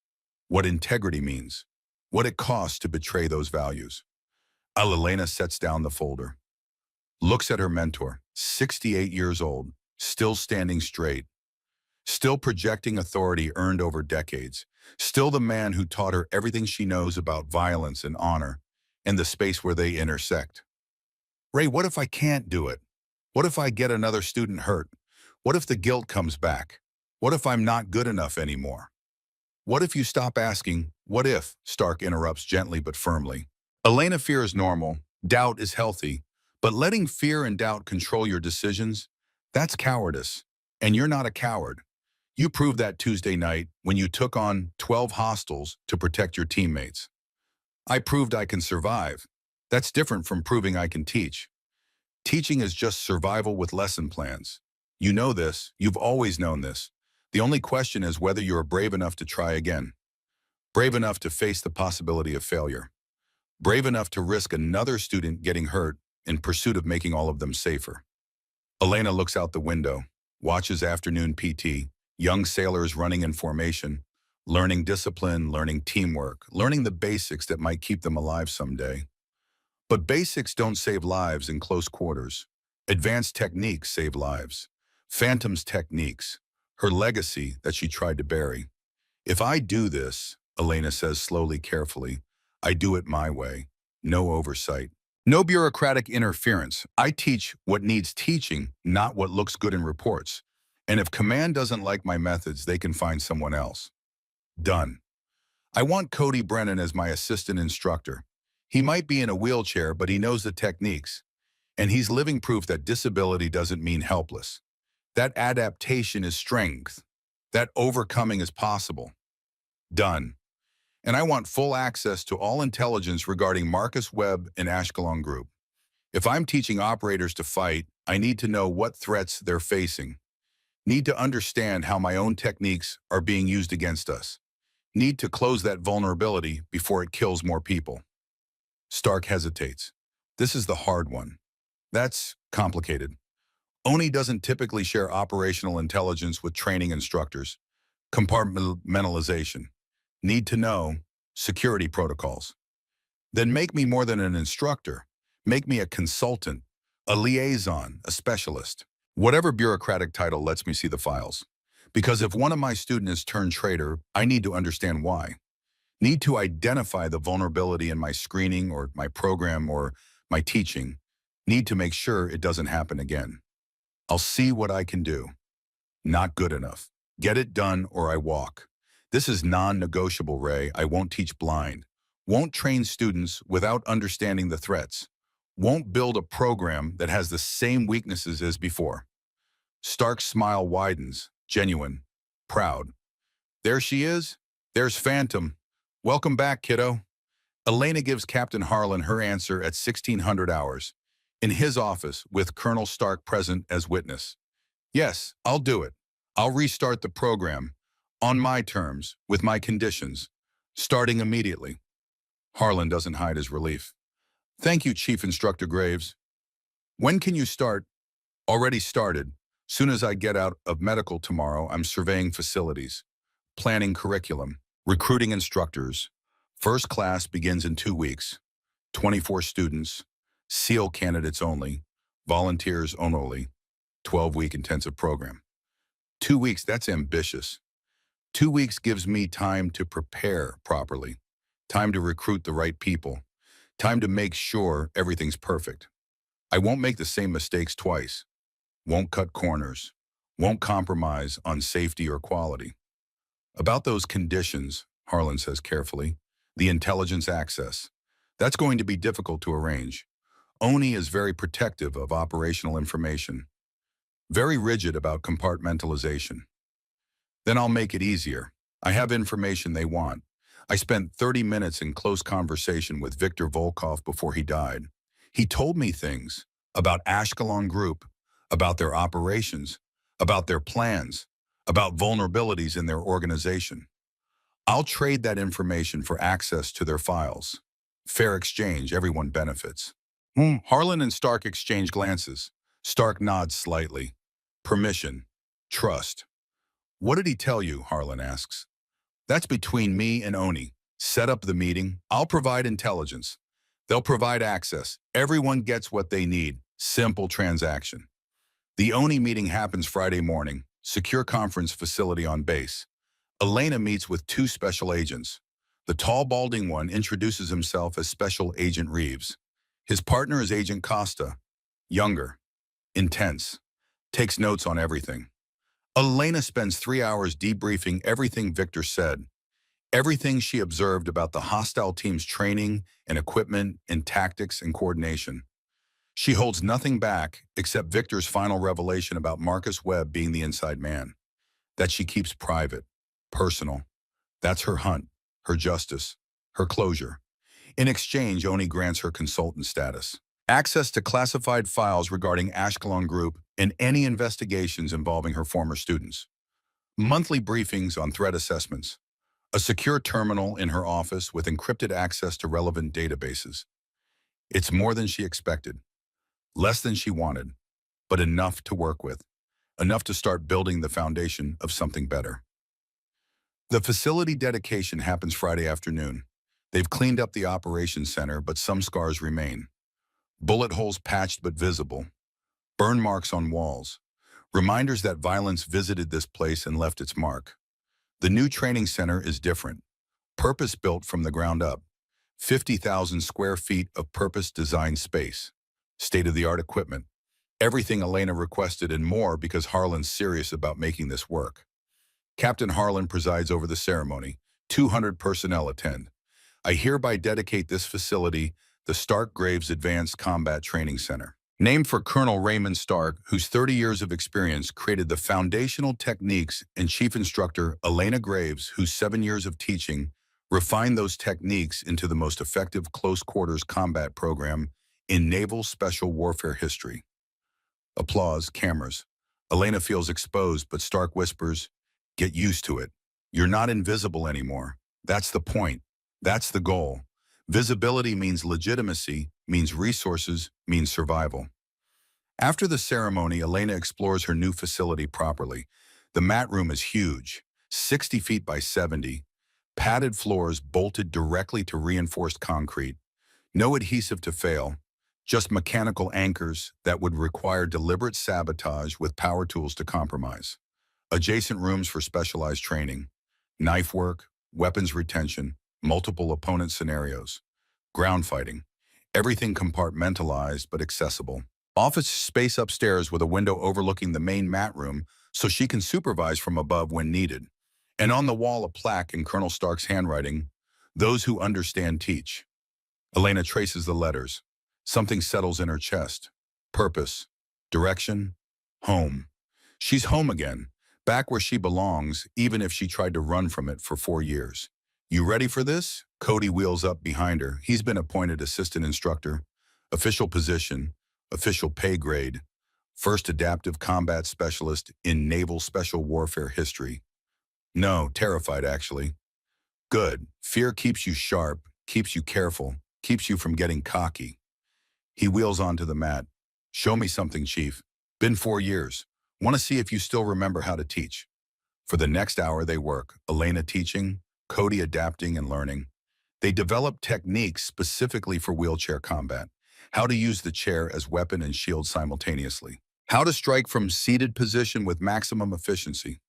what integrity means, what it costs to betray those values. Elena sets down the folder, looks at her mentor, 68 years old, still standing straight, still projecting authority earned over decades, still the man who taught her everything she knows about violence and honor and the space where they intersect. Ray, what if I can't do it? What if I get another student hurt? What if the guilt comes back? What if I'm not good enough anymore? What if you stop asking, what if? Stark interrupts gently but firmly. Elena, fear is normal, doubt is healthy, but letting fear and doubt control your decisions, that's cowardice. And you're not a coward. You proved that Tuesday night when you took on 12 hostiles to protect your teammates. I proved I can survive. That's different from proving I can teach. Teaching is just survival with lesson plans. You know this, you've always known this. The only question is whether you are brave enough to try again. Brave enough to face the possibility of failure. Brave enough to risk another student getting hurt in pursuit of making all of them safer. Elena looks out the window, watches afternoon PT, young sailors running in formation, learning discipline, learning teamwork, learning the basics that might keep them alive someday. But basics don't save lives in close quarters. Advanced techniques save lives. Phantom's techniques, her legacy that she tried to bury. If I do this, Elena says slowly, carefully, I do it my way. No oversight. No bureaucratic interference. I teach what needs teaching, not what looks good in reports. And if command doesn't like my methods, they can find someone else. Done. I want Cody Brennan as my assistant instructor. He might be in a wheelchair, but he knows the techniques. And he's living proof that disability doesn't mean helpless. That adaptation is strength. That overcoming is possible. Done. And I want full access to all intelligence regarding Marcus Webb and Ashkelon Group. If I'm teaching operators to fight, I need to know what threats they're facing. Need to understand how my own techniques are being used against us. Need to close that vulnerability before it kills more people. Stark hesitates. This is the hard one. That's complicated. ONI doesn't typically share operational intelligence with training instructors. Compartmentalization. Need to know security protocols. Then make me more than an instructor. Make me a consultant, a liaison, a specialist. Whatever bureaucratic title lets me see the files. Because if one of my students is turned traitor, I need to understand why. Need to identify the vulnerability in my screening or my program or my teaching. Need to make sure it doesn't happen again. I'll see what I can do. Not good enough. Get it done or I walk. This is non-negotiable, Ray. I won't teach blind. Won't train students without understanding the threats. Won't build a program that has the same weaknesses as before. Stark's smile widens, genuine, proud. There she is. There's Phantom. Welcome back, kiddo. Elena gives Captain Harlan her answer at 1600 hours, in his office with Colonel Stark present as witness. Yes, I'll do it. I'll restart the program, on my terms, with my conditions, starting immediately. Harlan doesn't hide his relief. Thank you, Chief Instructor Graves. When can you start? Already started. Soon as I get out of medical tomorrow, I'm surveying facilities, planning curriculum, recruiting instructors. First class begins in 2 weeks. 24 students, SEAL candidates only, volunteers only, 12-week intensive program. 2 weeks, that's ambitious. 2 weeks gives me time to prepare properly, time to recruit the right people, time to make sure everything's perfect. I won't make the same mistakes twice, won't cut corners, won't compromise on safety or quality. About those conditions, Harlan says carefully, the intelligence access. That's going to be difficult to arrange. ONI is very protective of operational information, very rigid about compartmentalization. Then I'll make it easier. I have information they want. I spent 30 minutes in close conversation with Viktor Volkov before he died. He told me things about Ashkelon Group, about their operations, about their plans, about vulnerabilities in their organization. I'll trade that information for access to their files. Fair exchange, everyone benefits. Harlan and Stark exchange glances. Stark nods slightly. Permission. Trust. What did he tell you? Harlan asks. That's between me and ONI. Set up the meeting. I'll provide intelligence. They'll provide access. Everyone gets what they need. Simple transaction. The ONI meeting happens Friday morning. Secure conference facility on base. Elena meets with 2 special agents. The tall, balding one introduces himself as Special Agent Reeves. His partner is Agent Costa. Younger. Intense. Takes notes on everything. Elena spends 3 hours debriefing everything Victor said, everything she observed about the hostile team's training and equipment and tactics and coordination. She holds nothing back except Victor's final revelation about Marcus Webb being the inside man, that she keeps private, personal. That's her hunt, her justice, her closure. In exchange, Oni grants her consultant status, access to classified files regarding Ashkelon Group and any investigations involving her former students, monthly briefings on threat assessments, a secure terminal in her office with encrypted access to relevant databases. It's more than she expected, less than she wanted, but enough to work with, enough to start building the foundation of something better. The facility dedication happens Friday afternoon. They've cleaned up the operations center, but some scars remain. Bullet holes patched but visible, burn marks on walls, reminders that violence visited this place and left its mark. The new training center is different, purpose-built from the ground up. 50,000 square feet of purpose-designed space, state-of-the-art equipment, everything Elena requested and more because Harlan's serious about making this work. Captain Harlan presides over the ceremony. 200 personnel attend. I hereby dedicate this facility the Stark Graves Advanced Combat Training Center. Named for Colonel Raymond Stark, whose 30 years of experience created the foundational techniques, and Chief Instructor Elena Graves, whose 7 years of teaching refined those techniques into the most effective close-quarters combat program in naval special warfare history. Applause, cameras. Elena feels exposed, but Stark whispers, "Get used to it. You're not invisible anymore. That's the point. That's the goal. Visibility means legitimacy, means resources, means survival." After the ceremony, Elena explores her new facility properly. The mat room is huge, 60 feet by 70, padded floors bolted directly to reinforced concrete, no adhesive to fail, just mechanical anchors that would require deliberate sabotage with power tools to compromise. Adjacent rooms for specialized training, knife work, weapons retention, multiple opponent scenarios, ground fighting, everything compartmentalized but accessible. Office space upstairs with a window overlooking the main mat room so she can supervise from above when needed. And on the wall, a plaque in Colonel Stark's handwriting, "Those who understand teach." Elena traces the letters. Something settles in her chest. Purpose, direction, home. She's home again, back where she belongs, even if she tried to run from it for 4 years. "You ready for this?" Cody wheels up behind her. He's been appointed assistant instructor, official position, official pay grade, first adaptive combat specialist in naval special warfare history. No, terrified actually. Good. Fear keeps you sharp, keeps you careful, keeps you from getting cocky. He wheels onto the mat. "Show me something, Chief. Been 4 years. Want to see if you still remember how to teach." For the next hour they work, Elena teaching, Cody adapting and learning. They develop techniques specifically for wheelchair combat, how to use the chair as weapon and shield simultaneously, how to strike from seated position with maximum efficiency.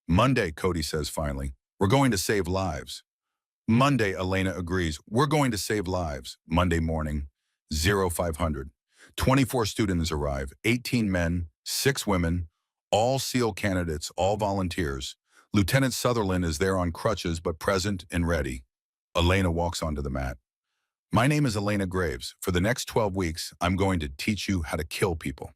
"Monday," Cody says finally, "we're going to save lives." "Monday," Elena agrees, "we're going to save lives." Monday morning, 0500. 24 students arrive, 18 men, 6 women, all SEAL candidates, all volunteers. Lieutenant Sutherland is there on crutches but present and ready. Elena walks onto the mat. "My name is Elena Graves. For the next 12 weeks, I'm going to teach you how to kill people.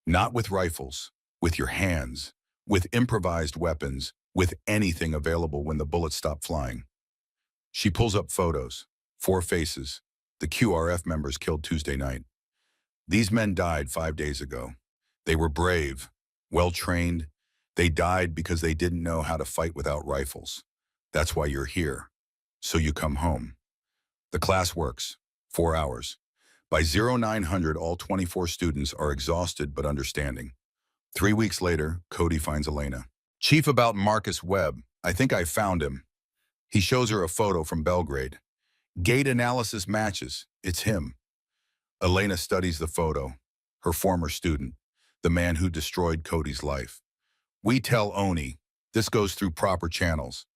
Not with rifles, with your hands, with improvised weapons, with anything available when the bullets stop flying." She pulls up photos, 4 faces, the QRF members killed Tuesday night. These men died 5 days ago. They were brave, well-trained. They died because they didn't know how to fight without rifles. That's why you're here. So you come home. The class works, 4 hours. By 0900, all 24 students are exhausted but understanding. 3 weeks later, Cody finds Elena. "Chief, about Marcus Webb. I think I found him." He shows her a photo from Belgrade. "Gait analysis matches. It's him." Elena studies the photo. Her former student, the man who destroyed Cody's life. "We tell Oni, this goes through proper channels,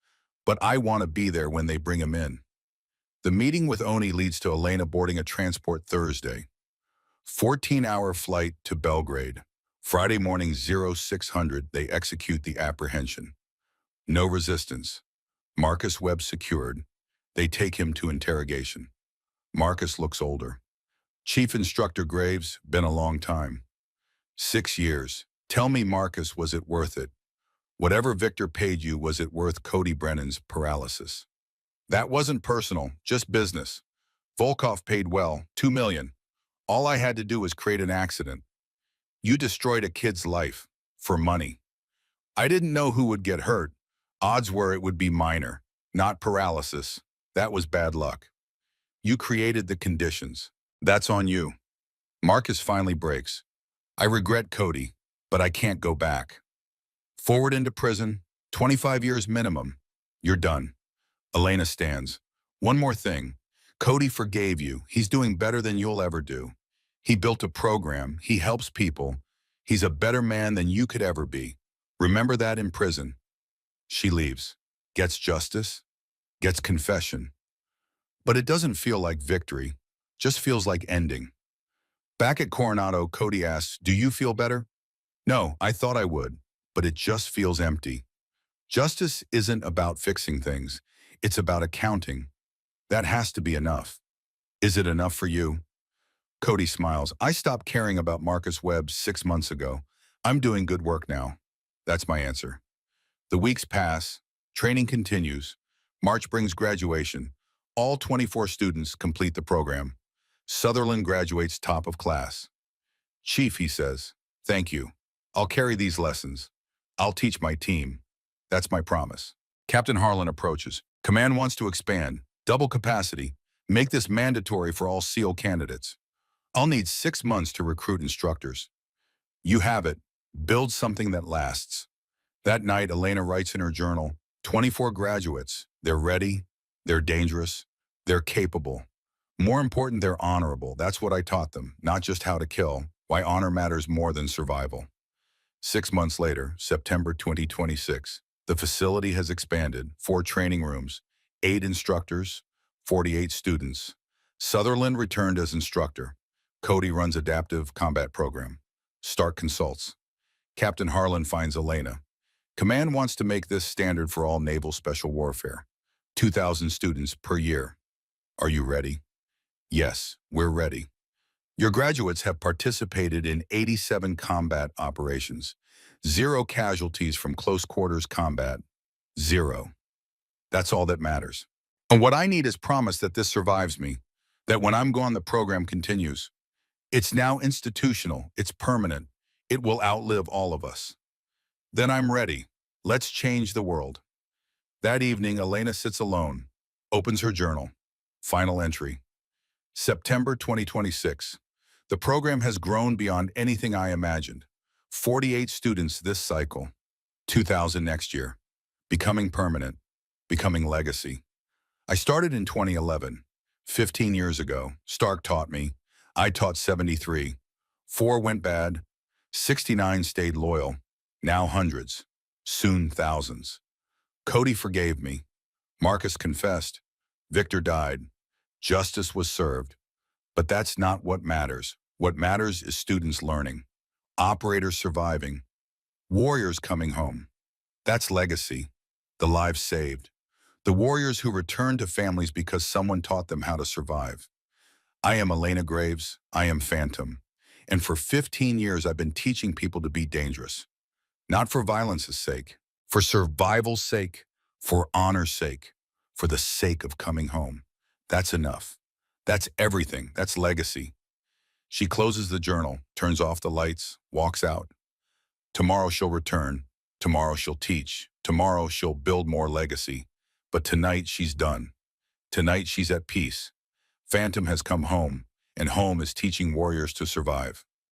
but I want to be there when they bring him in." The meeting with Oni leads to Elena boarding a transport Thursday. 14-hour flight to Belgrade. Friday morning 0600, they execute the apprehension. No resistance. Marcus Webb secured. They take him to interrogation. Marcus looks older. "Chief Instructor Graves, been a long time." 6 years. "Tell me, Marcus, was it worth it? Whatever Victor paid you, was it worth Cody Brennan's paralysis?" "That wasn't personal, just business. Volkov paid well, 2 million. All I had to do was create an accident. You destroyed a kid's life. For money. I didn't know who would get hurt. Odds were it would be minor, not paralysis. That was bad luck. You created the conditions. That's on you. Marcus finally breaks. I regret Cody, but I can't go back. Forward into prison, 25 years minimum. You're done. Elena stands. One more thing. Cody forgave you. He's doing better than you'll ever do. He built a program. He helps people. He's a better man than you could ever be. Remember that in prison. She leaves. Gets justice. Gets confession. But it doesn't feel like victory. Just feels like ending. Back at Coronado, Cody asks, do you feel better? No, I thought I would, but it just feels empty. Justice isn't about fixing things. It's about accounting. That has to be enough. Is it enough for you? Cody smiles. I stopped caring about Marcus Webb 6 months ago. I'm doing good work now. That's my answer. The weeks pass. Training continues. March brings graduation. All 24 students complete the program. Sutherland graduates top of class. Chief, he says, thank you. I'll carry these lessons. I'll teach my team. That's my promise. Captain Harlan approaches. Command wants to expand. Double capacity. Make this mandatory for all SEAL candidates. I'll need 6 months to recruit instructors. You have it. Build something that lasts. That night, Elena writes in her journal, 24 graduates. They're ready. They're dangerous. They're capable. More important, they're honorable. That's what I taught them, not just how to kill, why honor matters more than survival. 6 months later, September 2026, the facility has expanded, 4 training rooms, 8 instructors, 48 students. Sutherland returned as instructor. Cody runs adaptive combat program. Stark consults. Captain Harlan finds Elena. Command wants to make this standard for all naval special warfare. 2,000 students per year. Are you ready? Yes, we're ready. Your graduates have participated in 87 combat operations. 0 casualties from close quarters combat. 0. That's all that matters. And what I need is promise that this survives me, that when I'm gone the program continues. It's now institutional, it's permanent, it will outlive all of us. Then I'm ready. Let's change the world. That evening, Elena sits alone, opens her journal. Final entry. September 2026. The program has grown beyond anything I imagined. 48 students this cycle. 2,000 next year. Becoming permanent. Becoming legacy. I started in 2011. 15 years ago, Stark taught me. I taught 73. 4 went bad. 69 stayed loyal. Now hundreds. Soon thousands. Cody forgave me. Marcus confessed. Victor died. Justice was served. But that's not what matters. What matters is students learning. Operators surviving. Warriors coming home. That's legacy. The lives saved. The warriors who return to families because someone taught them how to survive. I am Elena Graves. I am Phantom. And for 15 years, I've been teaching people to be dangerous. Not for violence's sake, for survival's sake, for honor's sake, for the sake of coming home. That's enough. That's everything. That's legacy. She closes the journal, turns off the lights, walks out. Tomorrow she'll return. Tomorrow she'll teach. Tomorrow she'll build more legacy. But tonight she's done. Tonight she's at peace. Phantom has come home, and home is teaching warriors to survive.